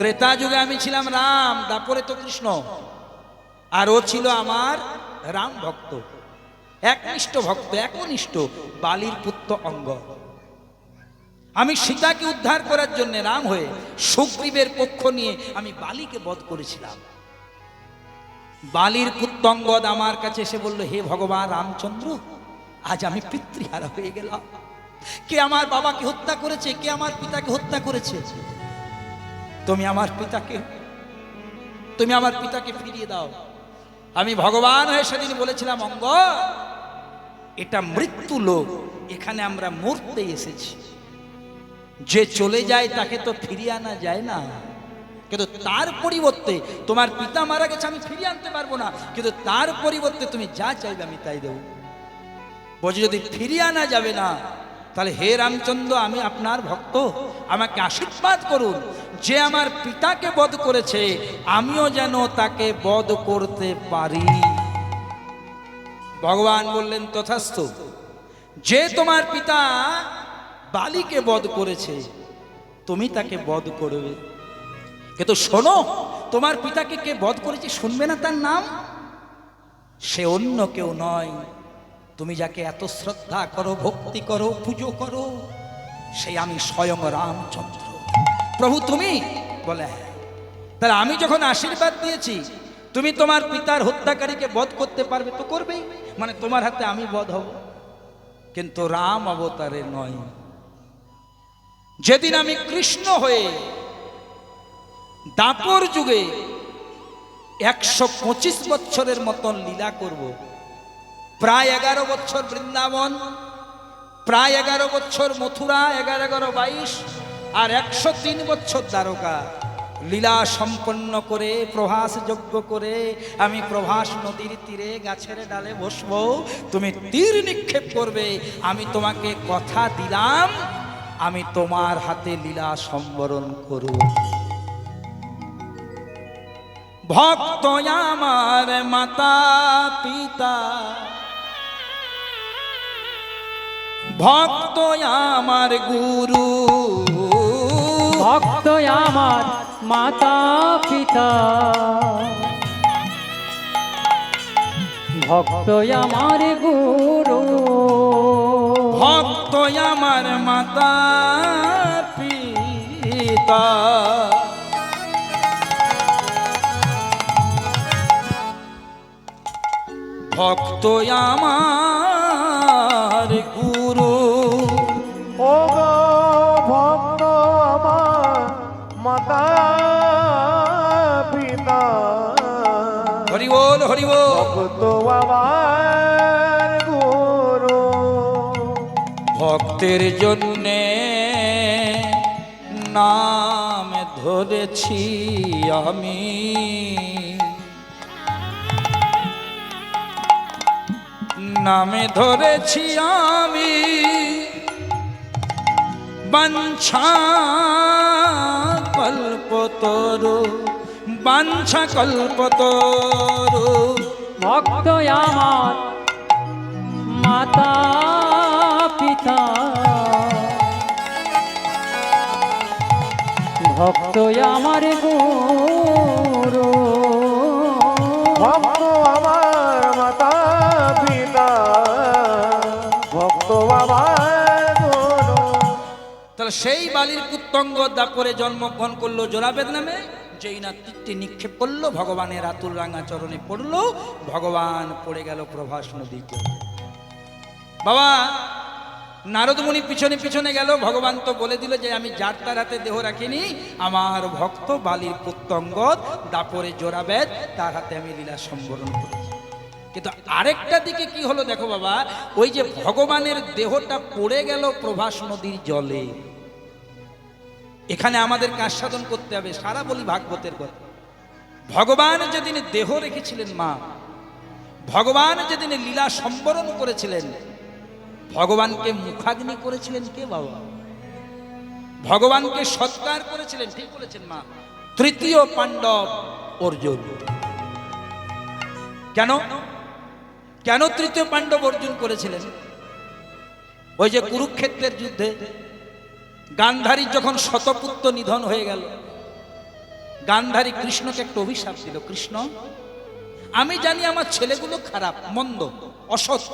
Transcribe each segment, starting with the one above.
ত্রেতা যুগে আমি ছিলাম রাম, তারপরে তো কৃষ্ণ, আর ও ছিল আমার রাম ভক্ত, একনিষ্ঠ ভক্ত, একনিষ্ঠ বালির পুত্র অঙ্গ। আমি সীতাকে উদ্ধার করার জন্য রাম হয়ে সুগ্রীবের পক্ষ নিয়ে আমি বালিকে বধ করেছিলাম। বালির পুত্র অঙ্গদ আমার কাছে এসে বলল, হে ভগবান রামচন্দ্র, আজ আমি পিতৃহারা হয়ে গেলাম। কে আমার বাবাকে হত্যা করেছে, কে আমার পিতাকে হত্যা করেছে? তুমি আমার পিতাকে ফিরিয়ে দাও। আমি ভগবান হয়ে সেদিন বলেছিলাম, অঙ্গ, এটা মৃত্যু লোক, এখানে আমরা মরতে এসেছি। যে চলে যায় তাকে তো ফিরিয়ে আনা যায় না, কিন্তু তার পরিবর্তে, তোমার পিতা মারা গেছে, আমি ফিরিয়ে আনতে পারবো না, কিন্তু তার পরিবর্তে তুমি যা চাইবে আমি তাই দেব। বলছি যদি ফিরিয়ে আনা যাবে না, তাহলে হে রামচন্দ্র, আমি আপনার ভক্ত, আমাকে আশীর্বাদ করুন, যে আমার পিতাকে বধ করেছে আমিও যেন তাকে বধ করতে পারি। ভগবান বললেন, তথাস্তু। যে তোমার পিতা বালিকে বধ করেছে তুমি তাকে বধ করবে, কিন্তু শোনো, তোমার পিতাকে কে বধ করেছে শুনবে না তার নাম? সে অন্য কেউ নয়, তুমি যাকে এত শ্রদ্ধা করো, ভক্তি করো, পুজো করো, সেই আমি স্বয়ং রামচন্দ্র। প্রভু তুমি? বলে হ্যাঁ। তাহলে আমি যখন আশীর্বাদ দিয়েছি তুমি তোমার পিতার হত্যাকারীকে বধ করতে পারবে, তো করবেই, মানে তোমার হাতে আমি বধ হব, কিন্তু রাম অবতারে নয়। যেদিন আমি কৃষ্ণ হয়ে দাপর যুগে 125 বছরের মতন লীলা করব, প্রায় 11 বছর বৃন্দাবন, প্রায় 11 বছর মথুরা, 11-22 আর 103 বছর দ্বারকা লীলা সম্পন্ন করে, প্রভাস যজ্ঞ করে আমি প্রভাস নদীর তীরে গাছের ডালে বসবো, তুমি তীর নিক্ষেপ করবে, আমি তোমাকে কথা দিলাম আমি তোমার হাতে লীলা সম্বরণ করব। ভক্ত আমার মাতা পিতা, ভক্ত আমার গুরু, ভক্ত আমার মাতা পিতা, ভক্ত আমার গুরু, ভক্ত আমার মাতা পিতা, ভক্ত আমার গুরু। ও গো ভক্ত আমার মাতা পিতা, হরি বল, হরি বল। ভক্ত আমার গুরু, ভক্তের জন্যে নাম ধরেছি আমি, নামে ধরেছি আমি বাঞ্ছা কল্পতরু, বাঞ্ছা কল্পতরু। ভক্ত আমার মাতা পিতা, ভক্ত আমার গুরু, ভক্ত আমার মাতা পিতা, ভক্ত আমার গুরু। তাহলে সেই বালির পুত্তঙ্গ দাপরে জন্মগ্রহণ করলো জোড়াবেদ নামে, যেই না তীরটি নিক্ষেপ করলো ভগবানের আতুল রাঙা চরণে পড়লো, ভগবান পড়ে গেল প্রভাস নদীতে। বাবা নারদমুনি পিছনে পিছনে গেল, ভগবান তো বলে দিল যে আমি যার তার হাতে দেহ রাখিনি, আমার ভক্ত বালির পুত্তঙ্গ দাপরে জোড়াবেদ, তার হাতে আমি লীলা সম্বরণ করেছি। কিন্তু আরেকটা দিকে কি হলো দেখো বাবা, ওই যে ভগবানের দেহটা পড়ে গেল প্রভাস নদীর জলে, এখানে আমাদের কাজ সাধন করতে হবে। সারা বলি ভাগবতের কথা, ভগবান যেদিন দেহ রেখেছিলেন মা, ভগবান যেদিন লীলা সম্বরণ করেছিলেন, ভগবানকে মুখাগ্নি করেছিলেন কে বাবা? ভগবানকে সৎকার করেছিলেন, ঠিক বলেছেন মা, তৃতীয় পাণ্ডব অর্জুন। কেন কেন তৃতীয় পাণ্ডব অর্জুন করেছিলেন? ওই যে কুরুক্ষেত্রের যুদ্ধে গান্ধারীর যখন শতপুত্র নিধন হয়ে গেল, গান্ধারী কৃষ্ণকে একটা অভিশাপ দিল, কৃষ্ণ আমি জানি আমার ছেলেগুলো খারাপ মন্দ অসৎ,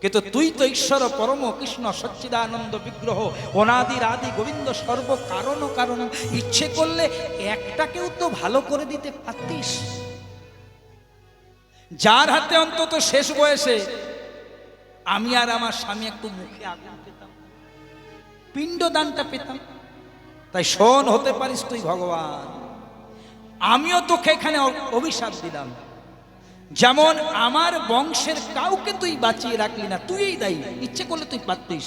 কিন্তু তুই তো ঈশ্বর পরম কৃষ্ণ সচ্চিদানন্দ বিগ্রহ অনাদির আদি গোবিন্দ সর্ব কারণ কারণ, ইচ্ছে করলে একটাকেও তো ভালো করে দিতে পারতিস, যার হাতে অন্তত শেষ বয়সে আমি আর আমার স্বামী একটু মুখে আগুন পেতাম, পিণ্ডদানটা পেতাম। তাই শোন, হতে পারিস তুই ভগবান, আমিও তোকে এখানে অভিশাপ দিলাম, যেমন আমার বংশের কাউকে তুই বাঁচিয়ে রাখলি না, তুই দায়ী, ইচ্ছে করলে তুই পারতিস,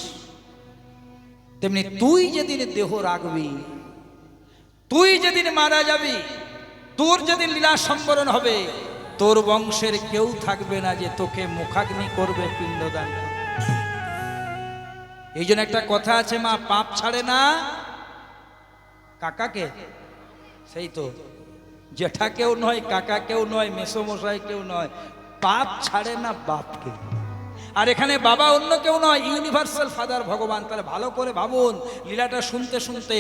তেমনি তুই যেদিন দেহ রাখবি, তুই যেদিন মারা যাবি, তোর যেদিন লীলা সম্বরণ হবে, তোর বংশের কেউ থাকবে না যে তোকে মুখাগ্নি করবে, পিণ্ডদান। এই জন্য একটা কথা আছে, মা পাপ ছাড়ে না কাকাকে, সেই তো জেঠা কেউ নয়, কাকা কেউ নয়, মেসোমশাই কেউ নয়, পাপ ছাড়ে না বাপকে। আর এখানে বাবা অন্য কেউ নয়, ইউনিভার্সাল ফাদার ভগবান। তাহলে ভালো করে ভাবুন, লীলাটা শুনতে শুনতে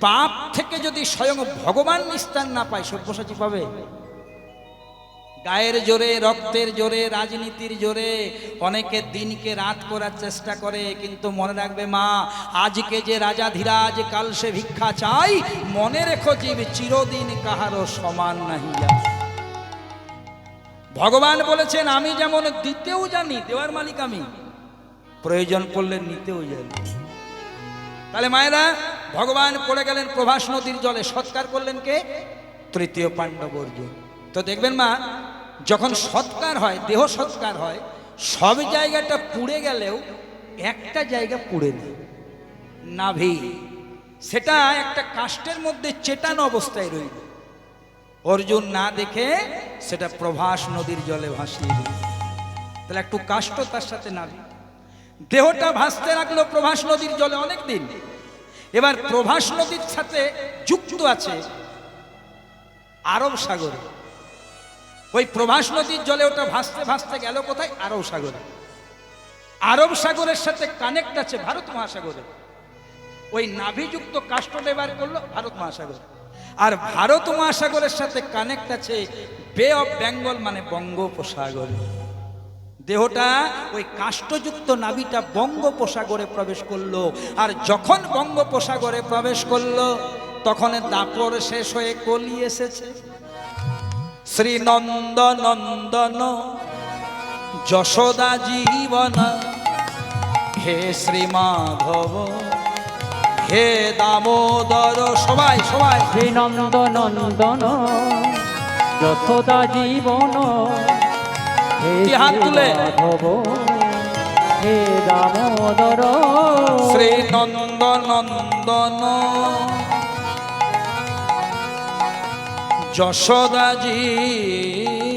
পাপ থেকে যদি স্বয়ং ভগবান নিস্তার না পায়, সব্যসাচী পাবে? গায়ের জোরে, রক্তের জোরে, রাজনীতির জোরে অনেকে দিনকে রাত করার চেষ্টা করে, কিন্তু মনে রাখবে মা, আজকে যে রাজা ধীরাজ, কাল সে ভিক্ষা চাই, মনে রেখো জীব চিরদিন কাহারও সমান নাহিয়া। ভগবান বলেছেন আমি যেমন দিতেও জানি, দেওয়ার মালিক আমি, প্রয়োজন পড়লে নিতেও জানি। তাহলে মায়েরা, ভগবান পড়ে গেলেন প্রভাস নদীর জলে, সৎকার করলেন কে? তৃতীয় পাণ্ডব অর্জুন। তো দেখবেন মা, যখন সৎকার হয়, দেহ সৎকার হয়, সব জায়গাটা পুড়ে গেলেও একটা জায়গা পুড়ে নেই, নাভি, সেটা একটা কাষ্ঠের মধ্যে চেটানো অবস্থায় রইল। অর্জুন না দেখে সেটা প্রভাস নদীর জলে ভাসিয়ে দিল। তাহলে একটু কাষ্ঠ, তার সাথে নাভি, দেহটা ভাসতে রাখলো প্রভাস নদীর জলে অনেক দিন। এবার প্রভাস নদীর সাথে যুক্ত আছে আরব সাগরে। ওই প্রভাস নদীর জলে ওটা ভাসতে ভাসতে গেল কোথায়? আরব সাগরে। আরব সাগরের সাথে কানেক্ট আছে ভারত মহাসাগরে। ওই নাভিযুক্ত কাষ্ঠটা বার করলো ভারত মহাসাগর, আর ভারত মহাসাগরের সাথে কানেক্ট আছে বে অফ বেঙ্গল, মানে বঙ্গোপসাগরে। দেহটা ওই কাষ্ঠযুক্ত নাভিটা বঙ্গোপসাগরে প্রবেশ করলো, আর যখন বঙ্গোপসাগরে প্রবেশ করলো তখন দাপর শেষ হয়ে কলি এসেছে। শ্রী নন্দ নন্দন যশোদা জীবন, হে শ্রী মাধব হে দামোদর, সবাই সবাই, শ্রী নন্দ নন্দন যশোদা জীবন, হে হাত তুলে, মাধব হে দামোদর, শ্রী নন্দ নন্দন যশোদা জীবন,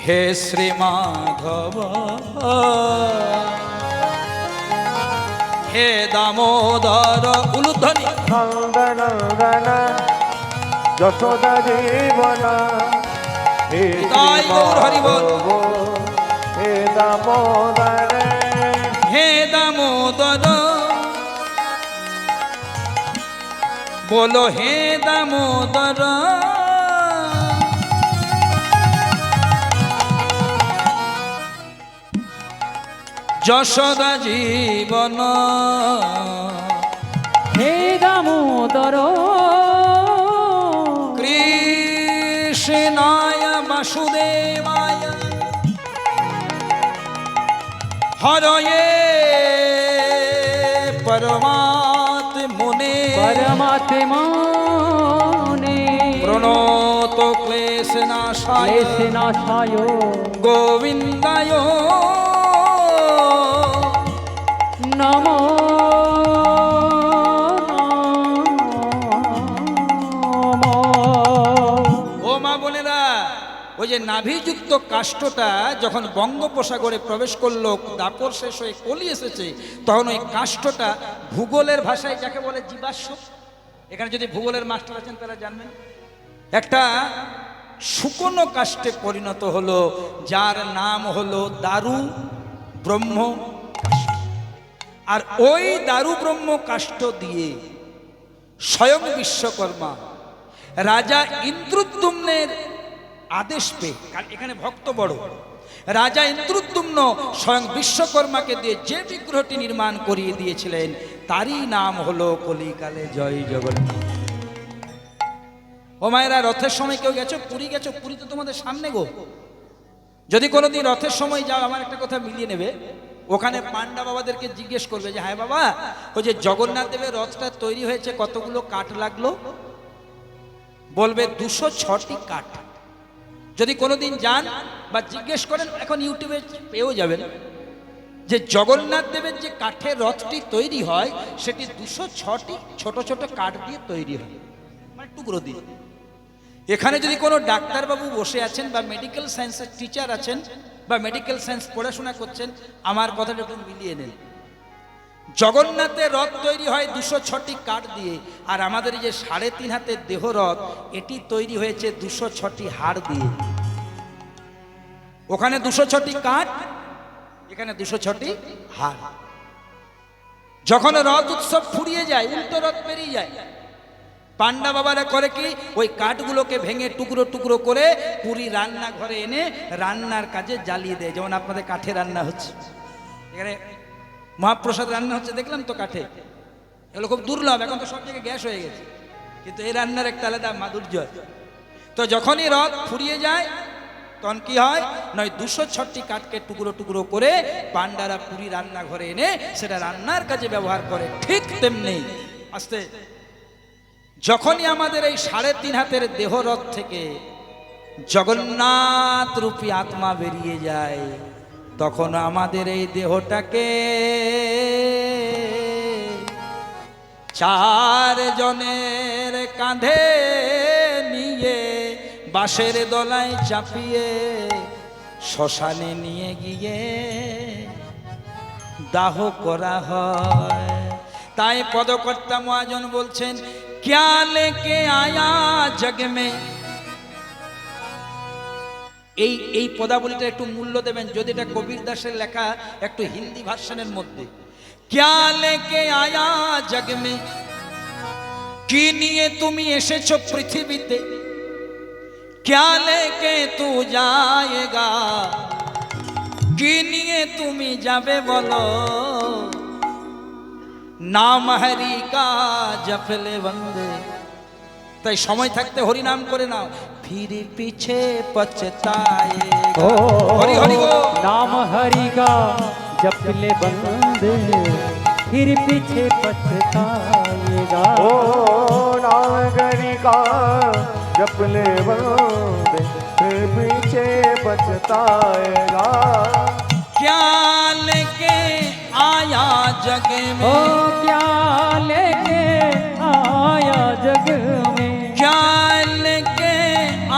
হে শ্রী মাধব হে দামোদর, উলুধ্বনি, নন্দনন্দন যশোদা জীবন, হে তাই গৌর হরি বল, হে দামোদর, হে দামোদর, বলো হে দামোদর, যশোদা জীবন, হে দামোদর, কৃষ্ণায় বাসুদেবায় হরয়ে পরমাত্মনে, পরমাত্মনে প্রণত ক্লেশনাশায় ক্লেশনাশায় গোবিন্দায় নমো ও মা বোনেরা, ওই যে নাভিযুক্ত কাষ্ঠটা যখন বঙ্গোপসাগরে প্রবেশ করলো, দাপর শেষ হয়ে কলি এসেছে, তখন ওই কাষ্ঠটা ভূগোলের ভাষায় যাকে বলে জীবাশ্ম, এখানে যদি ভূগোলের মাস্টার আছেন তারা জানবেন, একটা শুকনো কাষ্ঠে পরিণত হলো, যার নাম হলো দারু ব্রহ্ম কাষ্ঠ। আর ওই দারু ব্রহ্ম কাষ্ঠ দিয়ে স্বয়ং বিশ্বকর্মা রাজা ইন্দ্রদ্যুম্নের আদেশ পেয়ে, কারণ এখানে ভক্ত বড়, রাজা ইন্দ্রদ্যুম্ন স্বয়ং বিশ্বকর্মাকে দিয়ে যে বিগ্রহটি নির্মাণ করিয়ে দিয়েছিলেন তারই নাম হলো কলিকালে জয় জগন্নাথ। ও মায়েরা, রথের সময় কেউ গেছো? পুরী গেছো? পুরী তো তোমাদের সামনে গো। যদি কোনোদিন রথের সময় যাও, আমার একটা কথা মিলিয়ে নেবে, ওখানে পান্ডা বাবাদেরকে জিজ্ঞেস করবে যে হ্যাঁ বাবা, ওই যে জগন্নাথ দেবের রথটা তৈরি হয়েছে কতগুলো কাঠ লাগলো? বলবে 206টি কাঠ। যদি কোনোদিন যান বা জিজ্ঞেস করেন, এখন ইউটিউবে পেয়েও যাবেন, যে জগন্নাথ দেবের যে কাঠের রথটি তৈরি হয় সেটি 206টি ছোট ছোট কাঠ দিয়ে তৈরি হয়, মানে টুকরো দিয়ে। এখানে যদি কোনো ডাক্তারবাবু বসে আছেন বা মেডিকেল সায়েন্সের টিচার আছেন বা মেডিকেল সায়েন্স পড়াশোনা করছেন, আমার কথাটা একটু মিলিয়ে নেন। জগন্নাথের রথ তৈরি হয় 206টি কাঠ দিয়ে, আর আমাদের এই যে 3.5 হাতের দেহ রথ, এটি তৈরি হয়েছে 206টি হাড় দিয়ে। ওখানে 206টি কাঠ, এখানে 206টি হাড়। যখন রথ উৎসব ফুরিয়ে যায়, উল্টো রথ পেরিয়ে যায়, পান্ডা বাবারা করে কি, ওই কাঠগুলোকে ভেঙে টুকরো টুকরো করে পুরী রান্নাঘরে এনে রান্নার কাজে জ্বালিয়ে দেয়। যেমন আপনাদের কাঠে রান্না হচ্ছে, এখানে মহাপ্রসাদ রান্না হচ্ছে, দেখলাম তো কাঠে। এগুলো খুব দুর্লভ, এখন তো সব জায়গায় গ্যাস হয়ে গেছে, কিন্তু এই রান্নার একটা আলাদা মাধুর্য আছে। তো যখনই রথ ফুরিয়ে যায় তখন কি হয়, নয় 206টি কাঠকে টুকরো টুকরো করে পান্ডারা পুরী রান্নাঘরে এনে সেটা রান্নার কাজে ব্যবহার করে। ঠিক তেমনি আস্তে যখনই আমাদের এই 3.5 হাতের দেহ রথ থেকে জগন্নাথ রূপী আত্মা বেরিয়ে যায়, তখন আমাদের এই দেহটাকে 4 জনের কাঁধে নিয়ে বাঁশের দলায় চাপিয়ে শ্মশানে নিয়ে গিয়ে দাহ করা হয়। তাই পদকর্তা মহাজন বলছেন, क्या लेके आया जग में। এই পদাবলীটা একটু মূল্য দেবেন, যদি এটা কবির দাসের লেখা একটু হিন্দি ভার্সনের মধ্যে। क्या लेके आया जग में, কি নিয়ে তুমি এসেছো পৃথিবীতে, क्या लेके तू जाएगा, কি নিয়ে তুমি যাবে বলো, নাম হরি কা জপলে বন্দে। তাই সময় থাকতে হরি নাম করে নাও, ফির পিছে পছতায়েগা। হরি হরি গো, नाम हरि का जप ले बंदे फिर पीछे पछताएगा। ओ नागरी का जप ले बंदे फिर पीछे पछताएगा। क्या लेके आया जग ओ में, क्या लेके आया जग में, क्या लेके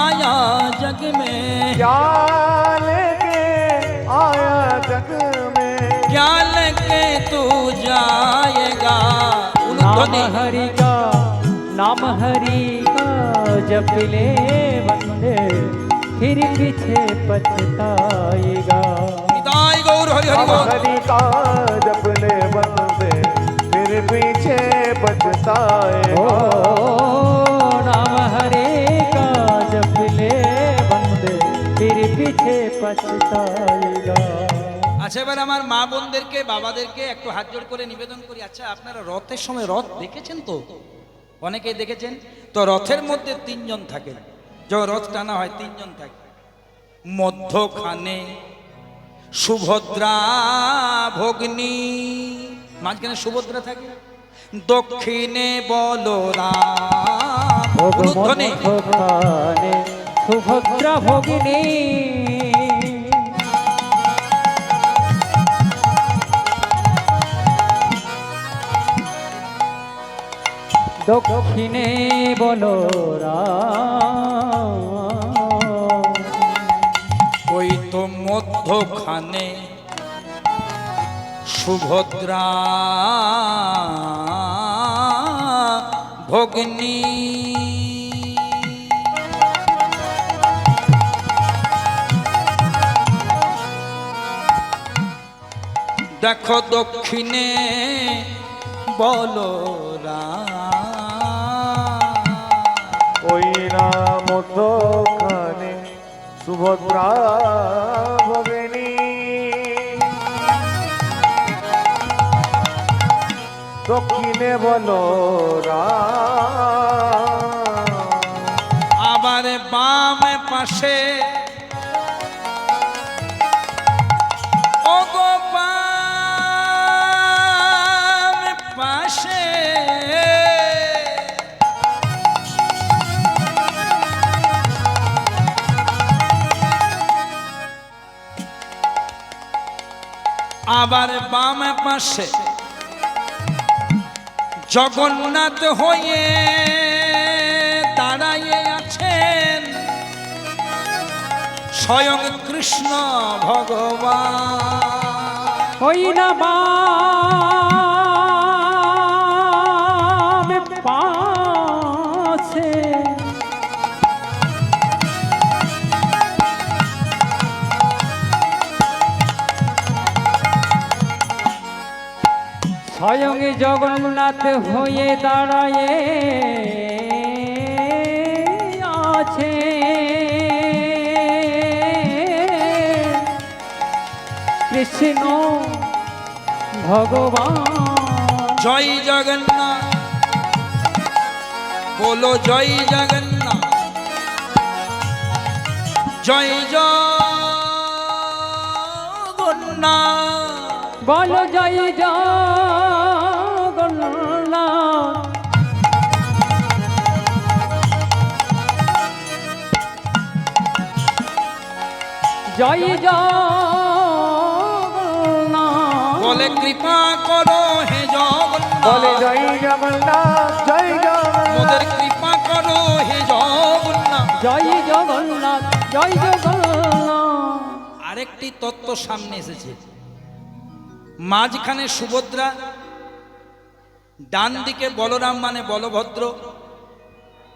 आया जग में, क्या लेके आया जग में, क्या लेके तू जाएगा। नाम हरि का जप ले बंदे फिर पीछे पछताएगा। निताई गौर हरि हरि बोल। हरि का जप ले बंदे फिर पीछे पछताएगा। नाम हरे का जप ले बंदे फिर पीछे पछताएगा। আচ্ছা, এবার আমার মা বোনদেরকে বাবাদেরকে একটু হাত জোড় করে নিবেদন করি, আচ্ছা আপনারা রথের সময় রথ দেখেছেন তো? অনেকেই দেখেছেন তো। রথের মধ্যে 3 জন থাকে, যখন রথ টানা হয় 3 জন থাকে। মধ্যখানে সুভদ্রা ভগ্নী, মাঝখানে সুভদ্রা থাকে, দক্ষিণে বলরাম, ঊর্ধ্বনে মধ্যখানে সুভদ্রা ভগিনী, দক্ষিণে বলরাম। ওই তো মধ্যখানে সুভদ্রা ভগ্নী, দেখো দক্ষিণে বলরাম, ওই নাম তো খানে সুভদ্রা ভগিনী, দক্ষিণে বলো আবার বাম পাশে ওগো বাম পাশে আবার বাম পাশে জগন্নাথ হয়ে দাঁড়াইয়ে আছেন স্বয়ং কৃষ্ণ ভগবান। ওই না বাম পাশে স্বয়ং জগন্নাথ হয়ে দাঁড়ায়ে আছে কৃষ্ণ ভগবান। জয় জগন্নাথ, বলো জয় জগন্নাথ, জয় জগন্নাথ, বলো জয় জগন্নাথ। জয় জগন্নাথ, বলে কৃপা করো হে জগন্নাথ, বলে জয় জগন্নাথ, জয় মোদের জগন্নাথ, কৃপা করো হে জগন্নাথ। জয় জগন্নাথ, জয় জগন্নাথ। আরেকটি তত্ত্ব সামনে এসেছে, মাঝখানে সুভদ্রা, ডান দিকে বলরাম মানে বলভদ্র,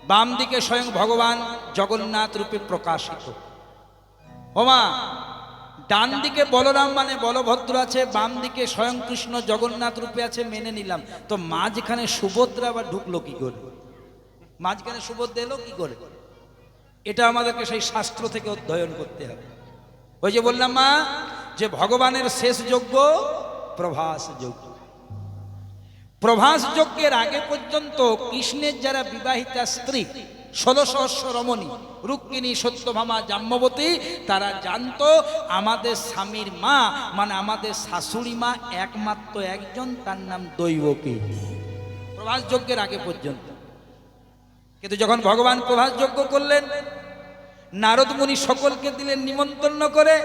বাম দিকে স্বয়ং ভগবান জগন্নাথ রূপে প্রকাশিত। ওমা, ডান দিকে বলরাম মানে বলভদ্র আছে, বাম দিকে স্বয়ং কৃষ্ণ জগন্নাথ রূপে আছে, মেনে নিলাম। তো মাঝখানে সুভদ্রা আবার ঢুকলো কি করে? মাঝখানে সুভদ্রা এলো কি করে? এটা আমাদেরকে সেই শাস্ত্র থেকে অধ্যয়ন করতে হবে। ওই যে বললাম মা, যে ভগবানের শেষ যজ্ঞ প্রভাস যজ্ঞ। প্রভাস যজ্ঞের আগে পর্যন্ত কৃষ্ণের যারা বিবাহিতা স্ত্রী ১৬ সহস্র রমণী, রুক্মিণী, সত্যভামা, জাম্ববতী, তারা জানতো আমাদের স্বামীর মা মানে আমাদের শাশুড়ি মা একমাত্র একজন, তার নাম দৈবকী। প্রভাস যজ্ঞের আগে পর্যন্ত। কিন্তু যখন ভগবান প্রভাস যজ্ঞ করলেন, নারদ মুনি সকলকে দিলেন নিমন্ত্রণ করে,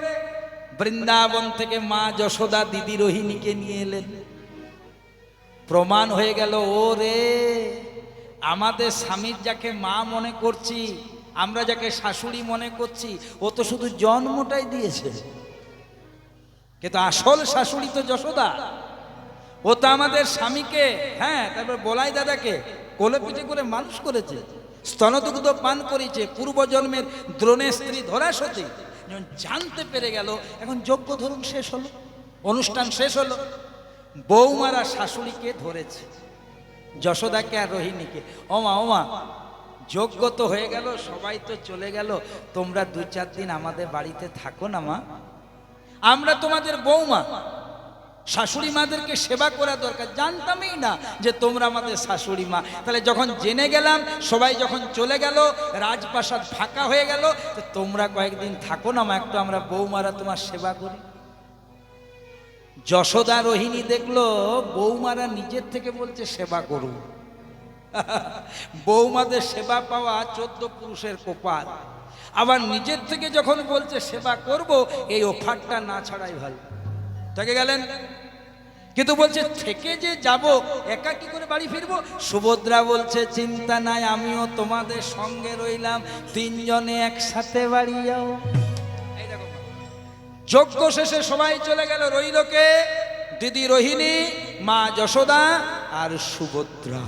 বৃন্দাবন থেকে মা যশোদা দিদি রোহিণীকে নিয়ে এলেন। প্রমাণ হয়ে গেল, ও রে, আমাদের স্বামীর যাকে মা মনে করছি, আমরা যাকে শাশুড়ি মনে করছি, ও তো শুধু জন্মটাই দিয়েছে, কিন্তু আসল শাশুড়ি তো যশোদা। ও তো আমাদের স্বামীকে, হ্যাঁ, তারপর বলাই দাদাকে কোলে পিঠে করে মানুষ করেছে, স্তনদুগ্ধ পান করেছে, পূর্বজন্মের দ্রোণের স্ত্রী ধরাসতী। যখন জানতে পেরে গেল, এখন যজ্ঞ ধরুন শেষ হলো, অনুষ্ঠান শেষ হলো, বৌমারা শাশুড়িকে ধরেছে, যশোদাকে আর রোহিণীকে। ওমা ওমা, যজ্ঞ তো হয়ে গেল, সবাই তো চলে গেল, তোমরা ২-৪ দিন আমাদের বাড়িতে থাকো না মা, আমরা তোমাদের বৌমা, শাশুড়ি মাদেরকে সেবা করা দরকার। জানতামই না যে তোমরা আমাদের শাশুড়ি মা। তাহলে যখন জেনে গেলাম, সবাই যখন চলে গেল, রাজপ্রাসাদ ফাঁকা হয়ে গেল, তো তোমরা কয়েকদিন থাকো না মা, একটু আমরা বৌমারা তোমার সেবা করি। যশোদা রোহিণী দেখলো বৌমারা নিজের থেকে বলছে সেবা করুন। বৌমাদের সেবা পাওয়া 14 পুরুষের কপাল। আবার নিজের থেকে যখন বলছে সেবা করব, এই অফারটা না ছাড়াই ভালো। থেকে গেলেন, কিন্তু বলছে থেকে যে যাব, একা কি করে বাড়ি ফিরবো? সুভদ্রা বলছে চিন্তা নাই, আমিও তোমাদের সঙ্গে রইলাম, 3 জনে একসাথে বাড়ি যাও। যজ্ঞ শেষে সবাই চলে গেল, রইল কে? দিদি রোহিণী, মা যশোদা আর সুভদ্রা।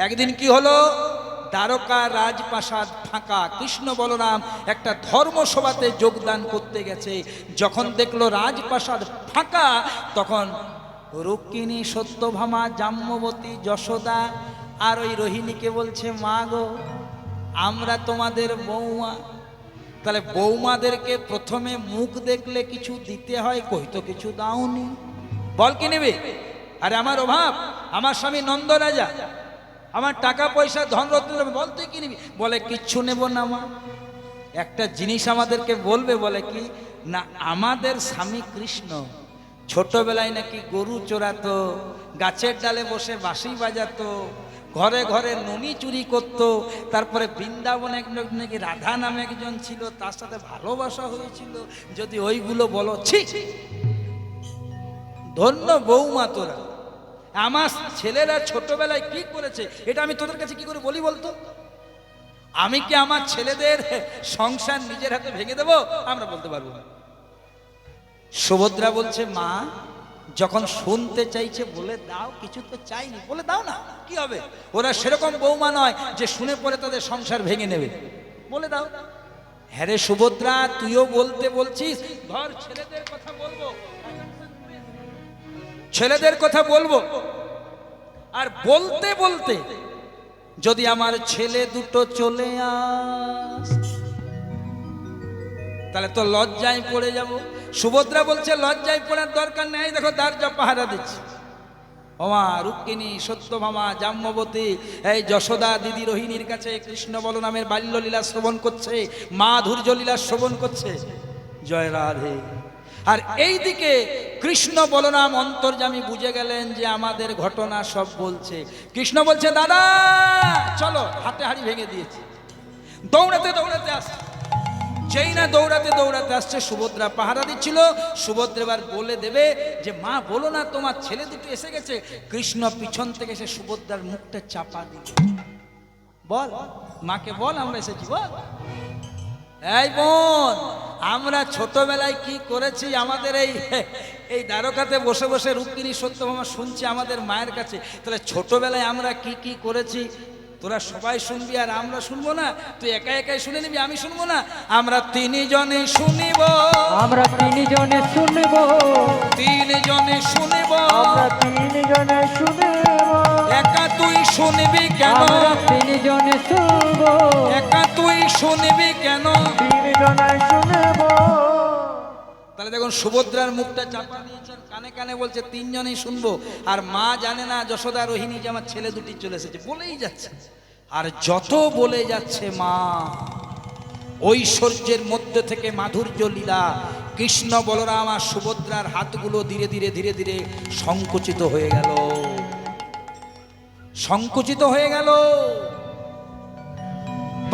একদিন কি হলো? দ্বারকা রাজপ্রাসাদ ফাঁকা। কৃষ্ণ বলরাম একটা ধর্মসভাতে যোগদান করতে গেছে, যখন দেখলো রাজপ্রাসাদ ফাঁকা, তখন রুক্মিণী, সত্যভামা, জাম্ববতী, যশোদা আর ওই রোহিণীকে বলছে, মা গো, আমরা তোমাদের বৌমা। তাহলে বৌমাদেরকে প্রথমে মুখ দেখলে কিছু দিতে হয়, কই তো কিছু দাওনি, বল কি নেবে? আরে আমার অভাব, আমার স্বামী নন্দ রাজা, আমার টাকা পয়সা ধন রত্ন, বল তুই কি নিবি? বলে কিচ্ছু নেব না মা। একটা জিনিস আমাদেরকে বলবে, বলে কি না, আমাদের স্বামী কৃষ্ণ ছোটবেলায় নাকি গরু চোরাতো, গাছের ডালে বসে বাঁশি বাজাতো, ঘরে ঘরে ননি চুরি করত, তারপরে বৃন্দাবনে নাকি রাধা নামে একজন ছিল, তার সাথে ভালোবাসা হয়েছিল। যদি ওইগুলো বলো, ছি, ধন্য বৌমা তোরা। আমার ছেলেরা ছোটবেলায় কি করেছে এটা আমি তোদের কাছে কি করে বলি বলতো? আমি কি আমার ছেলেদের সংসার নিজের হাতে ভেঙে দেব? আমরা বলতে পারবো না। সুভদ্রা বলছে, মা যখন শুনতে চাইছে বলে দাও, কিছু তো চাইনি, বলে দাও না, কি হবে? ওরা সেরকম বৌমা নয় যে শুনে পরে তাদের সংসার ভেঙে নেবে, বলে দাও। হ্যাঁ রে সুভদ্রা, তুইও বলতে বলছিস, ধর ছেলেদের কথা বলবো, ছেলেদের কথা বলবো, আর বলতে বলতে যদি আমার ছেলে দুটো চলে আস, তাহলে তো লজ্জায় পড়ে যাব। সুভদ্রা বলছে, লজ্জায় পড়ার দরকার নেই, দেখো দারজা পাহারা দিচ্ছে। ওমা, রুক্মিণী, সত্যভামা, জাম্ববতী, এই যশোদা দিদি রোহিণীর কাছে কৃষ্ণ বলরামের বাল্যলীলা শ্রবণ করছে, মাধুর্য লীলা শ্রবণ করছে। জয় রাধে। আর এইদিকে কৃষ্ণ বলরাম অন্তর্যামী বুঝে গেলেন যে আমাদের ঘটনা সব বলছে। কৃষ্ণ বলছে, দাদা চলো, হাতে হাড়ি ভেঙে দিয়েছে। দৌড়াতে দৌড়াতে আসছে, যেই না দৌড়াতে দৌড়াতে আসছে, সুভদ্রা পাহারা দিচ্ছিল। সুভদ্রা এবার বলে দেবে যে, মা বলো না তোমার ছেলে দুটো এসে গেছে। কৃষ্ণ পিছন থেকে এসে সুভদ্রার মুখটা চাপা দিল। বল মাকে, বল আমরা এসেছি, বল। এই বোন, আমরা ছোটবেলায় কি করেছি, আমাদের এই দ্বারকাতে বসে বসে রুক্মিণী সত্যভামা শুনছি আমাদের মায়ের কাছে। তাহলে ছোটবেলায় আমরা কি কি করেছি তোরা সবাই শুনবি, আর আমরা শুনবো না? তুই একা একাই শুনে নিবি, আমি শুনবো না? আমরা তিনজনে শুনিব, আমরা তিনজনে শুনব, তিনজনে শুনিব, আমরা তিনজনে শুনিব। একা তুই শুনবি কেন? আমরা তিনজনে শুনব, একা তুই শুনবি কেন? তিনজনে শুনিব। তাহলে দেখুন, সুভদ্রার মুখটা চাপা দিয়েছেন, কানে কানে বলছে তিনজনেই শুনবো। আর মা জানে না যশোদা রোহিণী যে আমার ছেলে দুটি চলে এসেছে, বলেই যাচ্ছে। আর যত বলে যাচ্ছে মা, ঐশ্বর্যের মধ্যে থেকে মাধুর্য লীলা, কৃষ্ণ বলরাম আর সুভদ্রার হাতগুলো ধীরে ধীরে ধীরে ধীরে সংকুচিত হয়ে গেল, সংকুচিত হয়ে গেল,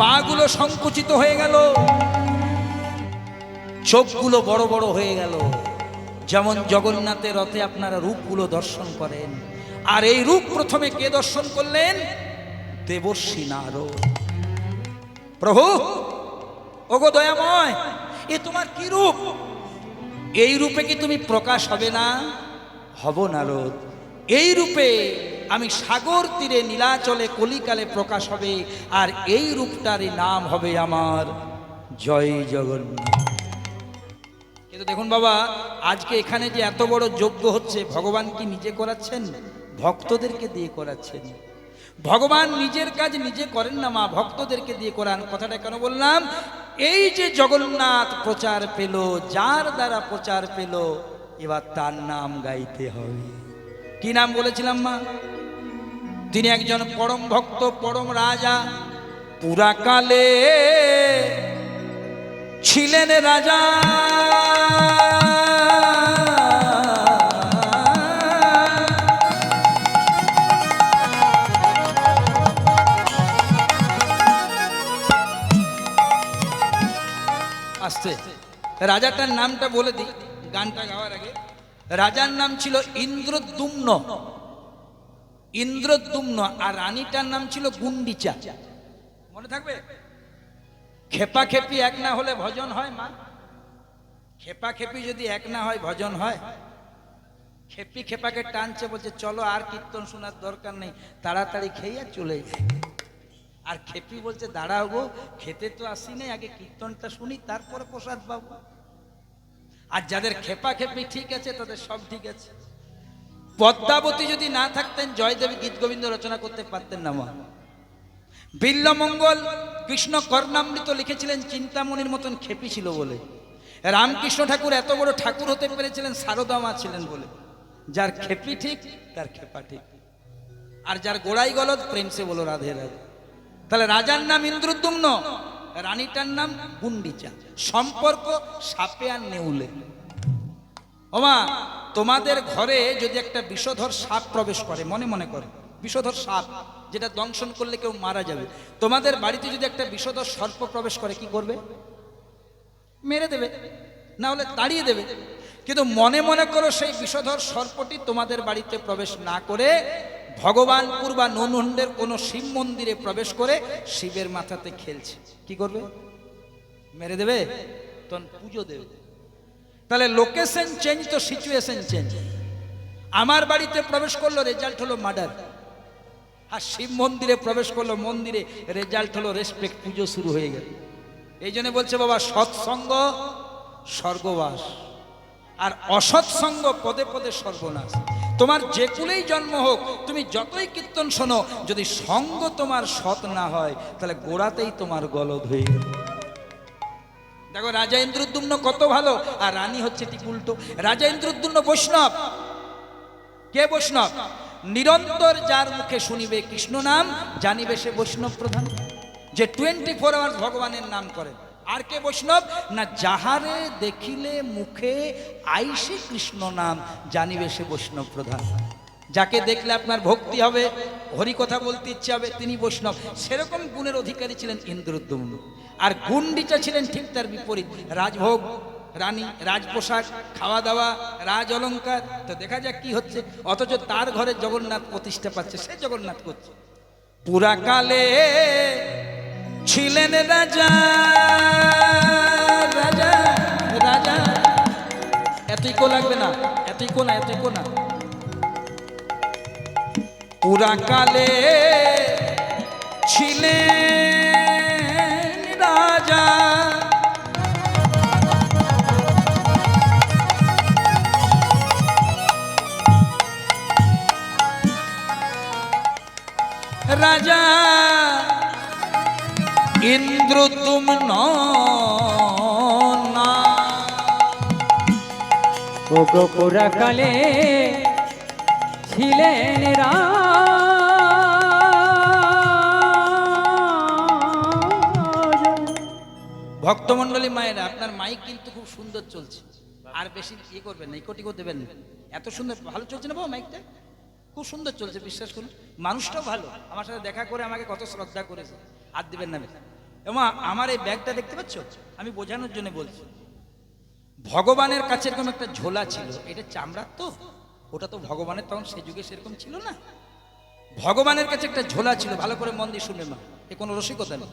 পাগুলো সংকুচিত হয়ে গেল, চোখগুলো বড় বড় হয়ে গেল। যেমন জগন্নাথের রথে আপনারা রূপগুলো দর্শন করেন, আর এই রূপ প্রথমে কে দর্শন করলেন? দেবর্ষী নারদ। প্রভু, ওগো দয়াময়, এ তোমার কি রূপ? এই রূপে কি তুমি প্রকাশ হবে না? হব নারদ, এই রূপে আমি সাগর তীরে নীলাচলে কলিকালে প্রকাশ হবে, আর এই রূপটারই নাম হবে আমার জয় জগন্নাথ। কিন্তু দেখুন বাবা, আজকে এখানে যে এত বড় যজ্ঞ হচ্ছে, ভগবান কি নিজে করাচ্ছেন? ভক্তদেরকে দিয়ে করাচ্ছেন। ভগবান নিজের কাজ নিজে করেন না মা, ভক্তদেরকে দিয়ে করান। কথাটা কেন বললাম? এই যে জগন্নাথ প্রচার পেল, যার দ্বারা প্রচার পেল, এবার তার নাম গাইতে হবে। কি নাম বলেছিলাম মা? তিনি একজন পরম ভক্ত, পরম রাজা, পুরাকালে ছিলেন রাজা। আসছে রাজাটার নামটা বলে দিই গানটা গাওয়ার আগে। রাজার নাম ছিল ইন্দ্রদ্যুম্ন, ইন্দ্রদ্যুম্ন, আর রানীটার নাম ছিল গুন্ডিচা। মনে থাকবে? খেপা খেপি এক না হলে ভজন হয় মা? খেপা খেপি যদি এক না হয় ভজন হয়? খেপি খেপাকে টানছে, বলছে চলো আর কীর্তন শোনার দরকার নেই, তাড়াতাড়ি খেয়ে চলে যায়। আর খেপি বলছে দাঁড়াও গো, খেতে তো আসি নাই, আগে কীর্তনটা শুনি তারপরে প্রসাদ পাবো। আর যাদের খেপা খেপি ঠিক আছে তাদের সব ঠিক আছে। পদ্মাবতী যদি না থাকতেন জয়দেব গীত গোবিন্দ রচনা করতে পারতেন না। মা বিল্লমঙ্গল কৃষ্ণ কর্ণামৃত লিখেছিলেন চিন্তামণির মতন খেপি ছিল বলে। রামকৃষ্ণ ঠাকুর এত বড় ঠাকুর হতে পেরেছিলেন সারদা মা ছিলেন বলে। যার খেপি ঠিক তার খেপা ঠিক, আর যার গোড়াই গলদ প্রেম সে বলো রাধে রাধে। তাহলে রাজার নাম ইন্দ্রদ্যুম্ন, রানীটার নাম গুন্ডিচা, সম্পর্ক সাপে আর নেউলে। ওমা তোমাদের ঘরে যদি একটা বিষধর সাপ প্রবেশ করে, মনে মনে করে বিষধর সাপ যেটা দংশন করলে কেউ মারা যাবে, তোমাদের বাড়িতে যদি একটা বিষধর সর্প প্রবেশ করে কি করবে? মেরে দেবে, না হলে তাড়িয়ে দেবে। কিন্তু মনে মনে করো সেই বিষধর সর্পটি তোমাদের বাড়িতে প্রবেশ না করে ভগবানপুর বা ননুন্ডের কোনো শিব মন্দিরে প্রবেশ করে শিবের মাথাতে খেলছে, কি করবে? মেরে দেবে, তখন পুজো দেবে। তাহলে লোকেশন চেঞ্জ তো সিচুয়েশন চেঞ্জ। আমার বাড়িতে প্রবেশ করলো, রেজাল্ট হলো মার্ডার। আর শিব মন্দিরে প্রবেশ করলো, মন্দিরে রেজাল্ট হলো রেসপেক্ট, পুজো শুরু হয়ে গেল। এই জন্য বলছে বাবা সৎসঙ্গ স্বর্গবাস, আর অসৎসঙ্গ পদে পদে সর্বনাশ। তোমার যে কুলেই জন্ম হোক, তুমি যতই কীর্তন শোনো, যদি সঙ্গ তোমার সৎ না হয় তাহলে গোড়াতেই তোমার গলদ হয়ে গেল। দেখো রাজা ইন্দ্রদ্যুম্ন কত ভালো, আর রানী হচ্ছে ঠিক উল্টো। রাজা ইন্দ্রদ্যুম্ন বৈষ্ণব। কে বৈষ্ণব? নিরন্তর যার মুখে শুনিবে কৃষ্ণ নাম, জানিবে সে বৈষ্ণব প্রধান। যে 24 আওয়ার্স ভগবানের নাম করে। আর কে বৈষ্ণব? না যাহারে দেখিলে মুখে আইসে কৃষ্ণ নাম, জানিবে সে বৈষ্ণব প্রধান। যাকে দেখলে আপনার ভক্তি হবে, হরি কথা বলতে ইচ্ছে হবে, তিনি বৈষ্ণব। সেরকম গুণের অধিকারী ছিলেন ইন্দ্রদ্যুম্ন। আর গুন্ডিচা ছিলেন ঠিক তার বিপরীত। রাজভোগ, রানী, রাজপোশাক, খাওয়া দাওয়া, রাজ অলঙ্কার। তো দেখা যাক কি হচ্ছে। অথচ তার ঘরে জগন্নাথ প্রতিষ্ঠা পাচ্ছে, সে জগন্নাথ করছে। পুরাকালে ছিলেন রাজা, রাজা রাজা। এতই কো লাগবে না, এতই কো না, এতই কো না। পুরাকালে ছিলেন রাজা, রাজা ইন্দ্রদ্যুম্ন না। ও গোপুরা কালে ছিলেন ভক্তমন্ডলী মায়েরা, আপনার মাইক কিন্তু খুব সুন্দর চলছে, আর বেশি ইয়ে করবেন না, ইকোটিকো দেবেন না। এত সুন্দর ভালো চলছে না বাবা, মাইকটা খুব সুন্দর চলছে, বিশ্বাস করুন। মানুষটাও ভালো, আমার সাথে দেখা করে আমাকে কত শ্রদ্ধা করেছে। আর দিবেন না এবং আমার এই ব্যাগটা দেখতে পাচ্ছ, আমি বোঝানোর জন্য বলছি। ভগবানের কাছে এরকম একটা ঝোলা ছিল, এটা চামড়ার তো, ওটা তো ভগবানের তখন সে যুগে সেরকম ছিল না। ভগবানের কাছে একটা ঝোলা ছিল, ভালো করে মন দিয়ে শুনে মা, এ কোনো রসিকতা নেই।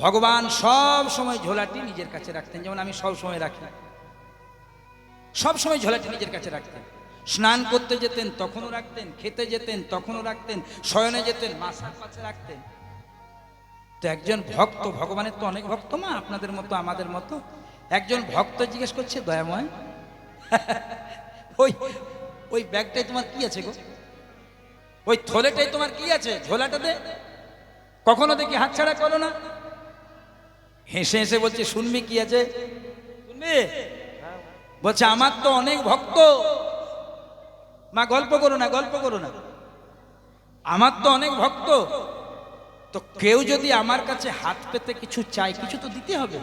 ভগবান সব সময় ঝোলাটি নিজের কাছে রাখতেন, যেমন আমি সব সময় রাখি। সব সময় ঝোলাটি নিজের কাছে রাখতেন। স্নান করতে যেতেন তখনও রাখতেন, খেতে যেতেন তখনও রাখতেন, শয়নে যেতেন মাথার কাছে রাখতেন। তো একজন ভক্ত, ভগবানের তো অনেক ভক্ত মা, আপনাদের মতো আমাদের মতো। একজন ভক্ত জিজ্ঞেস করছে, দয়াময় ওই ওই ব্যাগটাই তোমার কি আছে গো? ওই থলেটাই তোমার কি আছে? ঝোলাটাতে কখনো দেখি হাতছাড়া করো না। হেসে হেসে বলছে, শুনবি কি আছে? শুনবি? বলছে আমার তো অনেক ভক্ত। মা গল্প করো না, গল্প করো না, আমার তো অনেক ভক্ত। তো কেউ যদি আমার কাছে হাত পেতে কিছু চায়, কিছু তো দিতে হবে।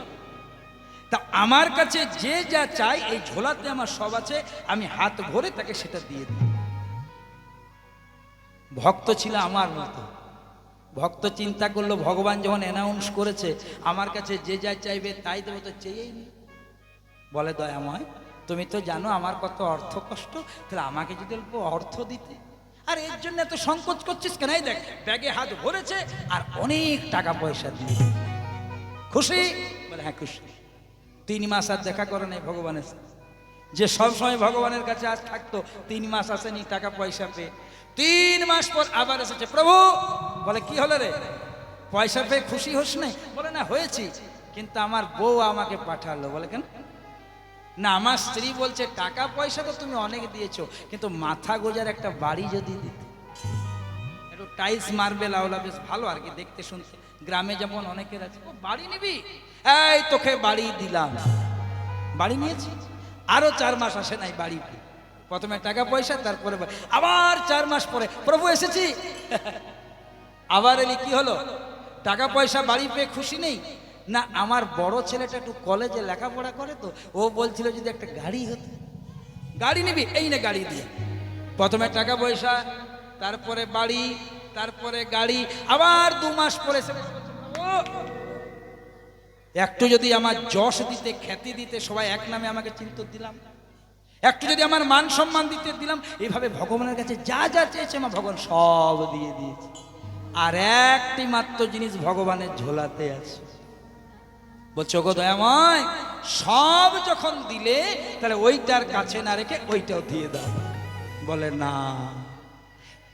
তা আমার কাছে যে যা চাই এই ঝোলাতে আমার সব আছে, আমি হাত ভরে তাকে সেটা দিয়ে দিই। ভক্ত ছিল আমার মতো। ভক্ত চিন্তা করলো, ভগবান যখন অ্যানাউন্স করেছে আমার কাছে যে যা চাইবে তাই দেবো, তো চেয়েই নি। বলে, দয়াময় তুমি তো জানো আমার কত অর্থ কষ্ট, তাহলে আমাকে যদি অল্প অর্থ দিতে। আর এর জন্য এত সংকোচ করছিস কেন? এই দেখ ব্যাগে হাত ভরেছে আর অনেক টাকা পয়সা দিয়ে। খুশি? বলে হ্যাঁ খুশি। 3 মাস আর দেখা করে নাই ভগবানের সাথে। যে সব সময় ভগবানের কাছে আজ থাকতো, 3 মাস আসেনি টাকা পয়সা পেয়ে। 3 মাস পর আবার এসেছে, প্রভু। বলে কি হলো রে? পয়সা পেয়ে খুশি হোস নাই? বলে না হয়েছি, কিন্তু আমার বউ আমাকে পাঠালো। বলে কেন? না আমার স্ত্রী বলছে টাকা পয়সা তো তুমি অনেক দিয়েছো, কিন্তু মাথা গোজার একটা বাড়ি যদি দিতে, একটু টাইলস মার্বেল আওলা, বেশ ভালো আর কি দেখতে শুনতে। গ্রামে যেমন অনেকের আছে, ও বাড়ি নিবি, এই তোকে বাড়ি দিলাম। বাড়ি নিয়েছি, আরো 4 মাস আসে নাই বাড়ি। প্রথমে টাকা পয়সা, তারপরে আবার 4 মাস পরে প্রভু এসেছি। আবার এলি, কি হলো? টাকা পয়সা বাড়ি পেয়ে খুশি নেই? না আমার বড় ছেলেটা একটু কলেজে লেখাপড়া করে, তো ও বলছিল যদি একটা গাড়ি হতো। গাড়ি নিবি, এই না গাড়ি দিয়ে। প্রথমে টাকা পয়সা, তারপরে বাড়ি, তারপরে গাড়ি। আবার 2 মাস পরে এসে বলছে, ও একটু যদি আমার যশ দিতে, খ্যাতি দিতে, সবাই এক নামে আমাকে চিনতে দিলাম, একটু যদি আমার মান সম্মান দিতে দিলাম। এইভাবে ভগবানের কাছে যা যা চেয়েছে আমার ভগবান সব দিয়ে দিয়েছে। আর একটি মাত্র জিনিস ভগবানের ঝোলাতে আছে। বলছো গো দয়াময়, সব যখন দিলে তাহলে ওইটার কাছে না রেখে ওইটাও দিয়ে দাও। বলে না,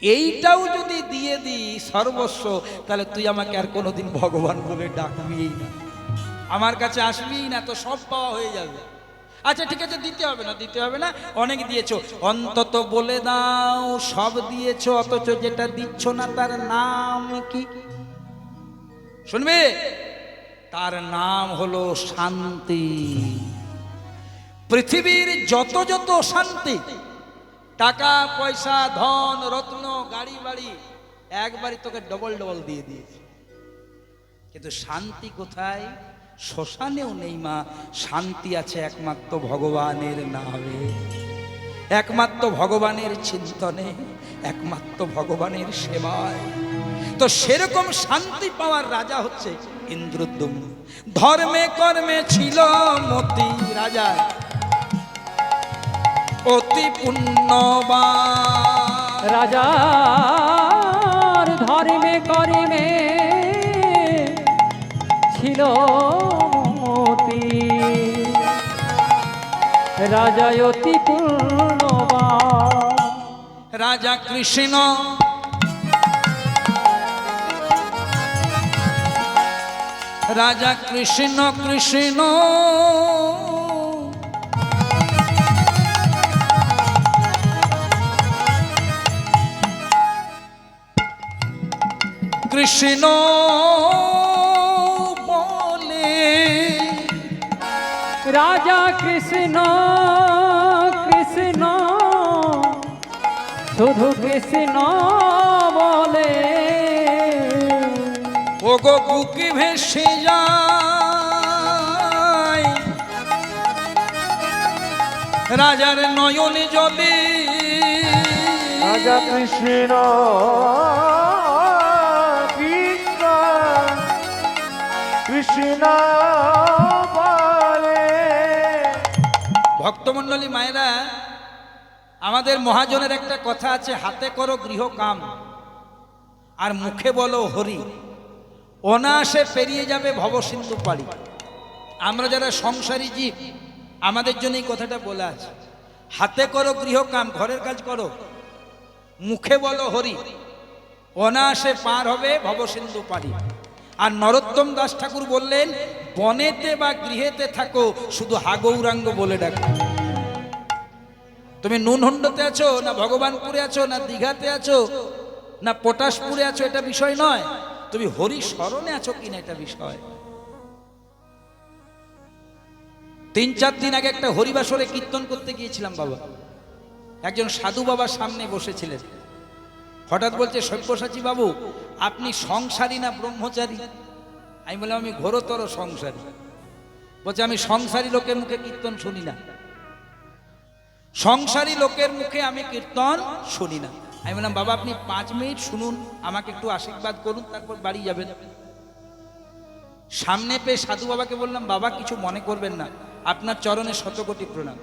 এইটাও যদি দিয়ে দিই সর্বস্ব, তাহলে তুই আমাকে আর কোনোদিন ভগবান বলে ডাকবি না, আমার কাছে আসবি না, তো সব পাওয়া হয়ে যাবে। আচ্ছা ঠিক আছে, দিতে হবে না, দিতে হবে না, অনেক দিয়েছো, অন্তত বলে দাও সব দিয়েছো, অথচ যেটা দিচ্ছ না তার নাম কি? শুনবে? তার নাম হলো শান্তি। পৃথিবীর যত যত শান্তি, টাকা পয়সা, ধন রত্ন, গাড়ি বাড়ি, একবারই তোকে ডবল ডবল দিয়ে দিয়েছে, কিন্তু শান্তি কোথায়? শ্মশানেও নেই মা। শান্তি আছে একমাত্র ভগবানের নামে, একমাত্র ভগবানের চিন্তনে, একমাত্র ভগবানের সেবায়। তো সেরকম শান্তি পাওয়ার রাজা হচ্ছে ইন্দ্রদ্যুম্ন। ধর্মে কর্মে ছিল মতি রাজা, অতি পুণ্যবান। রাজার ধর্মে কর্মে ছিল মতি, রাজা অতি পূর্ণবান। রাজা কৃষ্ণ রাজা কৃষ্ণ কৃষ্ণ কৃষ্ণ বলে। রাজা কৃষ্ণ কৃষ্ণ শুধু কৃষ্ণ বলে, ও গো বুকে ভেসে যায় রাজার নয়নে জলে। রাজা কৃষ্ণ কৃষ্ণ কৃষ্ণ বলে। ভক্তমণ্ডলী মায়েরা, আমাদের মহাজনের একটা কথা আছে, হাতে করো গৃহ কাম আর মুখে বলো হরি, অনায়াসে পেরিয়ে যাবে ভবসিন্ধু পাড়ি। আমরা যারা সংসারী জীব, আমাদের জন্য এই কথাটা বলা আছে। হাতে করো গৃহ কাম, ঘরের কাজ করো, মুখে বলো হরি, অনায়াসে পার হবে ভবসিন্ধু পাড়ি। আর নরোত্তম দাস ঠাকুর বললেন, বনেতে বা গৃহেতে থাকো, শুধু হাগৌরাঙ্গ বলে ডাকো। তুমি নুনহন্ডতে আছো, না ভগবানপুরে আছো, না দীঘাতে আছো, না পটাশপুরে আছো, এটা বিষয় নয়। তুমি হরি স্মরণে আছো কিনা এটা বিষয়। 3-4 দিন আগে একটা হরিবাসরে কীর্তন করতে গিয়েছিলাম বাবা। একজন সাধু বাবার সামনে বসেছিলেন। হঠাৎ বলছে, সব্যসাচী বাবু আপনি সংসারী না ব্রহ্মচারী? আমি বললাম আমি ঘোরতর সংসারী। বলছে আমি সংসারী লোকের মুখে কীর্তন শুনি না, সংসারী লোকের মুখে আমি কীর্তন শুনি না। আমি বললাম বাবা আপনি 5 মিনিট শুনুন, আমাকে একটু আশীর্বাদ করুন, তারপর বাড়ি যাবেন। সামনে পেয়ে সাধু বাবাকে বললাম, বাবা কিছু মনে করবেন না, আপনার চরণে শতকোটি প্রণাম।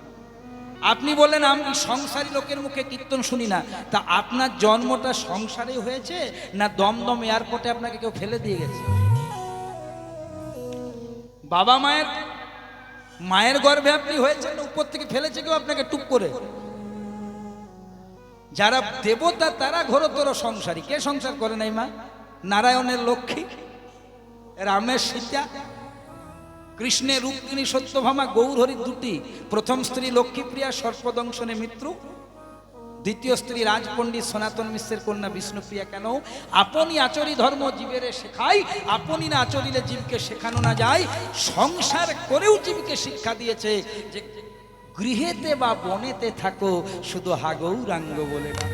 আপনি বললেন আমি সংসারী লোকের মুখে কীর্তন শুনি না, তা আপনার জন্মটা সংসারে হয়েছে না দমদম এয়ারপোর্টে আপনাকে কেউ ফেলে দিয়ে গেছে? বাবা মায়ের গর্ভে আপনি হয়েছেন, উপর থেকে ফেলেছে কেউ আপনাকে টুক করে? যারা দেবতা তারা ঘোরতর সংসারী। কে সংসার করে নাই মা? নারায়ণের লক্ষ্মী, রামের সীতা, কৃষ্ণের রুক্মিণী সত্যভামা গৌরহরি দুটি, প্রথম স্ত্রী লক্ষ্মীপ্রিয়া সর্পদংশনে মৃত্যু, দ্বিতীয় স্ত্রী রাজপণ্ডিত সনাতন মিশ্রের কন্যা বিষ্ণুপ্রিয়া। কেন? আপনি আচরি ধর্ম জীবেরে শেখাই, আপনি না আচরিলে জীবকে শেখানো না যায়। সংসার করেও জীবকে শিক্ষা দিয়েছে যে গৃহেতে বা বনেতে থাকো, শুধু হাগৌরাঙ্গ বলে না।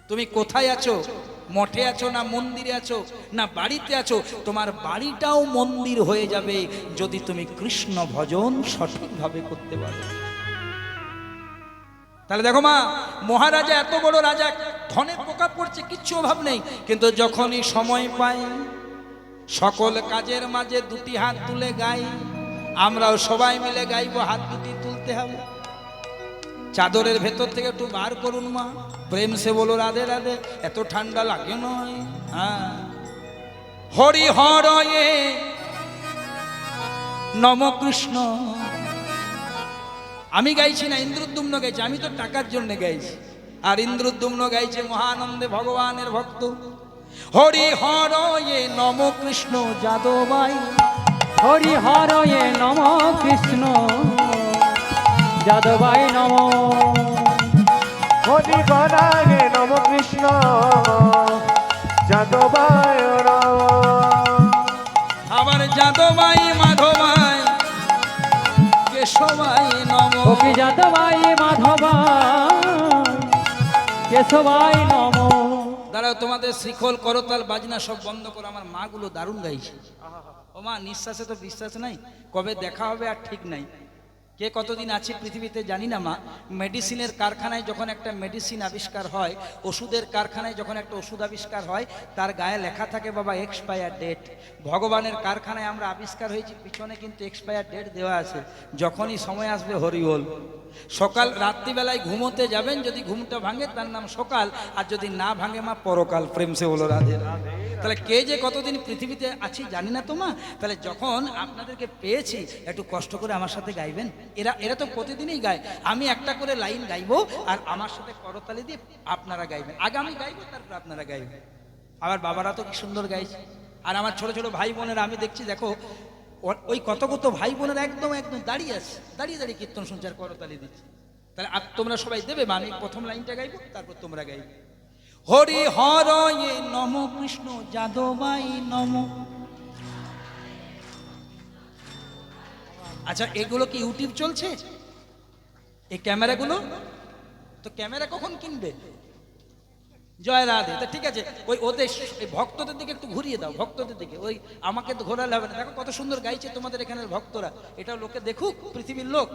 তুমি কোথায় আছো? মঠে আছো না মন্দিরে আছো না বাড়িতে আছো? তোমার বাড়িটাও মন্দির হয়ে যাবে যদি তুমি কৃষ্ণ ভজন সঠিকভাবে করতে পারো। তাহলে দেখো মা, মহারাজা এত বড় রাজা, ধনের পোকা পড়ছে, কিচ্ছু অভাব নেই, কিন্তু যখনই সময় পায় সকল কাজের মাঝে দুটি হাত তুলে গাই। আমরাও সবাই মিলে গাইবো, হাত দুটি তুলতে হবে। চাদরের ভেতর থেকে একটু বার করুন মা, প্রেম সে বলো রাধে রাধে, এত ঠান্ডা লাগে নয়। হ্যাঁ, হরি হরয়ে নম কৃষ্ণ। আমি গাইছি না, ইন্দ্রদ্যুম্ন গাইছে, আমি তো টাকার জন্য গাইছি, আর ইন্দ্রদ্যুম্ন গাইছে মহানন্দে ভগবানের ভক্ত। হরি হরয়ে নম কৃষ্ণ যাদবাই, হরি হরয়ে নম কৃষ্ণ যাদবাই নম। হরি গণাগে নম কৃষ্ণ যাদবায় নম। আবার যাদবাই মাধবাই কেশবাই নম। গোপী যাদবাই মাধবাই কেশবাই নম। দাঁড়াও, তোমাদের শ্রীখোল করতাল বাজনা সব বন্ধ করো, আমার মাগুলো দারুণ গাইছে। ও মা, নিঃশ্বাসে তো বিশ্বাস নাই, কবে দেখা হবে আর ঠিক নাই। কে কতদিন আছে পৃথিবীতে জানি না মা। মেডিসিনের কারখানায় যখন একটা মেডিসিন আবিষ্কার হয়, ওষুধের কারখানায় যখন একটা ওষুধ আবিষ্কার হয়, তার গায়ে লেখা থাকে বাবা এক্সপায়ার ডেট। ভগবানের কারখানায় আমরা আবিষ্কার হয়েছি, পিছনে কিন্তু এক্সপায়ার ডেট দেওয়া আছে। যখনই সময় আসবে হরি বল। সকাল রাত্রিবেলায় ঘুমোতে যাবেন, যদি ঘুমটা ভাঙে তার নাম সকাল, আর যদি না ভাঙে মা পরকাল। প্রেম সে বলো রাধে রাধে। তাহলে কে যে কতদিন পৃথিবীতে আছি জানি না তো মা। তাহলে যখন আপনাদেরকে পেয়েছি, একটু কষ্ট করে আমার সাথে গাইবেন। এরা তো প্রতিদিনই গায়, আমি একটা করে লাইন গাইবো আর আমার সাথে করতালি দিয়ে আপনারা গাইবেন। আগে আমি গাইবো, তারপর আপনারা গাইবেন। আবার বাবারা তো কি সুন্দর গাইছে, আর আমার ছোট ছোট ভাই বোনেরা আমি দেখছি, দেখো ওই কত কত ভাই বোনেরা একদম একদম দাঁড়িয়ে আছে, দাঁড়িয়ে দাঁড়িয়ে কীর্তন শুনছে আর করতালি দিচ্ছে। তাহলে তোমরা সবাই দেবে বা আমি প্রথম লাইনটা গাইবো, তারপর তোমরা গাইবে। হরি হরয়ে নম কৃষ্ণ যাদবাই নম। আচ্ছা, এগুলো কি ইউটিউব চলছে? এই ক্যামেরাগুলো তো, ক্যামেরা কখন কিনবে? জয় রাধে। তা ঠিক আছে, ওই ওদের এই ভক্তদের দিকে একটু ঘুরিয়ে দাও, ভক্তদের দিকে। ওই আমাকে তো ঘোরালে হবে না। দেখো কত সুন্দর গাইছে তোমাদের এখানের ভক্তরা, এটাও লোকে দেখুক, পৃথিবীর লোক।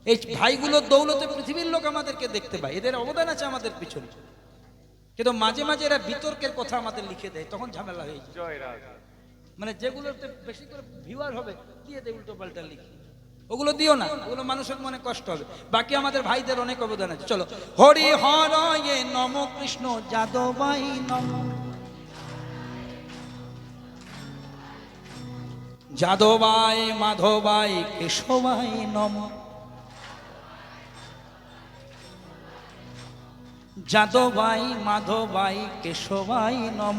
এই ভাইগুলোর দৌলতে পৃথিবীর লোক আমাদেরকে দেখতে পায়, এদের অবদান আছে আমাদের পিছনে। কিন্তু মাঝে মাঝে এরা বিতর্কের কথা আমাদের লিখে দেয়, তখন ঝামেলা হয়ে যায়। জয় রাধা। মানে যেগুলোতে বেশি করে ভিউয়ার হবে দিয়ে দেয় উল্টো পাল্টা লিখে, ওগুলো দিও না, ওগুলো মানুষের মনে কষ্ট হবে। বাকি আমাদের ভাইদের অনেক অবদান আছে। চলো, হরি হরয়ে নম কৃষ্ণ যাদবাই নম। যাদবাই মাধবাই কেশবাই নম। যাদবাই মাধবাই কেশবাই নম।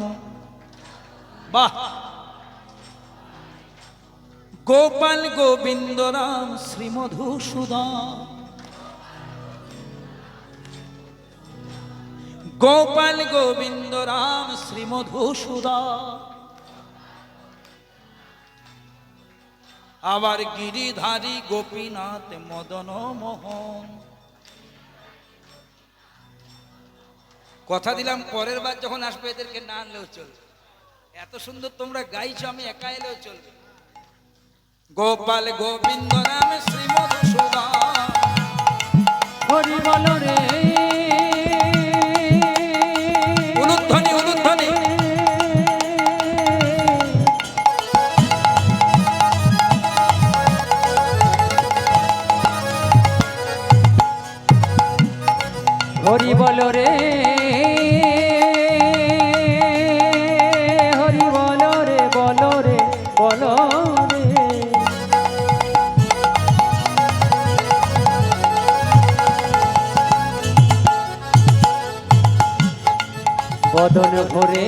বাহ! গোপাল গোবিন্দ রাম শ্রী মধুসূদন। গোপাল গোবিন্দ রাম শ্রী মধুসূদন। আবার গিরিধারী গোপীনাথ মদন মোহন। কথা দিলাম পরের বার যখন আসবে এদেরকে না আনলেও চলবে, এত সুন্দর তোমরা গাইছো, আমি একা এলেও চলবে। গোপাল গোবিন্দ রাম শ্রী মধুসূদন। হরি বল রে, উলুধ্বনি উলুধ্বনি। হরি বল রে, হরি বল রে, বল রে, বল রে। বদন ভরে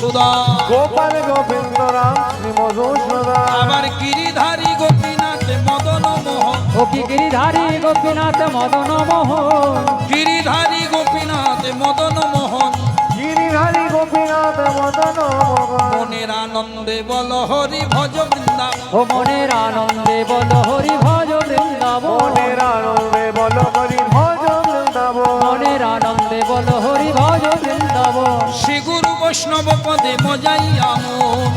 মধুসূদন, গোপাল গোবিন্দ রাম শ্রী মধুসূদন, আবার গিরিধারী গোপীনাথ মদন মোহন, ও কি গিরিধারী গোপীনাথ মদন মোহন, গিরিধারী গোপীনাথ মদন মোহন, গিরিধারী গোপীনাথ মদন মোহন, মনের আনন্দে বল হরি ভজ বৃন্দাবন, ও মনের আনন্দে বল হরি ভজ বৃন্দাবন, মনের আনন্দে বল হরি ভজ বৃন্দাবন, মনের আনন্দে বল হরি ভজ বৃন্দাবন, শ্রী গুরু বৈষ্ণব পদে মজাইয়া মন,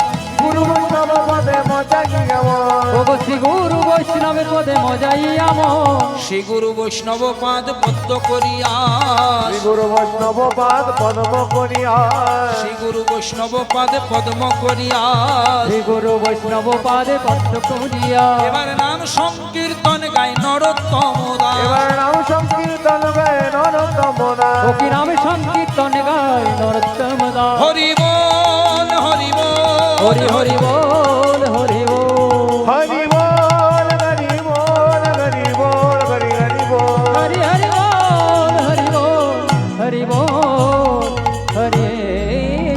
গুরু বৈষ্ণব পদে মজাই গমন, ও গো শ্রী গুরু বৈষ্ণবের পদে মজাইয়া মন, শ্রী গুরু বৈষ্ণব পাদ পদ্ম করিয়া, শ্রী গুরু বৈষ্ণব পাদ পদ্ম করিয়া, শ্রী গুরু বৈষ্ণব পাদ পদ্ম করিয়া, শ্রী গুরু বৈষ্ণব পাদে পদ্ম করিয়া, এবার নাম সংকীর্তন গায় নরোত্তম দাস, এবার নাম সংকীর্তন গায় নরোত্তম দাস, ও কি নামে সংকীর্তন গায় নরোত্তম দাস, হরি বল হরি বল হরি হরি বল হরি বল, হরি বল হরি বল হরি বল হরি হরি বল, হরি হরি বল হরি বল হরি বল হরি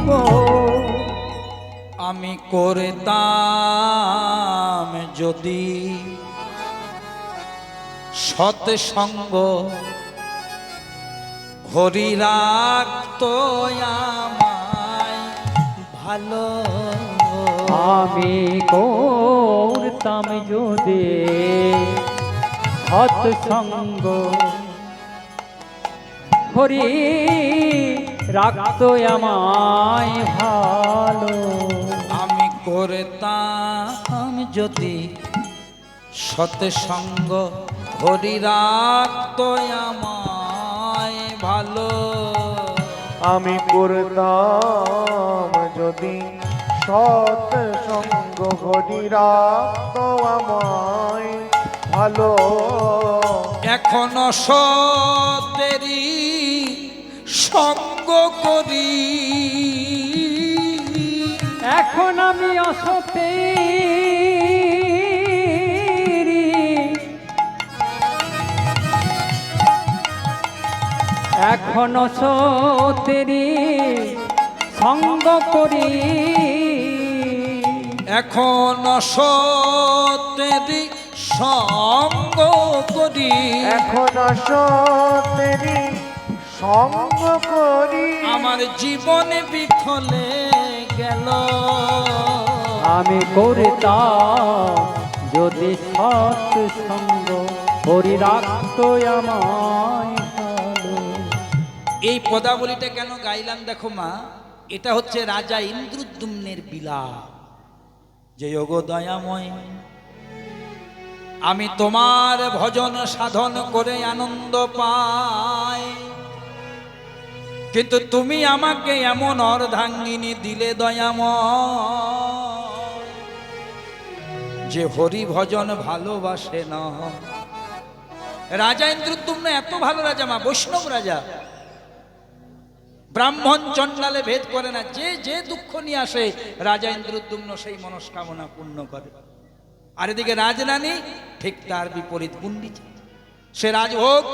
বল, আমি করতাম যদি সৎসঙ্গ, হরি রাখতো আমায় ভালো, আমি করতাম যদি সৎসঙ্গ, হরি রাখতো আমায় ভালো, আমি করতাম যদি সৎসঙ্গ, হরি রাখতো আমায় ভালো, আমি করতাম যদি সৎ সঙ্গ হরি রাখতো আমায় ভালো, এখনো সতেরি সঙ্গ করি, এখন আমি অসতে এখনো সতেরি সঙ্গ করি, এখনো সতেরি সঙ্গ করি, এখন সতেরি সঙ্গ করি, আমার জীবনে বিফলে গেল, আমি করতাম যদি সৎসঙ্গ, হরি রাখতো আমায় ভালো, এই পদাবলীটা কেন গাইলাম দেখো মা, এটা হচ্ছে রাজা ইন্দ্রদ্যুম্নের বিলাপ, যে ওগো দয়াময় আমি তোমার ভজন সাধন করে আনন্দ পাই, কিন্তু তুমি আমাকে এমন অর্ধাঙ্গিনী দিলে দয়াময়, যে হরি ভজন ভালোবাসে না। রাজা ইন্দ্রদ্যুম্ন এত ভালো রাজা মা, বৈষ্ণব রাজা, ব্রাহ্মণ চণ্ডালে ভেদ করে না, যে যে দুঃখ নিয়ে আসে রাজা ইন্দ্রদ্যুম্ন সেই মনস্কামনা পূর্ণ করে। আর এদিকে রাজরানী ঠিক তার বিপরীত গুন্ডিচা, সে রাজভোগ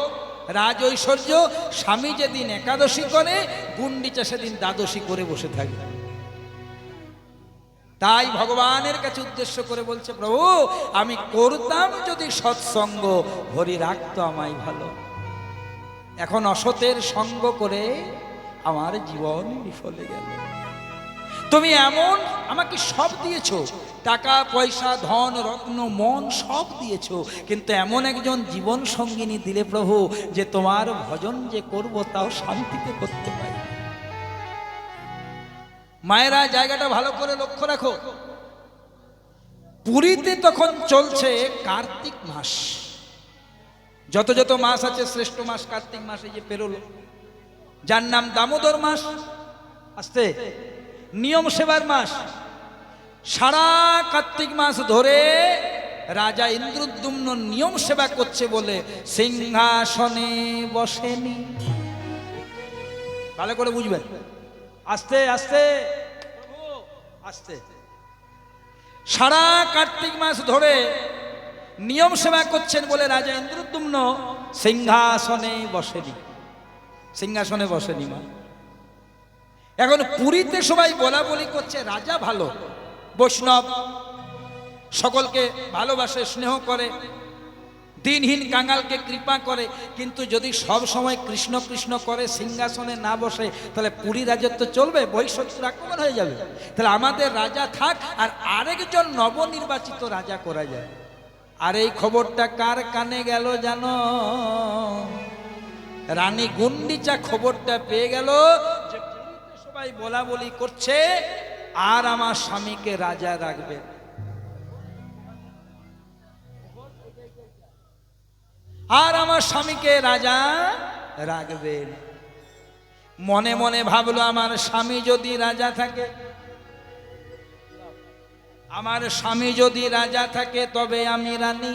রাজ ঐশ্বর্য, স্বামী যেদিন একাদশী করে গুন্ডিচা সেদিন দ্বাদশী করে বসে থাকে। তাই ভগবানের কাছে উদ্দেশ্য করে বলছে, প্রভু আমি করতাম যদি সৎসঙ্গ, হরি রাখতো আমায় ভালো, এখন অসতের সঙ্গ করে আমার জীবন বিফলে গেল। তুমি এমন আমাকে সব দিয়েছো, টাকা পয়সা ধন রত্ন মন সব দিয়েছো, কিন্তু এমন একজন জীবন সঙ্গিনী দিলে প্রভু, যে তোমার ভজন যে করব তাও শান্তিতে করতে পারি। মায়েরা জায়গাটা ভালো করে লক্ষ্য রাখো, পুরীতে তখন চলছে কার্তিক মাস, যত যত মাস আছে শ্রেষ্ঠ মাস কার্তিক মাস এই যে পেরোলো, যার নাম দামোদর মাস, আসতে নিয়ম সেবার মাস। সারা কার্তিক মাস ধরে রাজা ইন্দ্রদ্যুম্ন নিয়ম সেবা করছে বলে সিংহাসনে বসেনি। ভালো করে বুঝবেন, আস্তে আস্তে আস্তে। সারা কার্তিক মাস ধরে নিয়ম সেবা করছেন বলে রাজা ইন্দ্রদ্যুম্ন সিংহাসনে বসেনি, সিংহাসনে বসেনি মা। এখন পুরীতে সবাই বলা বলি করছে রাজা ভালো, বৈষ্ণব, সকলকে ভালোবাসে, স্নেহ করে, দিনহীন কাঙালকে কৃপা করে। কিন্তু যদি সব সময় কৃষ্ণ কৃষ্ণ করে সিংহাসনে না বসে, তাহলে পুরী রাজত্ব চলবে? বহিঃশত্রুর আক্রমণ হয়ে যাবে। তাহলে আমাদের রাজা থাক, আর আরেকজন নবনির্বাচিত রাজা করা যায়। আর এই খবরটা কার কানে গেল জানো? রানী গুন্ডিচা খবরটা পেয়ে গেল যে পুরীতে সবাই বলা বলি করছে আর আমার স্বামীকে রাজা রাখবে। আর আমার স্বামীকে রাজা রাখবেন। মনে মনে ভাবলো আমার স্বামী যদি রাজা থাকে, আমার স্বামী যদি রাজা থাকে তবে আমি রানী,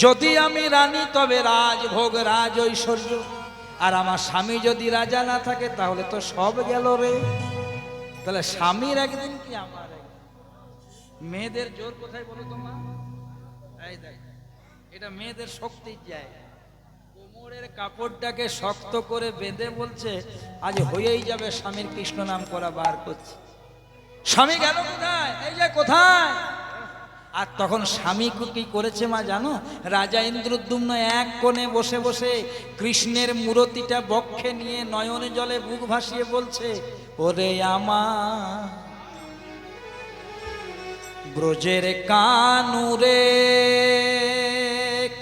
যদি আমি রানী তবে রাজভোগ রাজ ঐশ্বর্য। আর আমার স্বামী যদি রাজা না থাকে তাহলে তো সব গেল রে। তাহলে স্বামীর একদিন কি আমার একদিন। মেয়েদের জোর কোথায় বলো তোমার? এই দেখ, এটা মেয়েদের শক্তির জায়গা। কোমরের কাপড়টাকে শক্ত করে বেঁধে বলছে আজ হয়েই যাবে, স্বামীর কৃষ্ণ নাম করা বার করছে। স্বামী গেল কোথায়? এই যে কোথায়। আর তখন স্বামী কি করেছে মা জানো? রাজা ইন্দ্রদ্যুম্ন এক কোণে বসে বসে কৃষ্ণের মূর্তিটা বক্ষে নিয়ে নয়নে জলে বুক ভাসিয়ে বলছে, ওরে আমার ব্রজের কানুরে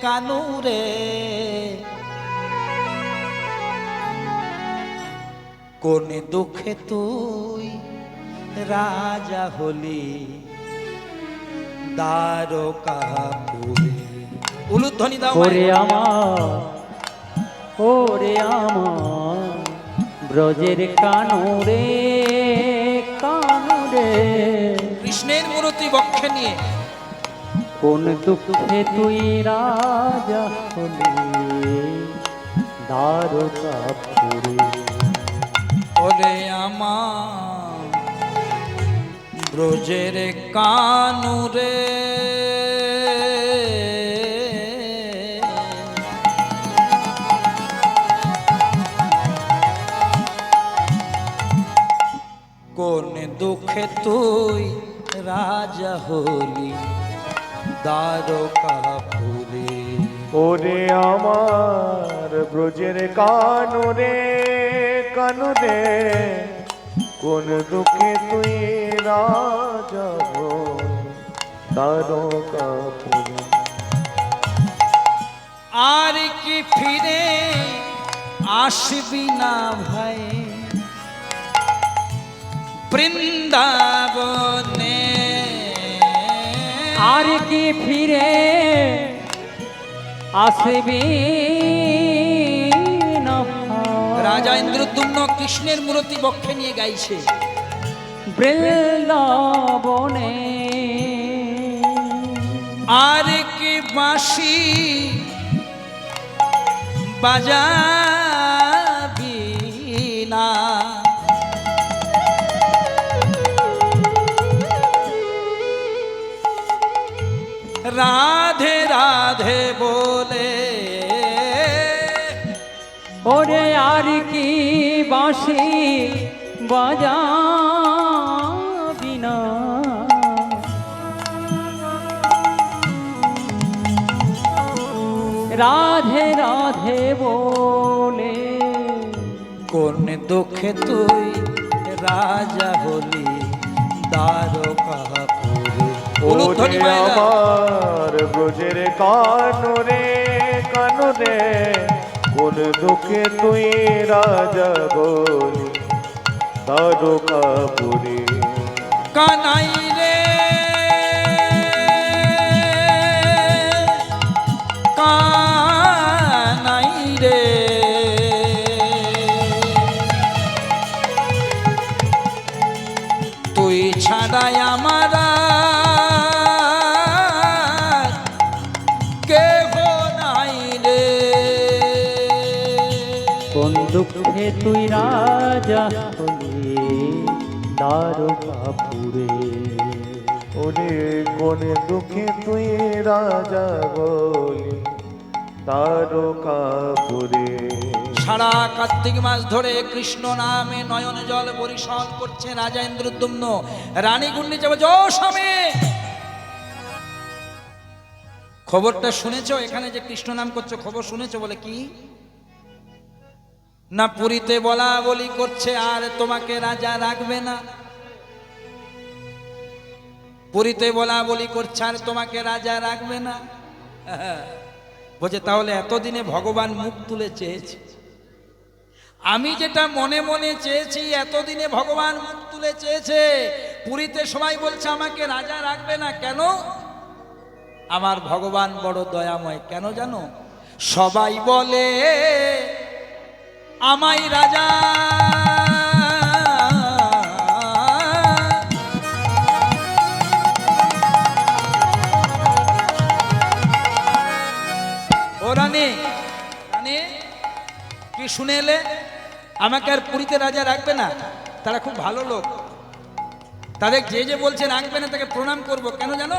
কানুরে, কোন দুঃখে তুই রাজা হলি দ্বারকাপুরে। উলুধ্বনি দাও। ওরে আমার, ওরে আমার ব্রজের কানুরে কানুরে, কৃষ্ণের মূর্তি বক্ষে নিয়ে কোন দুঃখে তুই রাজা হলি দ্বারকাপুরে। ওরে আমার ব্রজের কানুরে, কোন দুঃখে তুই রাজা হলি দ্বারকাপুরে। ওরে আমার ব্রজের কানুরে কানুরে, কোন দুঃখে তুই রাজা দ্বারকাপুরে। আর কি ফিরে আসবি না ভাই বৃন্দাবনে? আর কি ফিরে আসবি না? রাজা ইন্দ্রদ্যুম্ন কৃষ্ণের মূর্তি বক্ষে নিয়ে গাইছে, বৃন্দাবনে আর কি বাঁশি বাজাবি না? রাধে রাধে বলে, ওরে আর কি বাঁশি বাজাবি না? রাধে রাধে বলে, কোন দুঃখে তুই রাজা হলি দ্বারকাপুরে। উলুধ্বনি ওরে মায়েরা। আমার ব্রজের কানুরে কানুরে, কোন দুঃখে তুই রাজা বলি দ্বারকাপুরে। কানাই রে কানাই রে, তুই ছাড়াই আমার কেহ নাই রে। কোন দুঃখে তুই রাজা হলি দ্বারকাপুরে। ওরে কোন দুঃখে তুই রাজা বলি দ্বারকাপুরে। সারা কার্তিক মাস ধরে কৃষ্ণ নামে নয়ন জল বরিশন করছে রাজা ইন্দ্রদ্যুম্ন। রানী গুন্ডিচা বলছে, ও স্বামী, খবরটা শুনেছো? এখানে যে কৃষ্ণ নাম করছো খবর শুনেছো? বলে কি না, পুরীতে বলা বলি করছে আর তোমাকে রাজা রাখবে না। পুরীতে বলা বলি করছে আর তোমাকে রাজা রাখবে না। বলছে তাহলে এতদিনে ভগবান মুখ তুলে চেয়েছে, আমি যেটা মনে মনে চেয়েছি এতদিনে ভগবান মুখ তুলে চেয়েছে। পুরীতে সবাই বলছে আমাকে রাজা রাখবে না, কেন? আমার ভগবান বড় দয়াময়। কেন জানো? সবাই বলে আমায় রাজা, ও রানী, রানী কি শুনে এলে? আমাকে আর পুরীতে রাজা রাখবে না? তারা খুব ভালো লোক, তাদের যে যে বলছে রাখবে না তাকে প্রণাম করব। কেন জানো?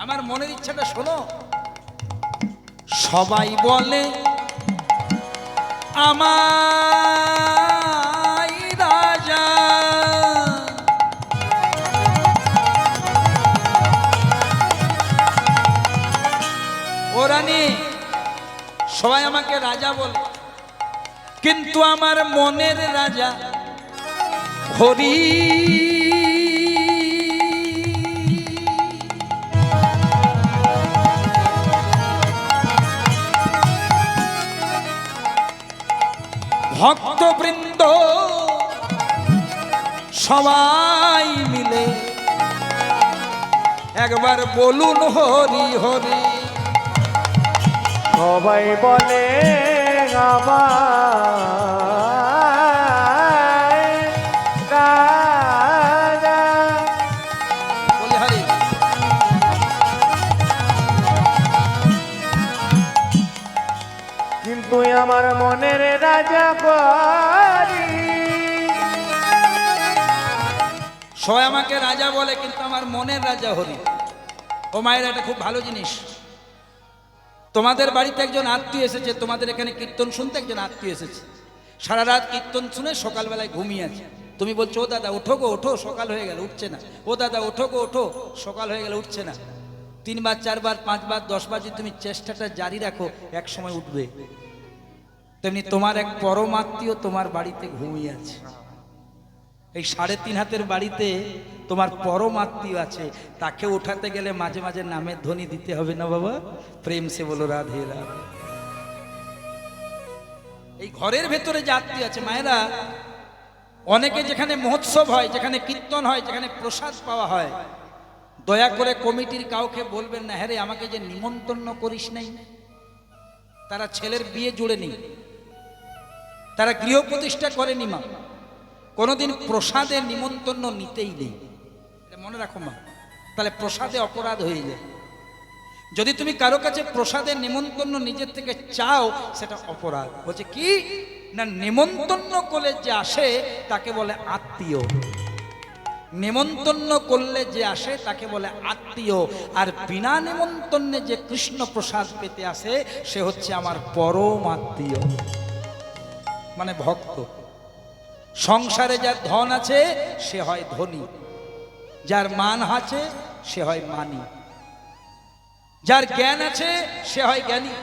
আমার মনের ইচ্ছাটা শোনো। সবাই বলে আমায় রাজা, ও রানী, সবাই আমাকে রাজা বলে, কিন্তু আমার মনের রাজা হরি। ভক্তবৃন্দ সবাই মিলে একবার বলুন হরি হরি। সবাই বলে আমায় রাজা, বলি হরি। কিন্তু আমার মনের রাজা করি। সবাই আমাকে রাজা বলে কিন্তু আমার মনের রাজা হরি। ও মায়ের, এটা খুব ভালো জিনিস। তোমাদের বাড়িতে একজন আত্মীয় এসেছে, তোমাদের এখানে কীর্তন শুনতে একজন আত্মীয় এসেছে। সারা রাত কীর্তন শুনে সকালবেলায় ঘুমিয়ে আছে। তুমি বলছো, ও দাদা ওঠো গো ওঠো, সকাল হয়ে গেল, উঠছে না। ও দাদা ওঠো গো ওঠো, সকাল হয়ে গেল, উঠছে না। 3 বার 4 বার 5 বার 10 বার যদি তুমি চেষ্টাটা জারি রাখো, এক সময় উঠবে। তেমনি তোমার এক পরম আত্মীয় তোমার বাড়িতে ঘুমিয়ে আছে। এই 3.5 হাতের বাড়িতে তোমার পরম আত্মীয় আছে, তাকে উঠাতে গেলে মাঝে মাঝে নামের ধ্বনি দিতে হবে না বাবা? প্রেম সে বলো রাধে রাধে। এই ঘরের ভেতরে যে আত্মীয় আছে মায়েরা, অনেকে যেখানে মহোৎসব হয়, যেখানে কীর্তন হয়, যেখানে প্রসাদ পাওয়া হয়, দয়া করে কমিটির কাউকে বলবেন না, হ্যাঁ রে আমাকে যে নিমন্ত্রণ করিস নাই। তারা ছেলের বিয়ে জুড়ে নি, তারা গৃহ প্রতিষ্ঠা করেনি মা, কোনোদিন প্রসাদে নিমন্ত্রণ নিতেই নেই। এটা মনে রাখো মা, তাহলে প্রসাদে অপরাধ হয়ে যায়। যদি তুমি কারো কাছে প্রসাদের নিমন্ত্রণ নিজের থেকে চাও, সেটা অপরাধ। বলছে কি না, নিমন্ত্রণ করলে যে আসে তাকে বলে আত্মীয়। নিমন্ত্রণ করলে যে আসে তাকে বলে আত্মীয়। আর বিনা নিমন্ত্রণে যে কৃষ্ণ প্রসাদ পেতে আসে সে হচ্ছে আমার পরম আত্মীয়, মানে ভক্ত। সংসারে যার ধন আছে সে হয় ধনী, যার মান আছে সে হয় মানী, যার জ্ঞান আছে সে হয় জ্ঞানী,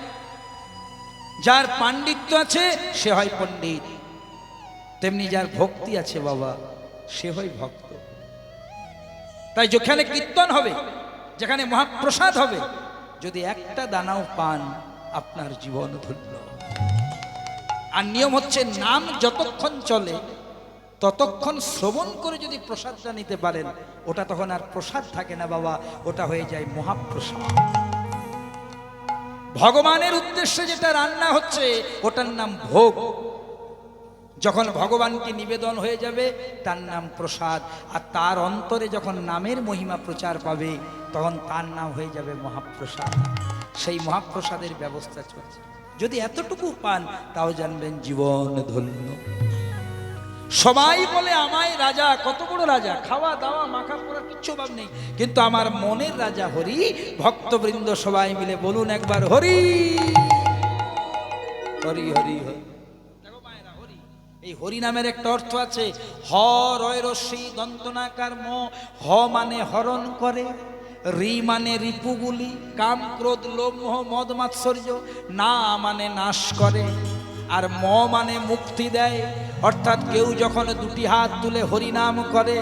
যার পাণ্ডিত্য আছে সে হয় পণ্ডিত। তেমনি যার ভক্তি আছে বাবা, সে হয় ভক্ত। তাই যেখানে কীর্তন হবে, যেখানে মহাপ্রসাদ হবে, যদি একটা দানাও পান, আপনার জীবন ধন্য। আর নিয়ম হচ্ছে, নাম যতক্ষণ চলে ততক্ষণ শ্রবণ করে যদি প্রসাদটা নিতে পারেন, ওটা তখন আর প্রসাদ থাকে না বাবা, ওটা হয়ে যায় মহাপ্রসাদ। ভগবানের উদ্দেশ্যে যেটা রান্না হচ্ছে ওটার নাম ভোগ। যখন ভগবানকে নিবেদন হয়ে যাবে তার নাম প্রসাদ। আর তার অন্তরে যখন নামের মহিমা প্রচার পাবে, তখন তার নাম হয়ে যাবে মহাপ্রসাদ। সেই মহাপ্রসাদের ব্যবস্থা চলছে। যদি এতটুকু পান, তাও জানবেন জীবন ধন্য। সবাই বলে আমায় রাজা, কত বড় রাজা, খাওয়া দাওয়া মাখা পড়ার কিচ্ছু অভাব নেই, কিন্তু আমার মনের রাজা হরি। ভক্তবৃন্দ সবাই মিলে বলুন একবার হরি হরি হরি হরি। এই হরি নামের একটা অর্থ আছে, হ রয় রস্যি দন্তনাকার ম। হ মানে হরণ করে, রি মানে রিপুগুলি, কাম ক্রোধ লোভ মোহ মদ মাৎসর্য, না মানে নাশ করে, আর ম মানে মুক্তি দেয়। অর্থাৎ কেউ যখন দুটি হাত তুলে হরিনাম করে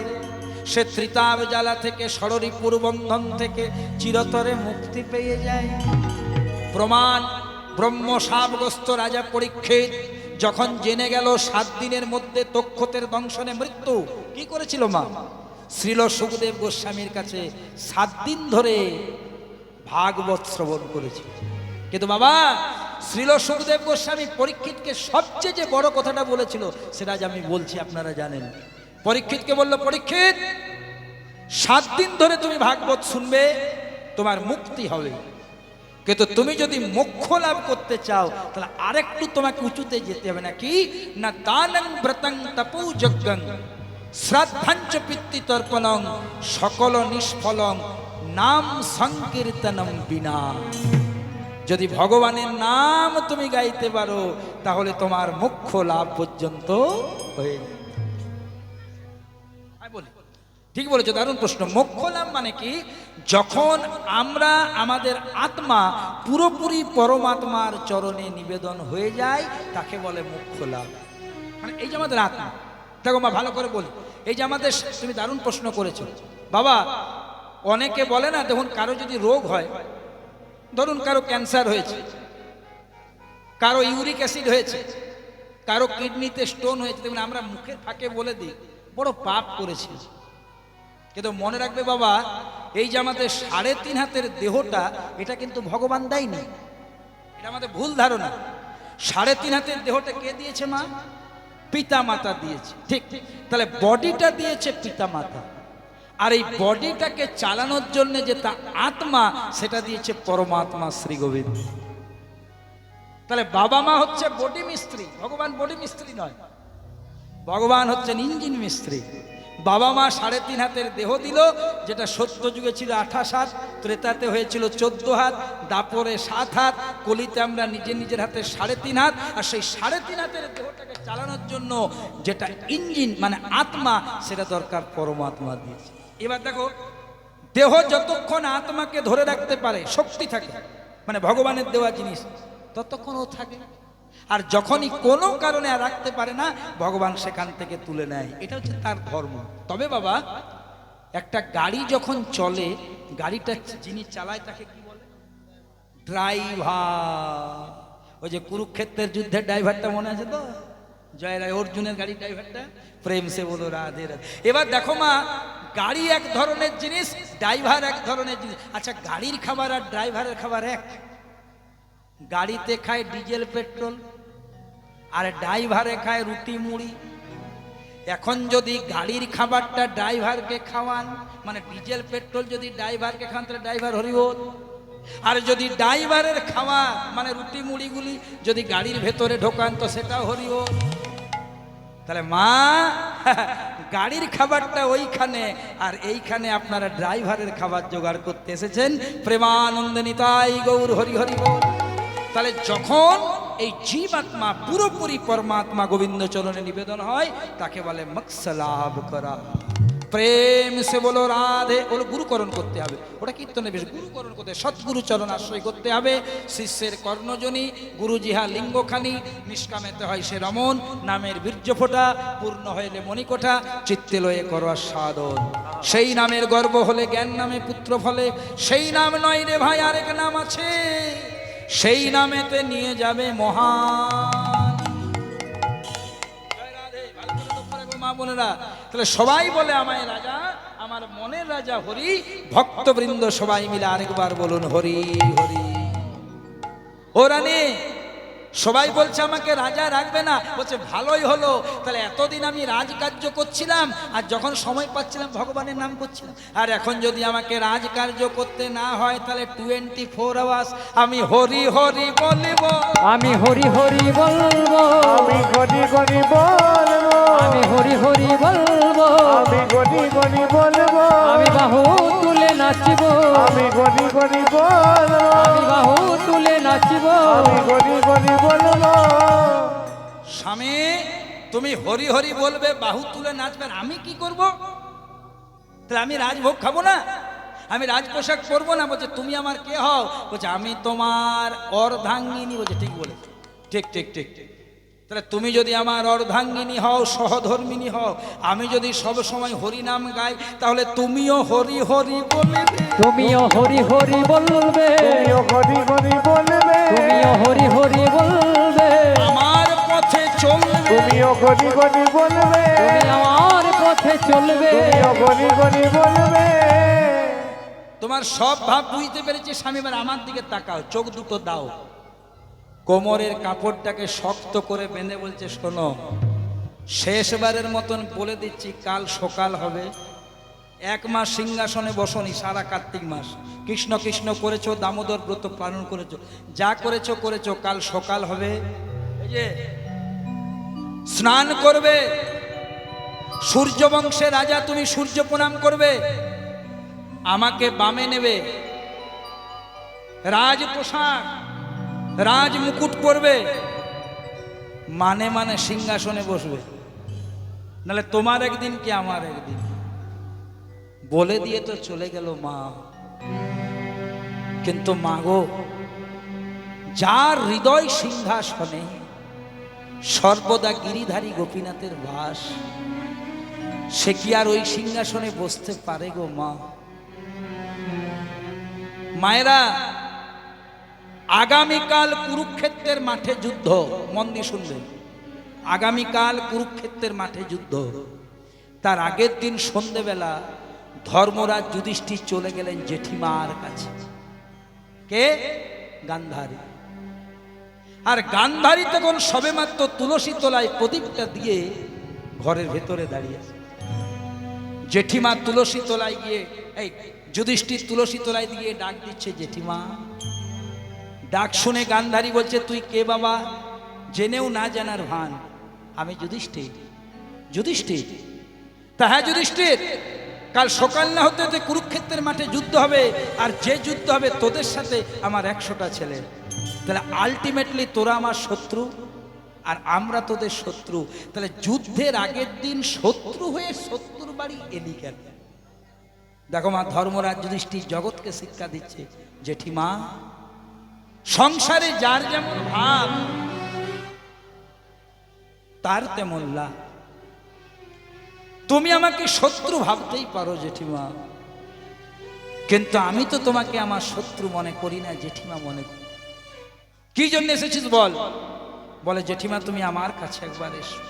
সে ত্রিতাব জ্বালা থেকে, ষড়রিপুর বন্ধন থেকে চিরতরে মুক্তি পেয়ে যায়। প্রমাণ, ব্রহ্ম শাপগ্রস্ত রাজা পরীক্ষিত যখন জেনে গেল 7 দিনের মধ্যে তক্ষতের দংশনে মৃত্যু, কি করেছিল মা? শ্রীল সুখদেব গোস্বামীর কাছে 7 দিন ধরে ভাগবত শ্রবণ করেছিল। কিন্তু বাবা, শ্রীল সুখদেব গোস্বামী পরীক্ষিতকে সবচেয়ে যে বড় কথাটা বলেছিল সেটা আজ আমি বলছি, আপনারা জানেন। পরীক্ষিতকে বলল, পরীক্ষিত 7 দিন ধরে তুমি ভাগবত শুনবে, তোমার মুক্তি হবে। কিন্তু তুমি যদি মোক্ষ লাভ করতে চাও তাহলে আরেকটু তোমাকে উঁচুতে যেতে হবে। নাকি না দানং ব্রতং তপৌ যজ্ঞং শ্রাদ্ধাঞ্চ পিতৃতর্পণং সকল নিষ্ফলং নাম সংকীর্তনম বিনা। যদি ভগবানের নাম তুমি গাইতে পারো তাহলে তোমার মোক্ষ লাভ পর্যন্ত হয়ে যাবে। ঠিক বলেছো, দারুণ প্রশ্ন। মোক্ষ লাভ মানে কি? যখন আমরা আমাদের আত্মা পুরোপুরি পরমাত্মার চরণে নিবেদন হয়ে যায় তাকে বলে মোক্ষ লাভ। মানে এই যে আমাদের আত্মা, দেখো মা ভালো করে বলি, এই যে আমাদের, তুমি দারুণ প্রশ্ন করেছো বাবা। অনেকে বলে না, দেখুন কারো যদি রোগ হয়, ধরুন কারো ক্যান্সার হয়েছে, কারো ইউরিক অ্যাসিড হয়েছে, কারো কিডনিতে স্টোন হয়েছে, দেখুন আমরা মুখের ফাঁকে বলে দিই বড় পাপ করেছি। কিন্তু মনে রাখবে বাবা, এই যে আমাদের 3.5 হাতের দেহটা, এটা কিন্তু ভগবান দেয়নি, এটা আমাদের ভুল ধারণা। 3.5 হাতের দেহটা কে দিয়েছে মা? পিতা মাতা দিয়েছে। ঠিক, তাহলে বডিটা দিয়েছে পিতা মাতা, আর এই বডিটাকে চালানোর জন্য যে তা আত্মা, সেটা দিয়েছে পরমাত্মা শ্রী গোবিন্দ। তাহলে বাবা মা হচ্ছে বডি মিস্ত্রি, ভগবান বডি মিস্ত্রি নয়, ভগবান হচ্ছেন ইঞ্জিন মিস্ত্রি। বাবা মা 3.5 হাতের দেহ দিল, যেটা সত্য যুগে ছিল 28 হাত, ত্রেতাতে হয়েছিল 14 হাত, দাপরে 7 হাত, কলিতে আমরা নিজের হাতে 3.5 হাত। আর সেই 3.5 হাতের দেহটাকে চালানোর জন্য যেটা ইঞ্জিন মানে আত্মা, সেটা দরকার পরমাত্মা দিয়েছে। এবার দেখো, দেহ যতক্ষণ আত্মাকে ধরে রাখতে পারে, শক্তি থাকে, মানে ভগবানের দেওয়া জিনিস, ততক্ষণ ও থাকে। আর যখনই কোনো কারণে আর রাখতে পারে না, ভগবান সেখান থেকে তুলে নেয়। এটা হচ্ছে তার ধর্ম। তবে বাবা, একটা গাড়ি যখন চলে, গাড়িটা যিনি চালায় তাকে কি বলে? ড্রাইভার। ওই যে কুরুক্ষেত্রের যুদ্ধের ড্রাইভারটা মনে আছে তো, জয় রায় অর্জুনের গাড়ি ড্রাইভারটা, প্রেম সে বলো রাধে রাধে। এবার দেখো মা, গাড়ি এক ধরনের জিনিস, ড্রাইভার এক ধরনের জিনিস। আচ্ছা, গাড়ির খাবার আর ড্রাইভারের খাবার এক? গাড়িতে খায় ডিজেল পেট্রোল, আর ড্রাইভারে খায় রুটি মুড়ি। এখন যদি গাড়ির খাবারটা ড্রাইভারকে খাওয়ান, মানে ডিজেল পেট্রোল যদি ড্রাইভারকে খান, তাহলে ড্রাইভার হরিবোল। আর যদি ড্রাইভারের খাওয়া মানে রুটি মুড়িগুলি যদি গাড়ির ভেতরে ঢোকান, তো সেটাও হরিবোল। তাহলে মা, গাড়ির খাবারটা ওইখানে, আর এইখানে আপনারা ড্রাইভারের খাবার জোগাড় করতে এসেছেন। প্রেমানন্দে নিতাই গৌর হরি হরি বল। তাহলে যখন এই জীবাত্মা পুরোপুরি পরমাত্মা গোবিন্দ চরণে নিবেদন হয়, তাকে বলে মোক্ষ লাভ করা। প্রেম সে বলো রাধে, ওগুলো গুরুকরণ করতে হবে, ওটা কীর্তনে বেশ গুরুকরণ করতে, সৎগুরু চরণ আশ্রয় করতে হবে। শিষ্যের কর্ণজনী, গুরু জিহা লিঙ্গখানি, নিষ্কামেতে হয় সে রমন, নামের বীর্য ফোটা, পূর্ণ হইলে মণিকোঠা, চিত্তে লয়ে করো সাধন। সেই নামের গর্ব হলে জ্ঞান নামে পুত্র ফলে, সেই নাম নয় রে ভাই, আরেক নাম আছে, সেই নামেতে নিয়ে যাবে মহান। মা বোনেরা, তাহলে সবাই বলে আমায় রাজা, আমার মনের রাজা হরি। ভক্তবৃন্দ সবাই মিলে আরেকবার বলুন হরি হরি। ও রানী, সবাই বলছে আমাকে রাজা রাখবে না, বলছে ভালোই হলো। তাহলে এতদিন আমি রাজকার্য করছিলাম, আর যখন সময় পাচ্ছিলাম ভগবানের নাম করছিলাম। আর এখন যদি আমাকে রাজকার্য করতে না হয়, তাহলে 24 আওয়ার্স আমি হরি হরি বলব, আমি হরি হরি বলবো, আমি গনি গনি বলবো, আমি হরি হরি বলবো, আমি গনি গনি বলবো, আমি বাহু তুলে নাচব, আমি গনি গনি বলবো, আমি বাহু তুলে নাচব, আমি গনি গনি বলবো। স্বামী তুমি হরি হরি বলবে, বাহু তুলে নাচবে, আর আমি কি করব? তাহলে আমি রাজভোগ খাবো না, আমি রাজ পোশাক পরবো না? বলছে তুমি আমার কে হও? বলছে আমি তোমার অর্ধাঙ্গিনী। বলছে ঠিক বলে, ঠিক ঠিক ঠিক ঠিক। তাহলে তুমি যদি আমার অর্ধাঙ্গিনী হও, সহধর্মিনী হও, আমি যদি সব সময় হরি নাম গাই, তাহলে তুমিও হরি হরি বলবে। তুমিও হরি হরি বলবে, তুমিও হরি হরি বলবে, তুমিও হরি হরি বলবে, আমার পথে চলবে, তুমিও হরি হরি বলবে, তুমি আমার পথে চলবে। তুমিও হরি হরি বলবে। তোমার সব ভাব বুঝতে পেরেছি স্বামী, এবার আমার দিকে তাকাও, চোখ দুটো দাও। কোমরের কাপড়টাকে শক্ত করে বেঁধে বলছে শোনো, শেষবারের মতন বলে দিচ্ছি, কাল সকাল হবে। 1 মাস সিংহাসনে বসনি, সারা কার্তিক মাস কৃষ্ণ কৃষ্ণ করেছো, দামোদর ব্রত পালন করেছো, যা করেছো করেছো, কাল সকাল হবে। এই যে স্নান করবে, সূর্য বংশের রাজা তুমি, সূর্য প্রণাম করবে, আমাকে বামে নেবে, রাজ পোশাক রাজ মুকুট পরবে, মানে মানে সিংহাসনে বসবে, নাহলে তোমার একদিন কি আমার একদিন। বলে দিয়ে তো চলে গেল মা। কিন্তু মাগো, যার হৃদয় সিংহাসনে সর্বদা গিরিধারী গোপীনাথের বাস, সে কি আর ওই সিংহাসনে বসতে পারে গো মা? মায়েরা, আগামীকাল কুরুক্ষেত্রের মাঠে যুদ্ধ, মন দিয়ে শুনবেন, আগামীকাল কুরুক্ষেত্রের মাঠে যুদ্ধ। তার আগের দিন সন্ধেবেলা ধর্মরাজ যুধিষ্ঠির চলে গেলেন জেঠিমার কাছে। কে? গান্ধারী। আর গান্ধারী তখন সবেমাত্র তুলসী তলায় প্রদীপটা দিয়ে ঘরের ভেতরে দাঁড়িয়ে আছে। জেঠিমা তুলসী তলায় গিয়ে, এই যুধিষ্ঠির তুলসী তলায় দিয়ে ডাক দিচ্ছে জেঠিমা। ডাক শুনে গান্ধারী বলছে তুই কে বাবা? জেনেও না জানার ভান, আমি যুধিষ্ঠির। যুধিষ্ঠির? তা হ্যাঁ যুধিষ্ঠির, কাল সকাল না হতে হতে কুরুক্ষেত্রের মাঠে যুদ্ধ হবে, আর যে যুদ্ধ হবে তোদের সাথে আমার 100টা ছেলে। তাহলে আলটিমেটলি তোরা আমার শত্রু আর আমরা তোদের শত্রু। তাহলে যুদ্ধের আগের দিন শত্রু হয়ে শত্রুর বাড়ি এলি কেন? দেখো মা, ধর্মরাজ যুধিষ্ঠির জগৎকে শিক্ষা দিচ্ছে, জেঠিমা সংসারে যার যেমন ভাব তার তেমন লাভ। তুমি আমাকে শত্রু ভাবতেই পারো জেঠিমা, কিন্তু আমি তো তোমাকে আমার শত্রু মনে করি না জেঠিমা, মনে করি। কি জন্য এসেছিস বল? বলে জেঠিমা তুমি আমার কাছে একবার এসো।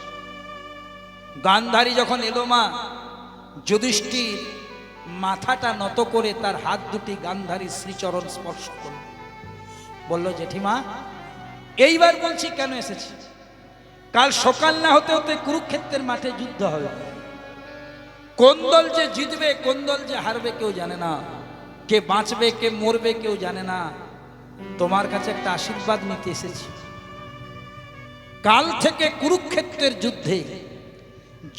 গান্ধারী যখন এলো মা, যুধিষ্ঠির মাথাটা নত করে তার হাত দুটি গান্ধারীর শ্রীচরণ স্পর্শ করল, বলল জেঠিমা এইবার বলছি কেন এসেছি। কাল সকাল না হতে হতে কুরুক্ষেত্রের মাঠে যুদ্ধ হবে। কোন দল যে জিতবে কোন দল যে হারবে কেউ জানে না, কে বাঁচবে কে মরবে কেউ জানে না। তোমার কাছে একটা আশীর্বাদ নিতে এসেছি। কাল থেকে কুরুক্ষেত্রের যুদ্ধে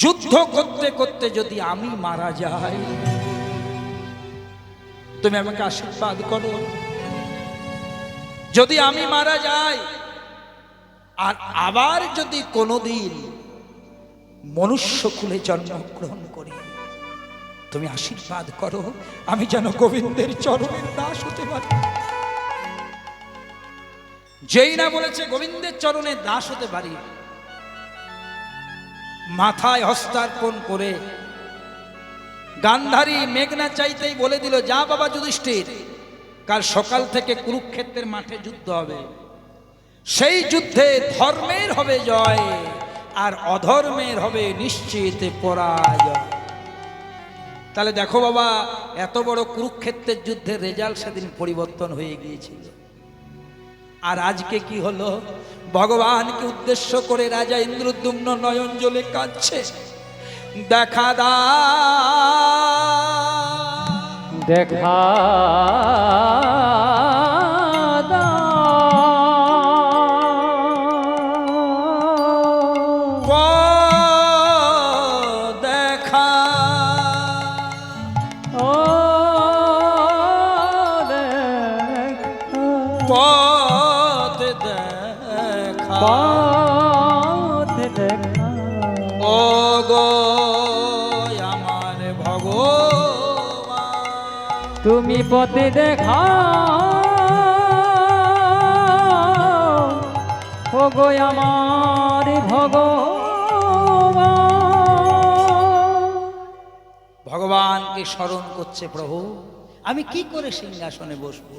যুদ্ধ করতে করতে যদি আমি মারা যাই, তুমি আমাকে আশীর্বাদ করো। যদি আমি মারা যাই আর আবার যদি কোনোদিন মনুষ্য কুলে জন্মগ্রহণ করি, তুমি আশীর্বাদ করো আমি যেন গোবিন্দের চরণের দাস হতে পারি। যেই না বলেছে গোবিন্দের চরণের দাস হতে পারি, মাথায় হস্তার্পণ করে গান্ধারী মেঘনা চাইতেই বলে দিল, যা বাবা যুধিষ্ঠির, কাল সকাল থেকে কুরুক্ষেত্রের মাঠে যুদ্ধ হবে। সেই যুদ্ধে ধর্মের হবে জয় আর অধর্মের হবে নিশ্চিত পরাজয়। তাহলে দেখো বাবা, এত বড় কুরুক্ষেত্রের যুদ্ধের রেজাল্ট সেদিন পরিবর্তন হয়ে গিয়েছিল। আর আজকে কি হলো? ভগবানকে উদ্দেশ্য করে রাজা ইন্দ্রদ্যুম্ন নয়ন জলে কাঁদছে, দেখা দা দেখা দেখা ও পথ দেখা পথ দেখা গো আমার ভগবান। তুমি পথে দেখা ওগো আমার ভগবান। ভগবানকে স্মরণ করছে, প্রভু আমি কি করে সিংহাসনে বসবো,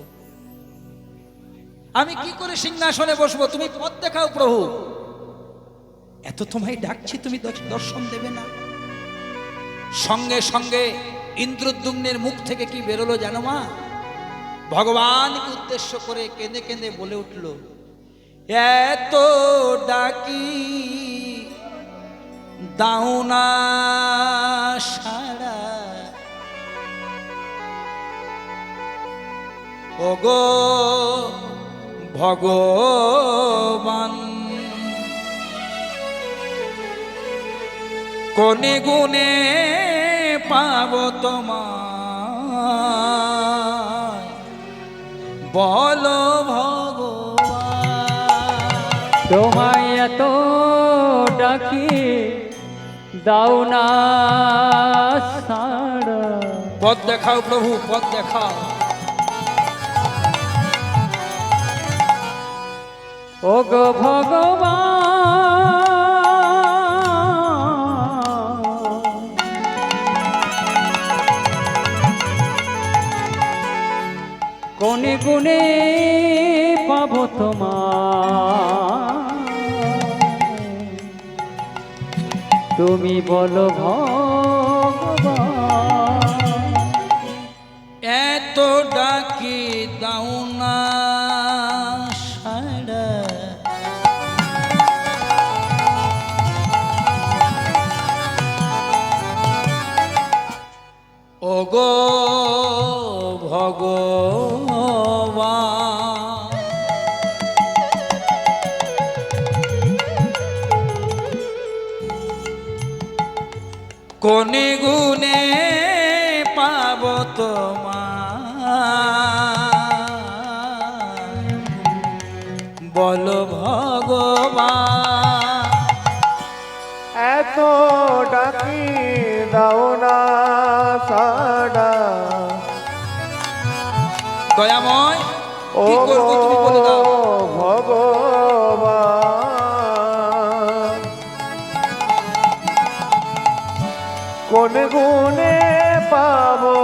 আমি কি করে সিংহাসনে বসবো, তুমি পথ দেখাও প্রভু। এত তোমায় ডাকছি, তুমি দর্শন দেবে না। সঙ্গে সঙ্গে ইন্দ্রদ্যুম্নের মুখ থেকে কি বেরোলো জানো মা? ভগবানকে উদ্দেশ্য করে কেঁদে কেঁদে বলে উঠল, এত ডাকি দাও না সাড়া, ওগো ভগবান। কোনে গুণে পাব তোমায়, বলো ভগবান। তোমায় এত ডাকি দাও না সাড়া। পথ দেখাও প্রভু, পথ দেখাও। ওগো ভগবান, কোনে গুণে পাবো তোমার, তুমি বলো ভগবান। এত ডাকি দাও না সাড়া, ওগো ভগবান। কোনে গুণে পাব তোমায়, বলো ভগবান। এত ডাকি দাও না সাড়া, দয়াময় ও কি করবো তুমি বলে দাও। ভগবান, কোন গুণে পাবো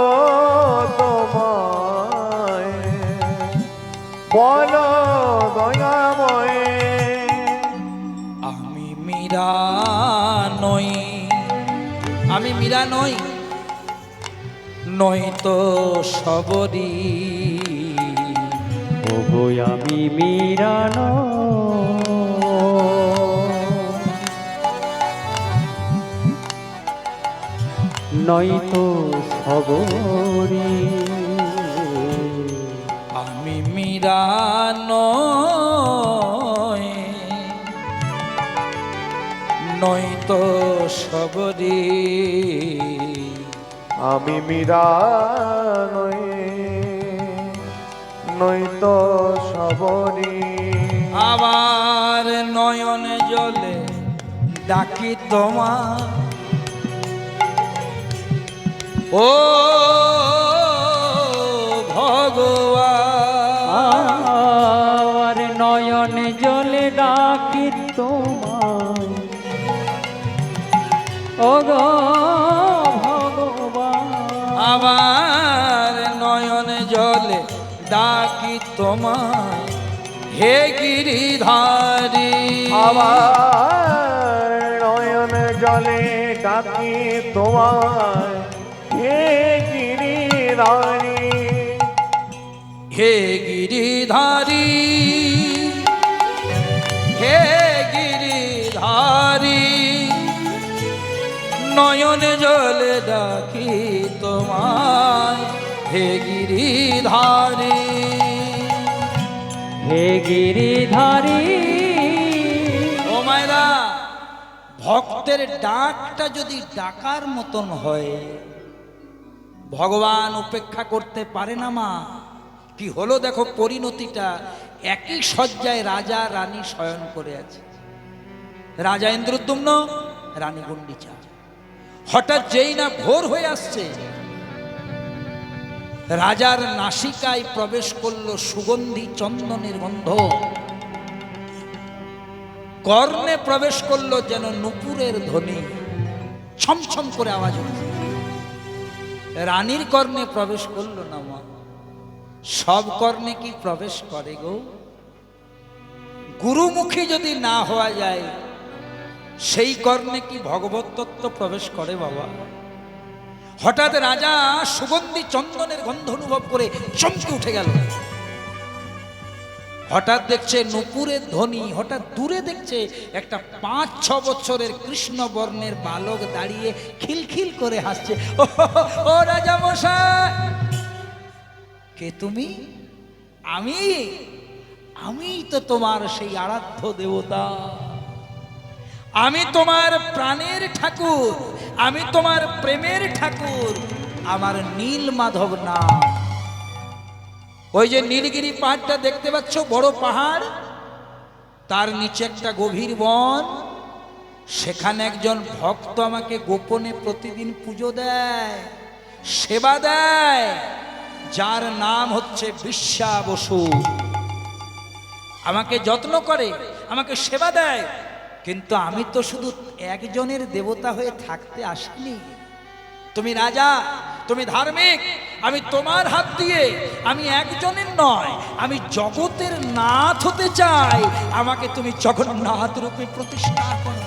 তোমায়, বলো দয়াময়। আমি মীরা নই, আমি মীরা নই, নই তো সবরি। ওগো আমি মিরানো, নয়তো সবরি। আমি মীরা নই, নই তো সবরি। আমি মীরা নই, নই তো সবরি। আবার নয়নে জলে ডাকি তোমার, ও ভগবান। আর নয়ন জলে ডাকি তোমায়, ওগো ভগবান। আবার নয়নে জলে ডাকি তোমায়, হে গিরিধারী। আবার নয়ন জলে ডাকি তোমায়, হে গিরিধারী। হে গিরিধারী, হে গিরিধারী, নয়ন জলে ডাকি তোমায়, হে গিরিধারী। হে গিরিধারী। ও মায়েরা, ভক্তের ডাকটা যদি ডাকার মতন হয়, ভগবান উপেক্ষা করতে পারে না মা। কি হলো দেখো পরিণতিটা, একই শয্যায় রাজা রানী শয়ন করে আছে। রাজা ইন্দ্রদ্যুম্ন, রানী গুন্ডিচা। হঠাৎ যেই না ভোর হয়ে আসছে, রাজার নাসিকায় প্রবেশ করলো সুগন্ধি চন্দনের গন্ধ, কর্ণে প্রবেশ করলো যেন নূপুরের ধ্বনি, ছমছম করে আওয়াজ হচ্ছে। রানীর কর্ণে প্রবেশ করলো না মা, সব কর্ণে কি প্রবেশ করে গো? গুরুমুখী যদি না হওয়া যায়, সেই কর্ণে কি ভগবত তত্ত্ব প্রবেশ করে বাবা? হঠাৎ রাজা সুগন্ধি চন্দনের গন্ধ অনুভব করে চমকে উঠে গেল। হঠাৎ দেখছে নূপুরের ধ্বনি, হঠাৎ দূরে দেখছে একটা 5-6 বছরের কৃষ্ণ বর্ণের বালক দাঁড়িয়ে খিলখিল করে হাসছে। ও রাজা মশাই, কে তুমি? আমি তো তোমার সেই আরাধ্য দেবতা, আমি তোমার প্রাণের ঠাকুর, আমি তোমার প্রেমের ঠাকুর, আমার নীল মাধব নাম। ওই যে নীলগিরি পাহাড়টা দেখতে পাচ্ছ, বড় পাহাড়, তার নিচে একটা গভীর বন, সেখানে একজন ভক্ত আমাকে গোপনে প্রতিদিন পুজো দেয়, সেবা দেয়, যার নাম হচ্ছে বিশ্বা বসু। আমাকে যত্ন করে, আমাকে সেবা দেয়, কিন্তু আমি তো শুধু একজনের দেবতা হয়ে থাকতে আসিনি। তুমি রাজা, তুমি ধার্মিক, আমি তোমার হাত দিয়ে, আমি একজনের নয়, আমি জগতের নাথ হতে চাই, আমাকে তুমি জগন্নাথ রূপে প্রতিষ্ঠা করো।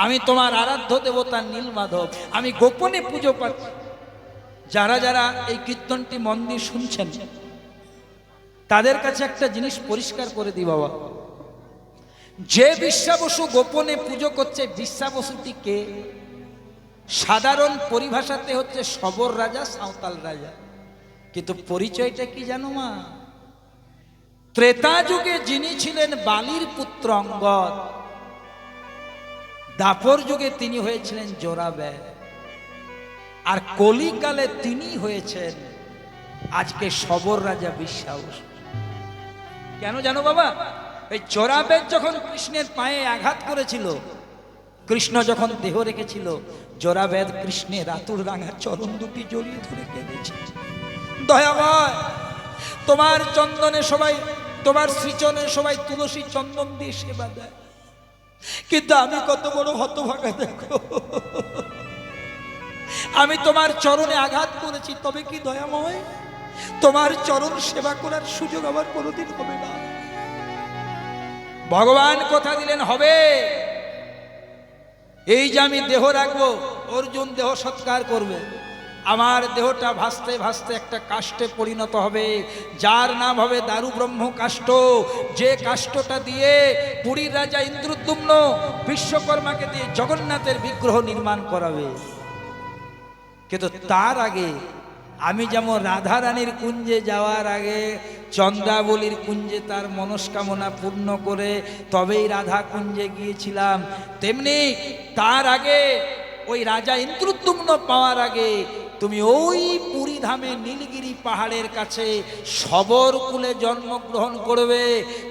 আমি তোমার আরাধ্য দেবতা নীলমাধব, আমি গোপনে পুজো পাচ্ছি। যারা যারা এই কীর্তনটি মন দিয়ে শুনছেন, তাদের কাছে একটা জিনিস পরিষ্কার করে দিই বাবা, যে বিশ্বা বসু গোপনে পুজো করছে, বিশ্বা বসুটি কে? সাধারণ পরিভাষাতে হচ্ছে সবর রাজা, সাঁওতাল রাজা, কিন্তু পরিচয়টা কি জানো মা? ত্রেতা যুগে যিনি ছিলেন বালির পুত্র অঙ্গদ, দাপর যুগে তিনি হয়েছিলেন জোড়াবেদ, আর কলিকালে তিনি হয়েছেন আজকে সবর রাজা বিশ্বা বসু। কেন জানো বাবা? এই জোড়াবেদ যখন কৃষ্ণের পায়ে আঘাত করেছিল, কৃষ্ণ যখন দেহ রেখেছিল, জোড়াবেদ কৃষ্ণের আতুর রাঙা চরণ দুটি জড়িয়ে ধরে কেঁদেছে, দয়াময় তোমার চন্দনে সবাই, তোমার শ্রীচরণে সবাই তুলসী চন্দন দিয়ে সেবা দেয়, কিন্তু আমি কত বড় হতভাগা দেখো, আমি তোমার চরণে আঘাত করেছি, তবে কি দয়াময় তোমার চরণ সেবা করার সুযোগ আমার কোনোদিন হবে না? ভগবান কথা দিলেন হবে, এই যে আমি দেহ রাখবো, অর্জুন দেহ সৎকার করবে, আমার দেহটা ভাসতে ভাসতে একটা কাষ্ঠে পরিণত হবে, যার নাম হবে দারু ব্রহ্ম কাষ্ঠ, যে কাষ্ঠটা দিয়ে পুরীর রাজা ইন্দ্রদ্যুম্ন বিশ্বকর্মাকে দিয়ে জগন্নাথের বিগ্রহ নির্মাণ করাবে। কিন্তু তার আগে আমি যেমন রাধারানীর কুঞ্জে যাওয়ার আগে চন্দ্রাবলীর কুঞ্জে তার মনস্কামনা পূর্ণ করে তবেই রাধা কুঞ্জে গিয়েছিলাম, তেমনি তার আগে ওই রাজা ইন্দ্রদ্যুম্ন পাওয়ার আগে তুমি ওই পুরী ধামে নীলগিরি পাহাড়ের কাছে সবর কুলে জন্মগ্রহণ করবে,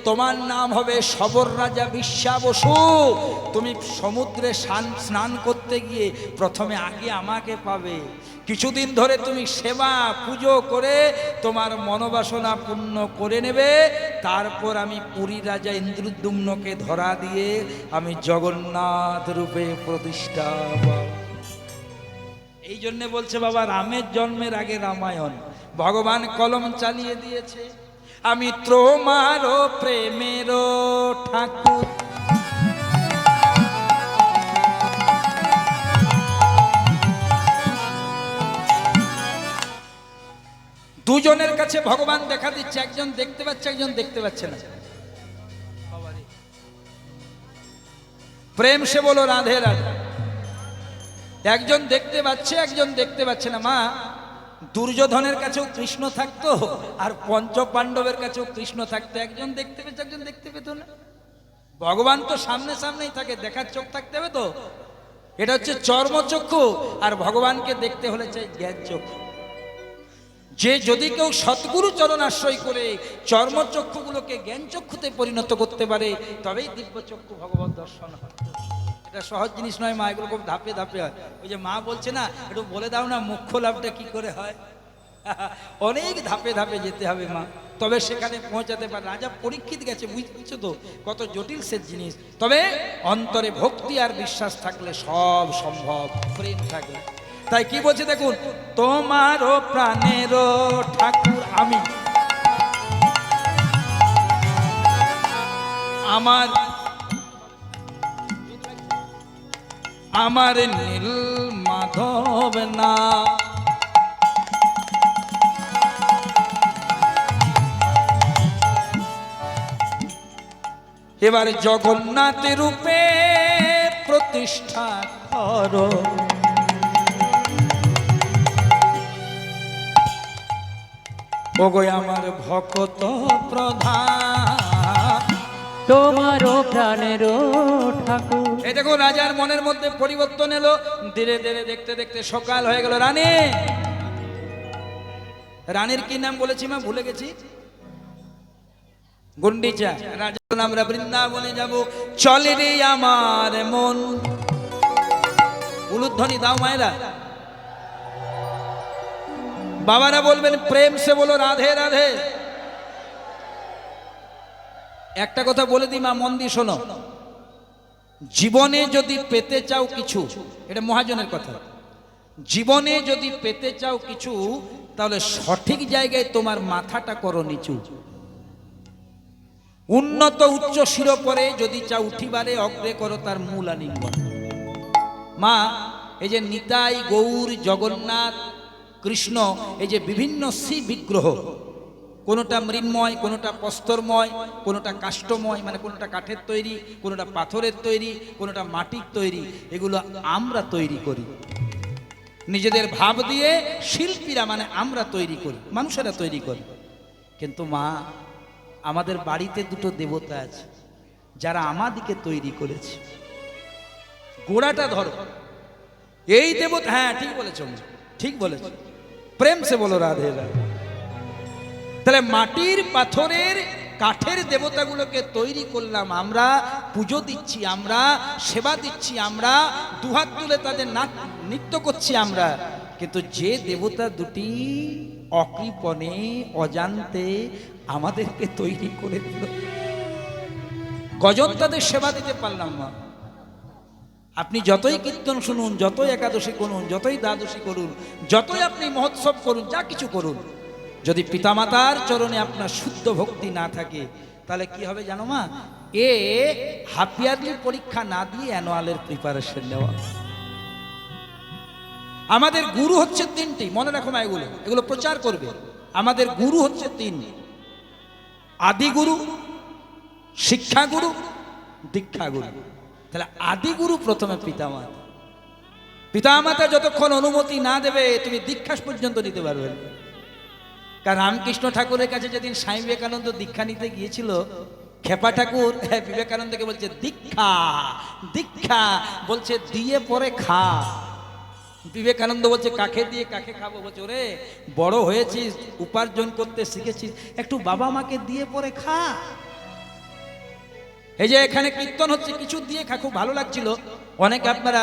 তোমার নাম হবে সবর রাজা বিশ্বা বসু। তুমি সমুদ্রে স্নান করতে গিয়ে প্রথমে আগে আমাকে পাবে, কিছুদিন ধরে তুমি সেবা পুজো করে তোমার মনোবাসনা পূর্ণ করে নেবে, তারপর আমি পুরী রাজা ইন্দ্রদ্যুম্নকে ধরা দিয়ে আমি জগন্নাথ রূপে প্রতিষ্ঠা পাব। এই জন্যে বলছে বাবা, রামের জন্মের আগে রামায়ণ, ভগবান কলম চালিয়ে দিয়েছে, আমি তোমার প্রেমের ঠাকুর। দুজনের কাছে ভগবান দেখা দিচ্ছে, একজন দেখতে পাচ্ছে, একজন দেখতে পাচ্ছে না। প্রেম সে বলো রাধে রাধে। একজন দেখতে পাচ্ছে, একজন দেখতে পাচ্ছে না। মা, দুর্যোধনের কাছেও কৃষ্ণ থাকতো আর পঞ্চ পাণ্ডবের কাছেও কৃষ্ণ থাকতো, একজন দেখতে পেয়েছে, একজন দেখতে পেত না। ভগবান তো সামনে সামনেই থাকে, দেখার চোখ থাকতে হবে তো, এটা হচ্ছে চর্মচক্ষু, আর ভগবানকে দেখতে হলে চাই জ্ঞান চক্ষু। যে যদি কেউ সদ্গুরু চরণ আশ্রয় করে চর্মচক্ষুগুলোকে জ্ঞান চক্ষুতে পরিণত করতে পারে, তবেই দিব্য চক্ষু ভগবত দর্শন হয়। এটা সহজ জিনিস নয় মা, এগুলো খুব ধাপে ধাপে হয়। ওই যে মা বলছে না, একটু বলে দাও না মুখ্য লাভটা কি করে হয়। অনেক ধাপে ধাপে যেতে হবে মা, তবে সেখানে পৌঁছাতে পারে। রাজা পরীক্ষিত গেছে, বুঝছো তো কত জটিল সে জিনিস। তবে অন্তরে ভক্তি আর বিশ্বাস থাকলে সব সম্ভব, প্রেম থাকলে। তাই কি বলছে দেখুন, তোমারও প্রাণেরও ঠাকুর আমি, আমার আমার নীল মাধব না, এবার জগন্নাথ রূপে প্রতিষ্ঠা করো, ওগো আমার ভক্ত প্রধান, তোমারও প্রাণেরও ঠাকুর। এই দেখো রাজার মনের মধ্যে পরিবর্তন এলো। ধীরে ধীরে দেখতে দেখতে সকাল হয়ে গেল। রানী, রানীর কি নাম বলেছি মা, ভুলে গেছি, গুন্ডিচা। রাজা আমরা বৃন্দাবনে যাব, চলে রে আমার মন। উলুধ্বনি দাও মায়েরা, বাবারা বলবেন প্রেম সে বলো রাধে রাধে। একটা কথা বলে দিই মা, মন দিয়ে শোনো, জীবনে যদি পেতে চাও কিছু, এটা মহাজনের কথা, জীবনে যদি পেতে চাও কিছু, তাহলে সঠিক জায়গায় তোমার মাথাটা করো নিচু। উন্নত উচ্চ শিরোপরে যদি চাও উঠিবারে, অগ্রে করো তার মূল আলিঙ্গন। মা, এই যে নিতাই, গৌর, জগন্নাথ, কৃষ্ণ, এই যে বিভিন্ন শ্রী বিগ্রহ, কোনোটা মৃন্ময়, কোনোটা প্রস্তরময়, কোনোটা কাষ্ঠময়, মানে কোনোটা কাঠের তৈরি, কোনোটা পাথরের তৈরি, কোনোটা মাটির তৈরি, এগুলো আমরা তৈরি করি নিজেদের ভাব দিয়ে। শিল্পীরা মানে আমরা তৈরি করি, মানুষেরা তৈরি করি। কিন্তু মা, আমাদের বাড়িতে দুটো দেবতা আছে যারা আমাদিকে তৈরি করেছে। গোড়াটা ধরো, এই দেবতা, হ্যাঁ ঠিক বলেছ, ঠিক বলেছ, প্রেম সে বলো রাধে রাধে। তাহলে মাটির, পাথরের, কাঠের দেবতাগুলোকে তৈরি করলাম আমরা, পুজো দিচ্ছি আমরা, সেবা দিচ্ছি আমরা, দুহাত তুলে তাদের নৃত্য করছি আমরা। কিন্তু যে দেবতা দুটি অকৃপণে অজান্তে আমাদেরকে তৈরি করে দিল, কজন তাদের সেবা দিতে পারলাম না। আপনি যতই কীর্তন শুনুন, যতই একাদশী করুন, যতই দ্বাদশী করুন, যতই আপনি মহোৎসব করুন, যা কিছু করুন, যদি পিতামাতার চরণে আপনার শুদ্ধ ভক্তি না থাকে, তাহলে কি হবে জানো মা? এ হাফ ইয়ারলি পরীক্ষা না দিয়ে অ্যানুয়ালের প্রিপারেশন নেওয়া। আমাদের গুরু হচ্ছে তিনটি, মনে রাখো মা, এগুলো প্রচার করবে। আমাদের গুরু হচ্ছে তিন: আদি গুরু, শিক্ষা গুরু, দীক্ষা গুরু। তাহলে আদি গুরু প্রথমে পিতামাতা। পিতামাতা যতক্ষণ অনুমতি না দেবে, তুমি দীক্ষা পর্যন্ত নিতে পারবে না। কারণ রামকৃষ্ণ ঠাকুরের কাছে যেদিন স্বামী বিবেকানন্দ দীক্ষা নিতে গিয়েছিল, খেপা ঠাকুর বিবেকানন্দকে বলছে দীক্ষা দীক্ষা, বলছে দিয়ে পরে খা। বিবেকানন্দ বলছে কাকে দিয়ে কাকে খাবো? বলছে ওরে বড় হয়েছিস, উপার্জন করতে শিখেছিস, একটু বাবা মাকে দিয়ে পরে খা। এই যে এখানে কীর্তন হচ্ছে, কিছু দিয়ে খা। খুব ভালো লাগছিল, অনেকে আপনারা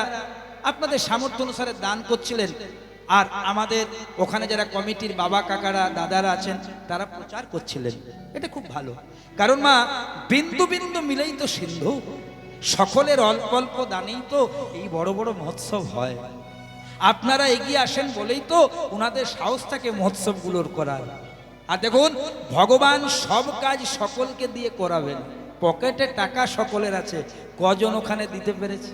আপনাদের সামর্থ্য অনুসারে দান করছিলেন, আর আমাদের ওখানে যারা কমিটির বাবা কাকারা দাদারা আছেন তারা প্রচার করছিলেন। এটা খুব ভালো, কারণ মা, বিন্দু বিন্দু মিলেই তো সিন্ধু, সকলের অল্প অল্প দানেই তো এই বড় বড় মহোৎসব হয়। আপনারা এগিয়ে আসেন বলেই তো ওনাদের সাহস থাকে মহোৎসবগুলোর করার। আর দেখুন, ভগবান সব কাজ সকলকে দিয়ে করাবেন। পকেটে টাকা সকলের আছে, কজন ওখানে দিতে পেরেছে?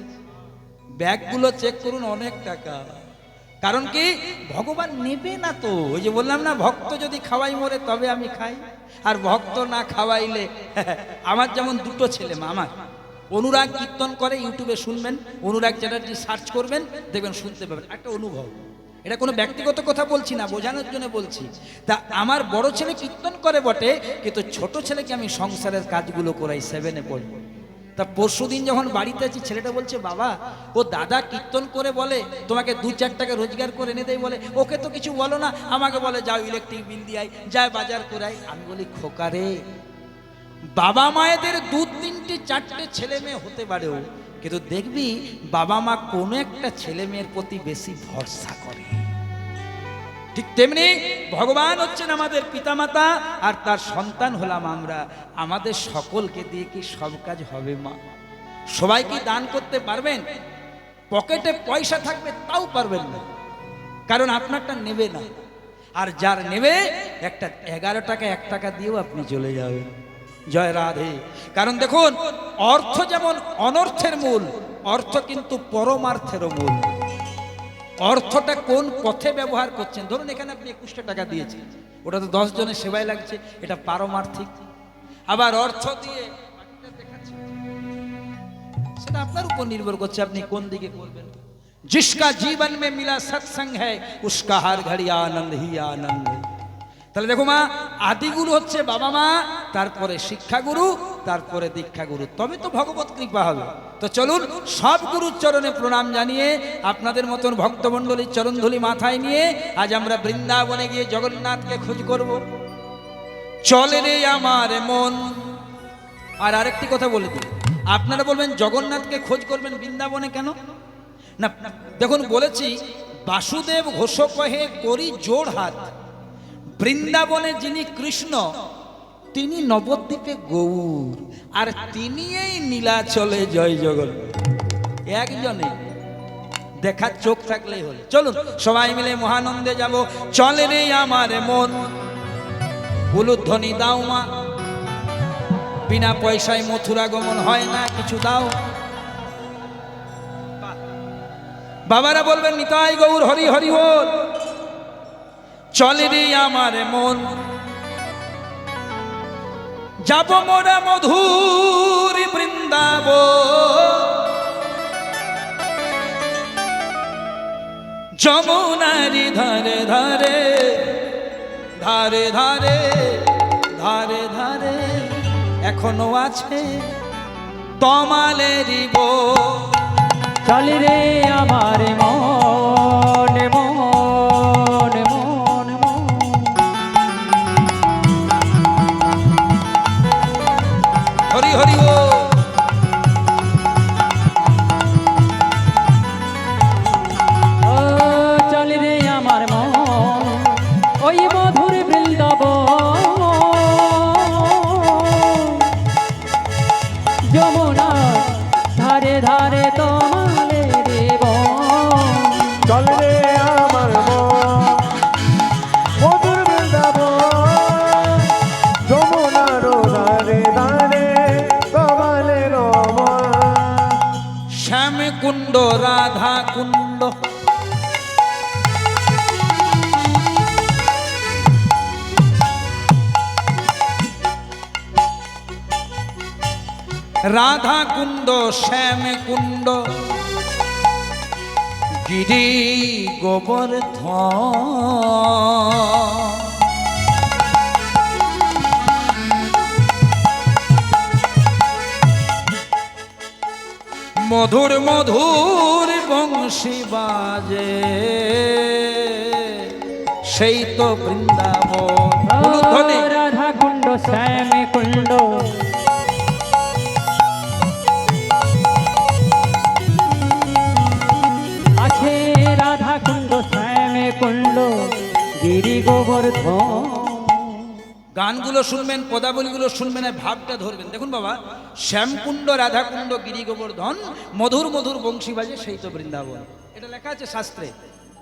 ব্যাগগুলো চেক করুন, অনেক টাকা। কারণ কি, ভগবান নেবে না তো। ওই যে বললাম না, ভক্ত যদি খাওয়াই মরে তবে আমি খাই, আর ভক্ত না খাওয়াইলে। আমার যেমন দুটো ছেলে মা, আমার অনুরাগ কীর্তন করে, ইউটিউবে শুনবেন, অনুরাগ চ্যাটার্জি সার্চ করবেন, দেখবেন, শুনতে পাবেন। একটা অনুভব, এটা কোনো ব্যক্তিগত কথা বলছি না, বোঝানোর জন্য বলছি। তা আমার বড় ছেলে কীর্তন করে বটে, কিন্তু ছোট ছেলেকে আমি সংসারের কাজগুলো করাই, 7-এ পড়ি। তা পরশুদিন যখন বাড়িতে আছি, ছেলেটা বলছে বাবা, ও দাদা কীর্তন করে বলে তোমাকে 2-4 টাকা রোজগার করে এনে দেয়, বলে ওকে তো কিছু বলো না, আমাকে বলে যাও ইলেকট্রিক বিল দিয়াই, যায় বাজার করাই। আমি বলি খোকারে, বাবা মায়েদের 2, 3, 4টে ছেলে মেয়ে হতে পারেও, কিন্তু দেখবি বাবা মা কোনো একটা ছেলে মেয়ের প্রতি বেশি ভরসা করে, ঠিক তেমনি ভগবান হচ্ছেন আমাদের পিতামাতা আর তার সন্তান হলাম আমরা। আমাদের সকলকে দিয়ে কি সব কাজ হবে মা? সবাই কি দান করতে পারবেন? পকেটে পয়সা থাকবে তাও পারবেন না, কারণ আপনারটা নেবে না। আর যার নেবে একটা 11 টাকা 1 টাকা দিয়েও আপনি চলে যাবেন। জয় রাধে। কারণ দেখুন, অর্থ যেমন অনর্থের মূল, অর্থ কিন্তু পরমার্থেরও মূল। অর্থটা কোন পথে ব্যবহার করছেন। ধরুন এখানে আপনি 21টা টাকা দিয়েছেন, ওটা তো 10 জনের সেবায় লাগছে, এটা পারমার্থিক। আবার অর্থ দিয়ে সেটা আপনার উপর নির্ভর করছে আপনি কোন দিকে করবেন। जिसका जीवन में मिला सत्संग है उसका हर घड़ी आनंद ही आनंद। তাহলে দেখো মা, আদিগুরু হচ্ছে বাবা মা, তারপরে শিক্ষাগুরু, তারপরে দীক্ষাগুরু, তবে তো ভগবত কৃপা হবে। তো চলুন সব গুরুর চরণে প্রণাম জানিয়ে আপনাদের মতন ভক্তমণ্ডলীর চরণধুলি মাথায় নিয়ে আজ আমরা বৃন্দাবনে গিয়ে জগন্নাথকে খোঁজ করব। চলে রে আমার মন। আর আরেকটি কথা বলে দিই, আপনারা বলবেন জগন্নাথকে খোঁজ করবেন বৃন্দাবনে কেন? না দেখুন, বলেছি বাসুদেব ঘোষ কহে করি জোড় হাত। বৃন্দাবনে যিনি কৃষ্ণ তিনি নবদ্বীপে গৌর, আর তিনি এই নীলাচলে জয় জগন্নাথ। একজনে দেখার চোখ থাকলেই হলো। চলুন সবাই মিলে মহানন্দে যাব। চলে রে আমার মন, উলুধ্বনি দাও মা, বিনা পয়সায় মথুরা গমন হয় না, কিছু দাও। বাবারা বলবেন নিতাই গৌর হরি হরি বল। চলে রে আমার মন, যাব মোরা মধুর বৃন্দাবন, যমুনারি ধারে ধারে ধারে ধারে ধারে ধারে এখনো আছে তমালেরই বন। চলে রে আমার মন মন মন মন। হরি হরি ও। ও চলে রে আমার মন, ওই মধুর বৃন্দাবন, যমুনা ধারে ধারে তোমালে দেব। চল রে আমার মন, মধুর বৃন্দাবন, যমুনার ধারে ধারে কমলের মন। শ্যাম কুণ্ড রাধা কুণ্ড, রাধা কুণ্ড শ্যাম কুণ্ড, গিরি গোবর্ধন। মধুর মধুর বংশী বাজে, সেই তো বৃন্দাবন। উলুধ্বনি। রাধা কুণ্ড শ্যাম কুণ্ড, আছে রাধা কুণ্ড শ্যাম কুণ্ড, গিরি গোবর্ধন। গানগুলো শুনবেন, পদাবলীগুলো শুনবেন, আর ভাবটা ধরবেন। দেখুন বাবা, শ্যামকুণ্ড রাধাকুণ্ড গিরি গোবর্ধন, মধুর মধুর বংশী বাজে সেই তো বৃন্দাবন। এটা লেখা আছে শাস্ত্রে,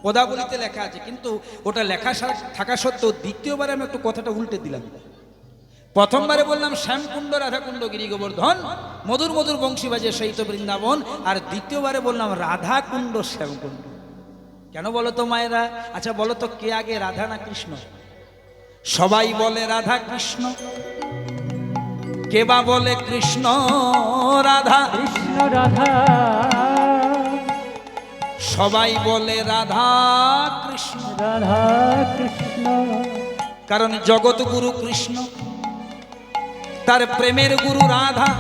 পদাবলীতে লেখা আছে, কিন্তু ওটা লেখা থাকা সত্ত্বেও দ্বিতীয়বারে আমি একটু কথাটা উল্টে দিলাম। প্রথমবারে বললাম শ্যামকুণ্ড রাধাকুণ্ড গিরি গোবর্ধন, মধুর মধুর বংশী বাজে সেই তো বৃন্দাবন, আর দ্বিতীয়বারে বললাম রাধাকুণ্ড শ্যামকুণ্ড। কেন বলো তো মায়েরা? আচ্ছা বলো তো, কে আগে, রাধা না কৃষ্ণ? সবাই বলে রাধা কৃষ্ণ, কে বা বলে কৃষ্ণ রাধা? কৃষ্ণ রাধা, সবাই বলে রাধা কৃষ্ণ, রাধা কৃষ্ণ। কারণ জগৎ গুরু কৃষ্ণ, তার প্রেমের গুরু রাধা।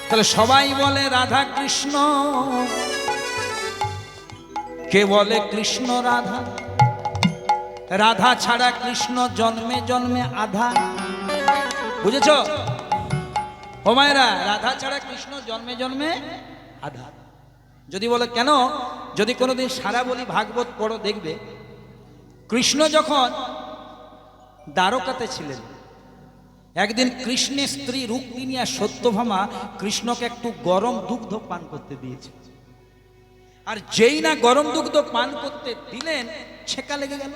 তাহলে সবাই বলে রাধা কৃষ্ণ, কে বলে কৃষ্ণ রাধা? রাধা ছাড়া কৃষ্ণ জন্মে জন্মে আধা। বুঝেছ? ও মায়েরা, রাধা ছাড়া কৃষ্ণ জন্মে জন্মে আধা। যদি বলে কেন, যদি কোনোদিন সারা বলি ভাগবত পড়ো দেখবে, কৃষ্ণ যখন দ্বারকাতে ছিলেন, একদিন কৃষ্ণের স্ত্রী রুক্মিণী আর সত্যভামা কৃষ্ণকে একটু গরম দুগ্ধ পান করতে দিয়েছে। আর যেই না গরম দুগ্ধ পান করতে দিলেন, ছেকা লেগে গেল।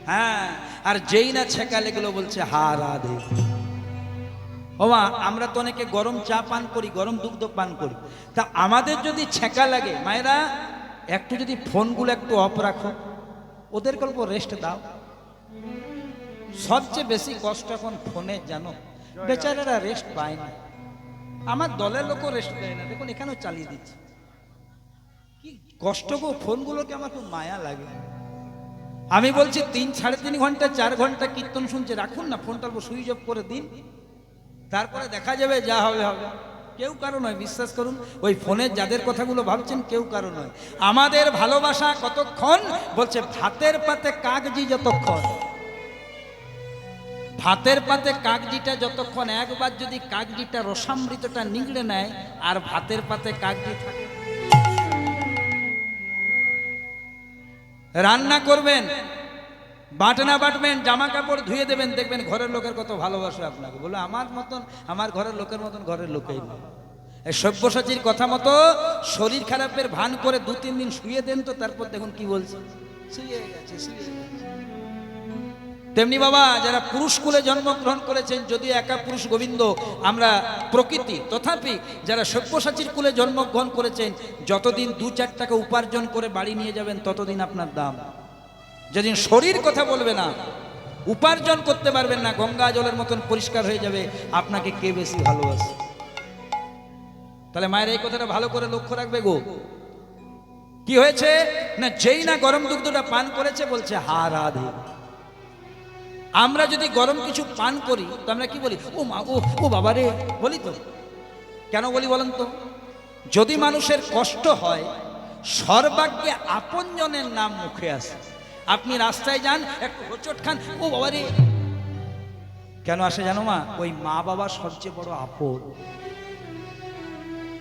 হ্যাঁ, আর যেই না ছেকা লেগে গেল, বলছে হা রাধে। ওমা, আমরা তো অনেকে গরম চা পান করি, গরম দুগ্ধ পান করি, তা আমাদের যদি ছেকা লাগে, মায়েরা একটু যদি ফোনগুলো একটু অফ রাখো, ওদের গল্প রেস্ট দাও। সবচেয়ে বেশি কষ্ট এখন ফোনে, জানো, বেচারারা রেস্ট পায় না। আমার দলের লোকও রেস্ট দেয় না, দেখুন এখানেও চালিয়ে দিচ্ছে। কি কষ্ট গো, ফোনগুলোকে আমার খুব মায়া লাগে। আমি বলছি 3-3.5 ঘন্টা 4 ঘন্টা কীর্তন শুনছে, রাখুন না ফোনটা, সুইচ অফ করে দিন, তারপরে দেখা যাবে যা হবে হবে। কেউ কারো নয়, বিশ্বাস করুন, ওই ফোনের যাদের কথাগুলো ভাবছেন কেউ কারো নয়। আমাদের ভালোবাসা কতক্ষণ, বলছে ভাতের পাতে কাগজি যতক্ষণ। ভাতের পাতে কাগজিটা যতক্ষণ, একবার যদি কাগজিটা রসামৃতটা নিগড়ে নেয়, আর ভাতের পাতে কাগজি থাকে। রান্না করবেন, বাটনা বাটবেন, জামা কাপড় ধুয়ে দেবেন, দেখবেন ঘরের লোকের কত ভালোবাসে আপনাকে। বলে আমার মতন, আমার ঘরের লোকের মতন ঘরের লোকেই নয়। এই সব্যসাচীর কথা মতো শরীর খারাপের ভান করে 2-3 দিন শুয়ে দেন, তো তারপর দেখুন কি বলছে, শুয়ে গেছে, শুয়ে গেছে। তেমনি বাবা, যারা পুরুষ কুলে জন্মগ্রহণ করেছেন, যদিও একা পুরুষ গোবিন্দ আমরা প্রকৃতি, তথাপি যারা সব্যসাচীর কুলে জন্মগ্রহণ করেছেন, যতদিন 2-4 টাকা উপার্জন করে বাড়ি নিয়ে যাবেন, ততদিন আপনার দাম। যেদিন শরীর কথা বলবে না, উপার্জন করতে পারবেন না, গঙ্গা জলের মতন পরিষ্কার হয়ে যাবে, আপনাকে কে বেশি ভালোবাসে। তাহলে মায়ের এই কথাটা ভালো করে লক্ষ্য রাখবে গো। কি হয়েছে না, যেই না গরম দুগ্ধটা পান করেছে, বলছে হা রাধে। আমরা যদি গরম কিছু পান করি, তো আমরা কি বলি, ও মা গো, ও বাবা রে, বলি তো। কেন বলি বলেন তো? যদি মানুষের কষ্ট হয়, সর্বাগ্যে আপনজনের নাম মুখে আসে। আপনি রাস্তায় যান, একটু হোঁচট খান, ও বাবা রে। কেন আসে জানো মা? ওই মা বাবা সবচেয়ে বড় আপন।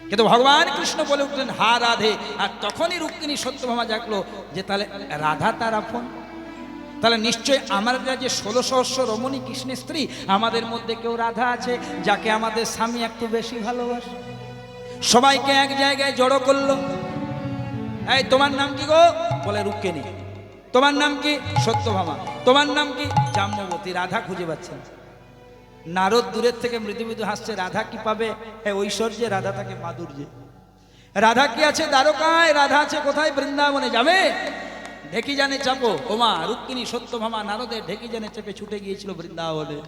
কিন্তু ভগবান কৃষ্ণ বলে উঠলেন হা রাধে, আর তখনই রুক্মিণী সত্যভামা জাগলো যে তাহলে রাধা তার আপন। তাহলে নিশ্চয় আমার যে 16 সহস্র রমণী কৃষ্ণের স্ত্রী, আমাদের মধ্যে কেউ রাধা আছে, যাকে আমাদের স্বামী একটু বেশি ভালোবাসে। সবাইকে এক জায়গায় জড়ো করলো। এই তোমার নাম কি গো? বলে রুক্মিণী। তোমার নাম কি? সত্যভামা। তোমার নাম কি? জাম্ববতী। রাধা খুঁজে পাচ্ছেন। নারদ দূরের থেকে মৃদু মৃদু হাসছে, রাধা কি পাবে ঐশ্বর্যে, রাধা থাকে মাধুর্যে। রাধা কি আছে দ্বারকায়, রাধা আছে কোথায়? বৃন্দাবনে। যাবে ঢেকি জানে চাপো। ওমা রুক্মিণী সত্যভামা নারদের ঢেকি জানে চেপে ছুটে গিয়েছিল বৃন্দাবনে।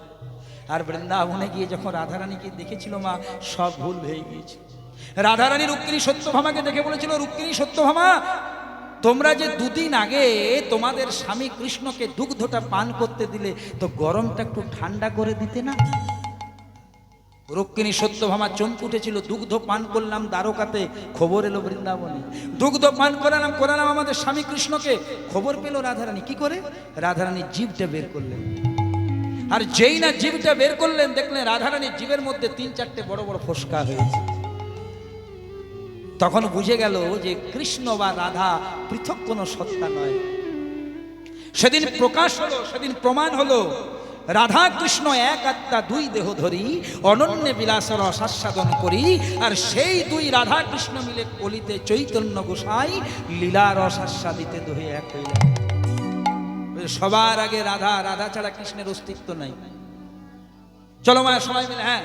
আর বৃন্দাবনে গিয়ে যখন রাধারানীকে দেখেছিল মা, সব ভুল হয়ে গিয়েছিল। রাধারানী রুক্মিণী সত্যভামাকে দেখে বলেছিল, রুক্মিণী সত্যভামা, তোমরা যে 2 দিন আগে তোমাদের স্বামী কৃষ্ণকে দুগ্ধটা পান করতে দিলে, তো গরমটা একটু ঠান্ডা করে দিতে না? রুক্মিণী সত্যভামা চমকে উঠেছিল। দুগ্ধ পান করলাম দ্বারকাতে, খবর এলো বৃন্দাবনে। দুগ্ধ পান করালাম আমাদের স্বামী কৃষ্ণকে, খবর পেল রাধারানী। কি করে? রাধারানী জিভটা বের করলেন। আর যেই না জিভটা বের করলেন, দেখলেন রাধারানীর জিভের মধ্যে 3-4টে বড় বড় ফোসকা হয়েছে। তখন বুঝে গেল যে কৃষ্ণ বা রাধা পৃথক কোনো সত্তা নয়। সেদিন প্রকাশ হলো, সেদিন প্রমাণ হলো, রাধা কৃষ্ণ এক আত্মা 2 দেহ ধরি, অনন্য বিলাসর আস্বাদন করি। আর সেই 2 রাধা কৃষ্ণ মিলে কলিতে চৈতন্য গোসাই লীলার আস্বাদিতে দোহে এক হইল। সবার আগে রাধা, রাধা ছাড়া কৃষ্ণের অস্তিত্ব নাই। চলো মায়া সবাই মিলে, হ্যাঁ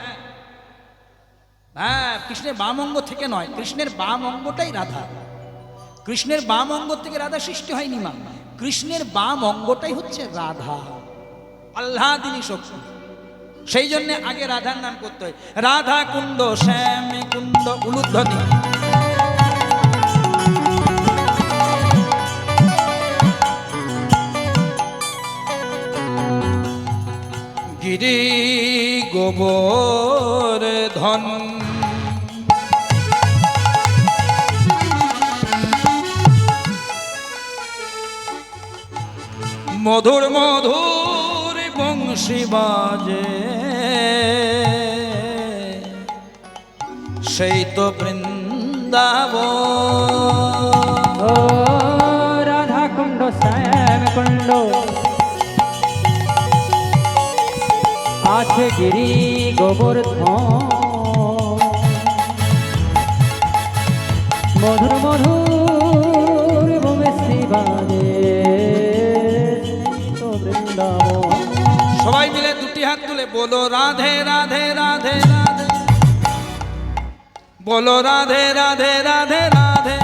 হ্যাঁ, কৃষ্ণের বাম অঙ্গ থেকে নয়, কৃষ্ণের বাম অঙ্গটাই রাধা। কৃষ্ণের বাম অঙ্গ থেকে রাধা সৃষ্টি হয়নি মা, কৃষ্ণের বাম অঙ্গটাই হচ্ছে রাধা, আহ্লাদিনী শক্তি। সেই জন্য আগে রাধার নাম করতে হয়। রাধা কুণ্ড শ্যাম কুণ্ড উলুধ্বনি। গিরি গোবর ধন মধুর মধুর বংশী বাজে, সেই তো বৃন্দাবন। ও রাধা কুণ্ড শ্যাম কুণ্ড আছে গিরি গোবর্ধন মধুর মধুর ভূমি শিবাদে তো বৃন্দাবন। সবাই মিলে দুটি হাত তুলে বলো রাধে রাধে রাধে রাধে, বলো রাধে রাধে রাধে রাধে,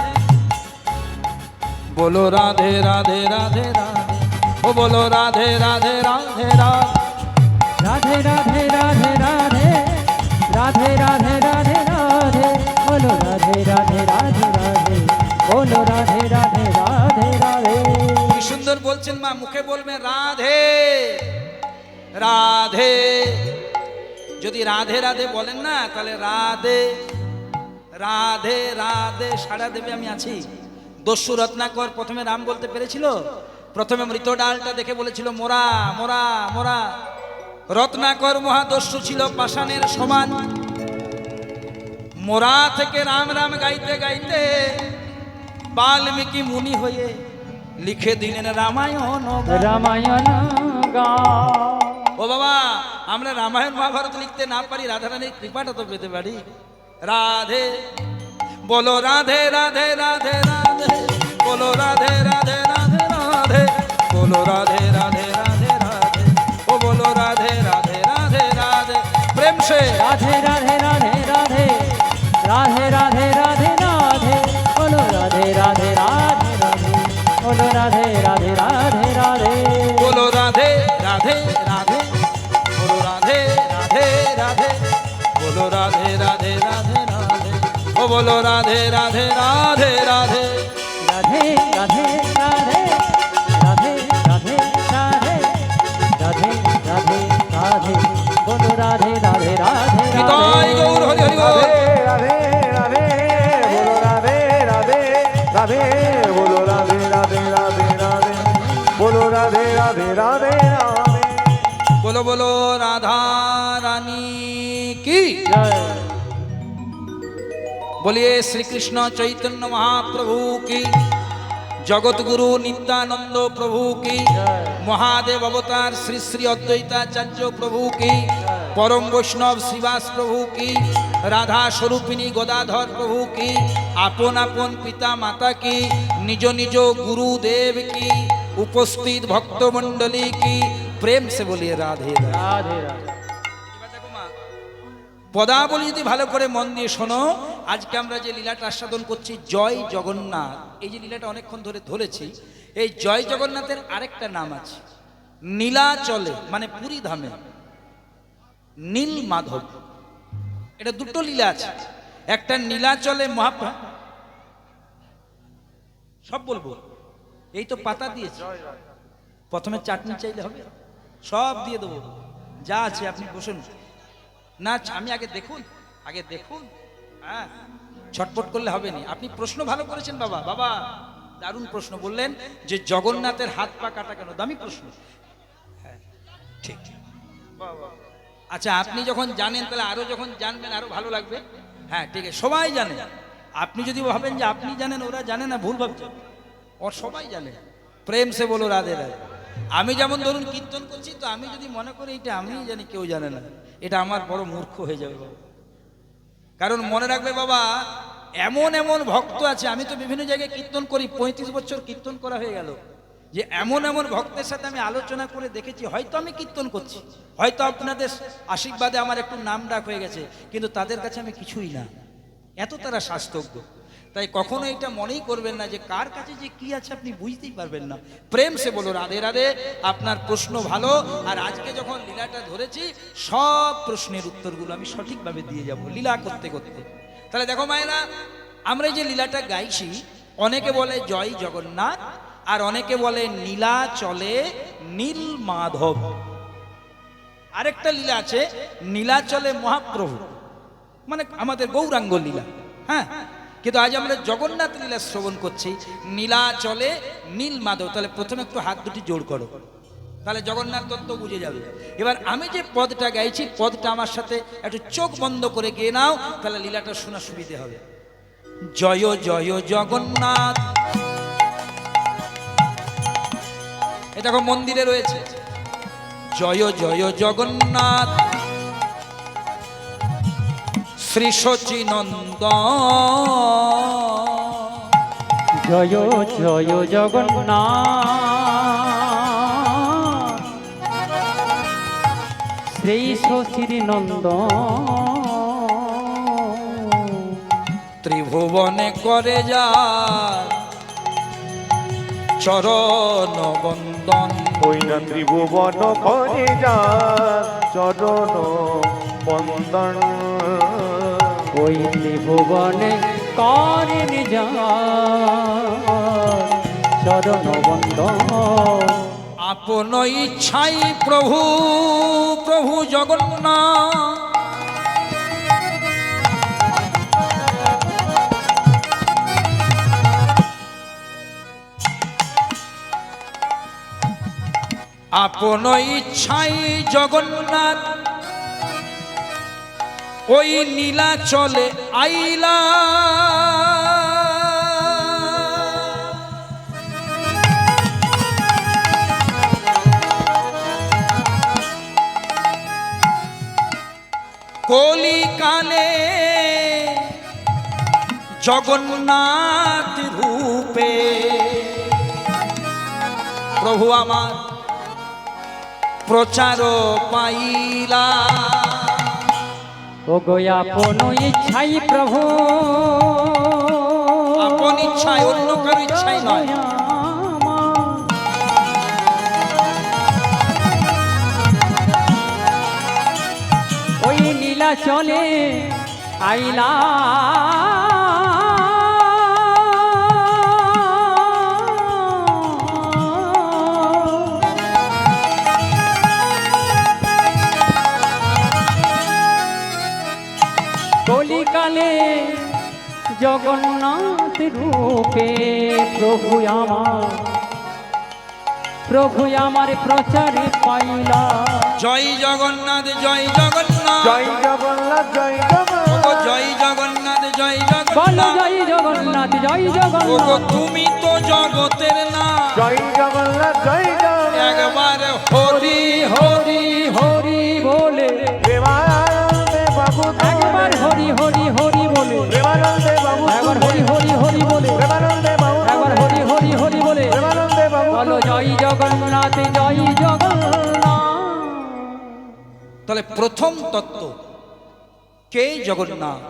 বলো রাধে রাধে রাধে রাধে, ও বলো রাধে রাধে রাধে রাধে। রাধে রাধে রাধে রাধে রাধে রাধে রাধে রাধে বলো রাধে রাধে রাধে রাধে বলো রাধে রাধে রাধে রাধে। কি সুন্দর বলছেন মা, মুখে বলবেন রাধে রাধে। যদি রাধে রাধে বলেন না তাহলে রাধে রাধে রাধে সাড়া দেবে আমি আছি। দস্যু রত্নাকর প্রথমে রাম বলতে পেরেছিল? প্রথমে মৃত ডালটা দেখে বলেছিল মোরা মোরা মোরা। রত্নাকর মহাদস্যু ছিল পাষাণের সমান। মোরা থেকে রাম রাম গাইতে গাইতে বাল্মীকি মুনি হয়ে লিখে দিলেন রামায়ণ। রামায়ণ গা ও বাবা, আমরা রামায়ণ মহাভারত লিখতে না পারি, রাধারানীর কৃপাটা তো পেতে পারি। রাধে বলো রাধে রাধে রাধে রাধে, বলো রাধে রাধে রাধে রাধে, বলো রাধে রাধে রাধে রাধে, ও বলো রাধে রাধে রাধে রাধে। প্রেম সে রাধে রাধে রাধে রাধে রাধে রাধে রাধে রাধে বলো রাধে রাধে রাধে রাধে বলো রাধে রাধে রাধে রাধে বলো রাধে রাধে রাধে, বলো রাধে রাধে রাধে, বলো রাধে রাধে রাধে রাধে, ও বলো রাধে রাধে রাধে রাধে। রাধে রাধে রাধে রাধে রাধে রাধে রাধে রাধে রাধে বলো রাধে রাধে রাধে নিতাই গৌর হরি হরি বল। রাধে রাধে বলো রাধে রাধে রাধে, বলো রাধে রাধে রাধে রাধে, বলো রাধে রাধে রাধে রাধে। বলো বলো রাধা রানী কি জয় বলিए श्री कृष्ण चैतन्य महाप्रभु की, जगत गुरु नित्यानंद प्रभु की, महादेव अवतार श्री श्री अद्वैताचार्य प्रभु की, परम वैष्णव श्रीवास प्रभु की, राधा स्वरूपिणी गदाधर प्रभु की, आपन आपन पिता माता की, निज निज गुरुदेव की, उपस्थित भक्त मंडली की, प्रेम से बोलिए राधे राधे। রাধে রাধে পদাবলী যদি ভালো করে মন দিয়ে শোনো, আজকে আমরা যে লীলাটা আস্বাদন করছি জয় জগন্নাথ, এই যে লীলাটা অনেকক্ষণ ধরে ধরেছি, এই জয় জগন্নাথের আরেকটা নাম আছে নীলাচলে, মানে পুরী ধামে নীল মাধব। এটা দুটো লীলা আছে, একটা নীলাচলে মহাপ্রভু, সব বলবো, এই তো পাতা দিয়েছে, প্রথমে চাটনি চাইলে হবে, সব দিয়ে দেবো যা আছে, আপনি বসুন না, আমি আগে দেখুন, আগে দেখুন, হ্যাঁ ছটপট করলে হবে না। আপনি প্রশ্ন ভালো করেছেন বাবা, বাবা দারুণ প্রশ্ন বললেন যে জগন্নাথের হাত পা কাটা কেন, দামি প্রশ্ন। হ্যাঁ ঠিক ঠিক, আচ্ছা আপনি যখন জানেন তাহলে আরো যখন জানবেন আরো ভালো লাগবে। হ্যাঁ ঠিক আছে, সবাই জানে। আপনি যদি ভাবেন যে আপনি জানেন ওরা জানে না, ভুল ভাবছেন, ওর সবাই জানে। প্রেম সে বলো রাধে রাধে। আমি যেমন ধরুন কীর্তন করছি, তো আমি যদি মনে করি এটা আমি জানি, কেউ জানে না, এটা আমার বড় মূর্খ হয়ে যাবে বাবা। কারণ মনে রাখবে বাবা, এমন এমন ভক্ত আছে, আমি তো বিভিন্ন জায়গায় কীর্তন করি, 35 বছর কীর্তন করা হয়ে গেল, যে এমন এমন ভক্তের সাথে আমি আলোচনা করে দেখেছি, হয়তো আমি কীর্তন করছি, হয়তো আপনাদের আশীর্বাদে আমার একটু নাম ডাক হয়ে গেছে, কিন্তু তাদের কাছে আমি কিছুই না, এত তারা শাস্ত্রজ্ঞ। তাই কখনো এটা মনেই করবেন না যে কার কাছে যে কি আছে আপনি বুঝতেই পারবেন না। প্রেম সে বলো রাধে রাধে। আপনার প্রশ্ন ভালো, আর আজকে যখন লীলাটা ধরেছি সব প্রশ্নের উত্তরগুলো আমি সঠিকভাবে দিয়ে যাব লীলা করতে করতে। তাহলে দেখো মায়েরা, আমরা যে লীলাটা গাইছি, অনেকে বলে জয় জগন্নাথ, আর অনেকে বলে নীলাচলে নীল মাধব। আরেকটা লীলা আছে নীলাচলে মহাপ্রভু, মানে আমাদের গৌরাঙ্গ লীলা। হ্যাঁ, কিন্তু আজ আমরা জগন্নাথ লীলা শ্রবণ করছি নীলাচলে নীল মাধব। তাহলে প্রথমে একটু হাত দুটি জোড় করো, তাহলে জগন্নাথ তত্ত্ব বুঝে যাবে। এবার আমি যে পদটা গাইছি, পদটা আমার সাথে একটু চোখ বন্ধ করে গিয়ে নাও, তাহলে লীলাটা শোনা সুবিধে হবে। জয় জয় জগন্নাথ, এটা দেখো মন্দিরে রয়েছে। জয় জয় জগন্নাথ শ্রী সচিনন্দন, জয় জয় জগন্নাথ শ্রী শশীর নন্দন, ত্রিভুবনে করে যা চরণ বন্দন। ওই না ত্রিভুবন করে যা চরণ বন্দন, ওই ত্রিভুবনে করেন যা চরণ বন্দন। আপন ইচ্ছাই প্রভু প্রভু জগন্নাথ, আপন ইচ্ছাই জগন্নাথ ওই নীলাচলে আইলা, কলিকালে জগন্নাথ রূপে প্রভু আমার প্রচার পাইলা। ও গো আপন ইচ্ছাই প্রভু, আপন ইচ্ছায়, অন্য কারো ইচ্ছাই নয়। ওই নীলা চলে আইলা, কলিকালে জগন্নাথ রূপে প্রভু আমার প্রচারে পাইলা। জয় জগন্নাথ জয় জগন্নাথ, জয় জগন্নাথ জয় ওগো জগন্নাথ, জয় জগন্নাথ জয় বলো জগন্নাথ, জয় জগন্নাথ জয় ওগো জগন্নাথ, তুমি তো জগতের না। জয় জগন্নাথ জয় জগন্নাথ, একবার হরি হরি হরি বলে, প্রেমানন্দে বাবু একবার হরি হরি হরি বলে, প্রেমানন্দে বাবু একবার হরি হরি হরি বলে, প্রেমানন্দে বাবু একবার হরি হরি হরি বলে, প্রেমানন্দে বাবু বলো জয় জগন্নাথ জয় জগন্নাথ। তাহলে প্রথম তত্ত্ব, কে জগন্নাথ?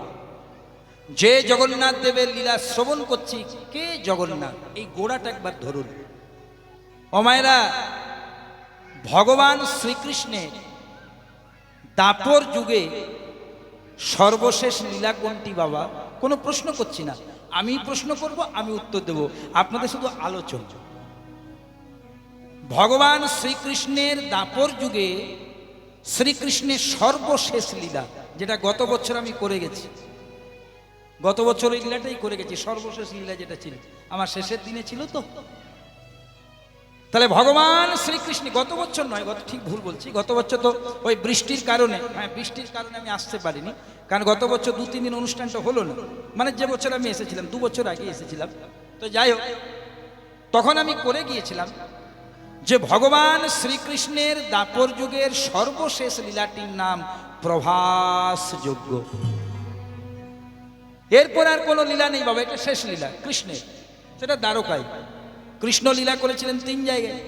যে জগন্নাথ দেবের লীলা শ্রবণ করছি, কে জগন্নাথ? এই গোড়াটা একবার ধরুন। অমায়েরা, ভগবান শ্রীকৃষ্ণের দাপর যুগে সর্বশেষ লীলা কোনটি বাবা? কোনো প্রশ্ন করছি না, আমি প্রশ্ন করব, আমি উত্তর দেব, আপনাদের শুধু আলোচনা। ভগবান শ্রীকৃষ্ণের দাপর যুগে শ্রীকৃষ্ণের সর্বশেষ লীলা, যেটা গত বছর আমি করে গেছি, গত বছর এই লীলাটাই করে গেছি, সর্বশেষ লীলা যেটা ছিল আমার শেষের দিনে ছিল। তো তাহলে ভগবান শ্রীকৃষ্ণ গত বছর নয়, ঠিক ভুল বলছি, গত বছর তো ওই বৃষ্টির কারণে, হ্যাঁ বৃষ্টির কারণে আমি আসতে পারিনি, কারণ গত বছর 2-3 দিন অনুষ্ঠানটা হলো না। মানে যে বছর আমি এসেছিলাম, 2 বছর আগে এসেছিলাম। তো যাই হোক, তখন আমি করে গিয়েছিলাম যে ভগবান শ্রীকৃষ্ণের দাপর যুগের সর্বশেষ লীলাটির নাম প্রভাস যজ্ঞ। এরপর আর কোনো লীলা নেই বাবা, এটা শেষ লীলা কৃষ্ণের, সেটা দ্বারকায়। কৃষ্ণ লীলা করেছিলেন 3 জায়গায়,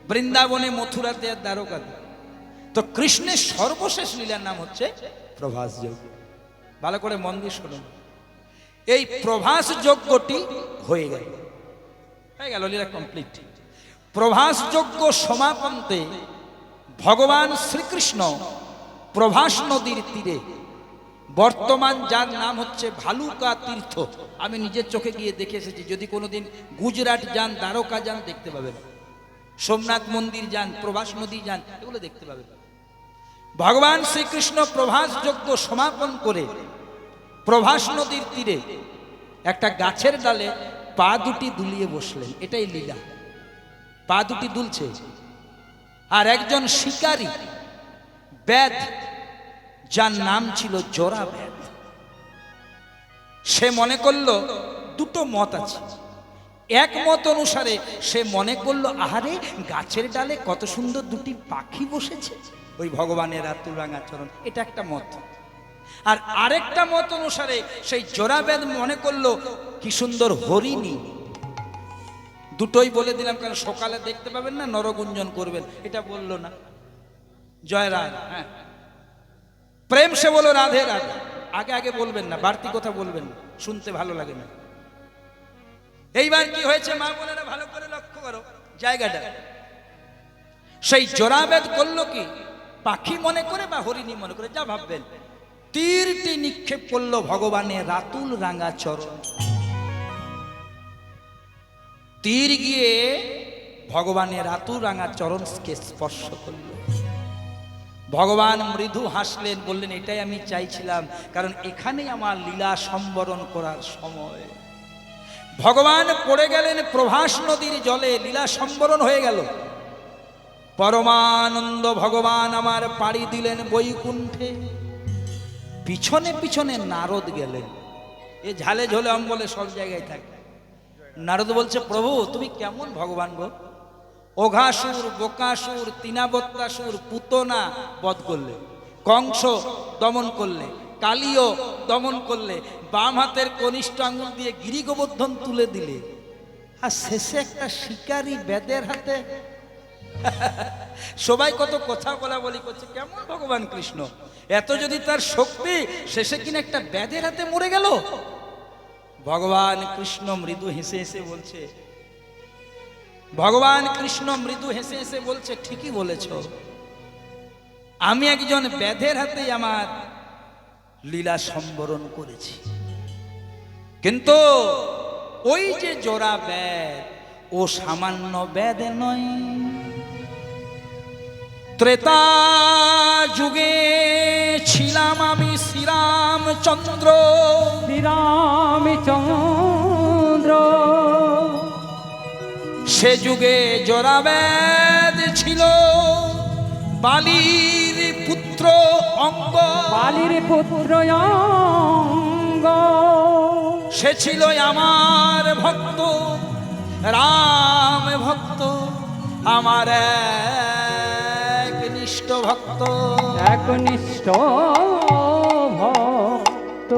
বৃন্দাবনে, মথুরাতে আর দ্বারকাতে। তো কৃষ্ণের সর্বশেষ লীলার নাম হচ্ছে প্রভাস যজ্ঞ। ভালো করে মন দিয়ে শুনুন, এই প্রভাস যজ্ঞটি হয়ে গেল, লীলা কমপ্লিট। প্রভাস যজ্ঞ সমাপন্তে ভগবান শ্রীকৃষ্ণ প্রভাস নদীর তীরে, বর্তমান যার নাম হচ্ছে ভালুকা তীর্থ, আমি নিজের চোখে গিয়ে দেখে এসেছি। যদি কোনোদিন গুজরাট যান, দ্বারকা যান, দেখতে পাবেন। সোমনাথ মন্দির যান, প্রভাস নদী যান, এগুলো দেখতে পাবেন। ভগবান শ্রীকৃষ্ণ প্রভাস যজ্ঞ সমাপন করে প্রভাস নদীর তীরে একটা গাছের ডালে পা দুটি দুলিয়ে বসলেন। এটাই লীলা, পা দুটি দুলছে। আর একজন শিকারী বেদ, যার নাম ছিল জোড়া বেদ। সে মনে করলো দুটো মত আছে। এক মত অনুসারে সে মনে করলো, আহারে গাছের ডালে কত সুন্দর দুটি পাখি বসেছে, ওই ভগবানের রাতুল রাঙা চরণ, এটা একটা মত। আর আরেকটা মত অনুসারে সেই জোড়াবেদ মনে করলো কি সুন্দর হরিণী। দুটোই বলে দিলাম, কারণ সকালে দেখতে পাবেন না, নরগুঞ্জন করবেন, এটা বললো না। জয় রাধা। হ্যাঁ, প্রেম সে বলো রাধে রাধে, আগে আগে বলবেন না, বাড়তি কথা বলবেন না, শুনতে ভালো লাগে না। এইবার কি হয়েছে মা বোনেরা ভালো করে লক্ষ্য করো জায়গাটা। সেই জোড়াবেদ করলো কি, পাখি মনে করে বা হরিণী মনে করে, যা ভাববেন, তীরটি নিক্ষেপ করলো ভগবানের রাতুল রাঙা চরণ। তীর গিয়ে ভগবানের রাতুল রাঙা চরণকে স্পর্শ করলো। ভগবান মৃদু হাসলেন, বললেন, এটাই আমি চাইছিলাম, কারণ এখানেই আমার লীলা সম্বরণ করার সময়। ভগবান পড়ে গেলেন প্রভাস নদীর জলে, লীলা সম্বরণ হয়ে গেল। পরমানন্দ ভগবান আমার পাড়ি দিলেন বৈকুণ্ঠে। পিছনে পিছনে নারদ গেলেন। এ ঝালে ঝোলে অম্বলে সব জায়গায় থাকে। নারদ বলছে, প্রভু তুমি কেমন ভগবান গো? অঘাসুর, বোকাসুর, তিনাবত্তাসুর পুতনা বধ করলে, কংস দমন করলে, কালীয় দমন করলে, বাম হাতের কনিষ্ঠ আঙুল দিয়ে গিরি গোবর্ধন তুলে দিলে, আর শেষে একটা শিকারী বেদের হাতে। সবাই কত কথা বলা বলি করছে, কেমন ভগবান কৃষ্ণ, এত যদি তার শক্তি, শেষে কিনা একটা বেদের হাতে মরে গেল। ভগবান কৃষ্ণ মৃদু হেসে হেসে বলছে, ভগবান কৃষ্ণ মৃদু হেসে হেসে বলছে, ঠিকই বলেছ, আমি একজন বেদের হাতেই আমার লীলা সম্বরণ করেছি, কিন্তু ওই যে জোড়া বেদ, ও সামান্য বেদ নয়। ত্রেতা যুগে ছিলাম আমি শ্রীরামচন্দ্র, শ্রীরামচন্দ্র, সে যুগে জোড়াবেদ ছিল বালির পুত্র অঙ্গ। বালির পুত্র অঙ্গ, সে ছিল আমার ভক্ত, রাম ভক্ত, আমার একনিষ্ঠ ভক্ত। একনিষ্ঠ ভক্ত।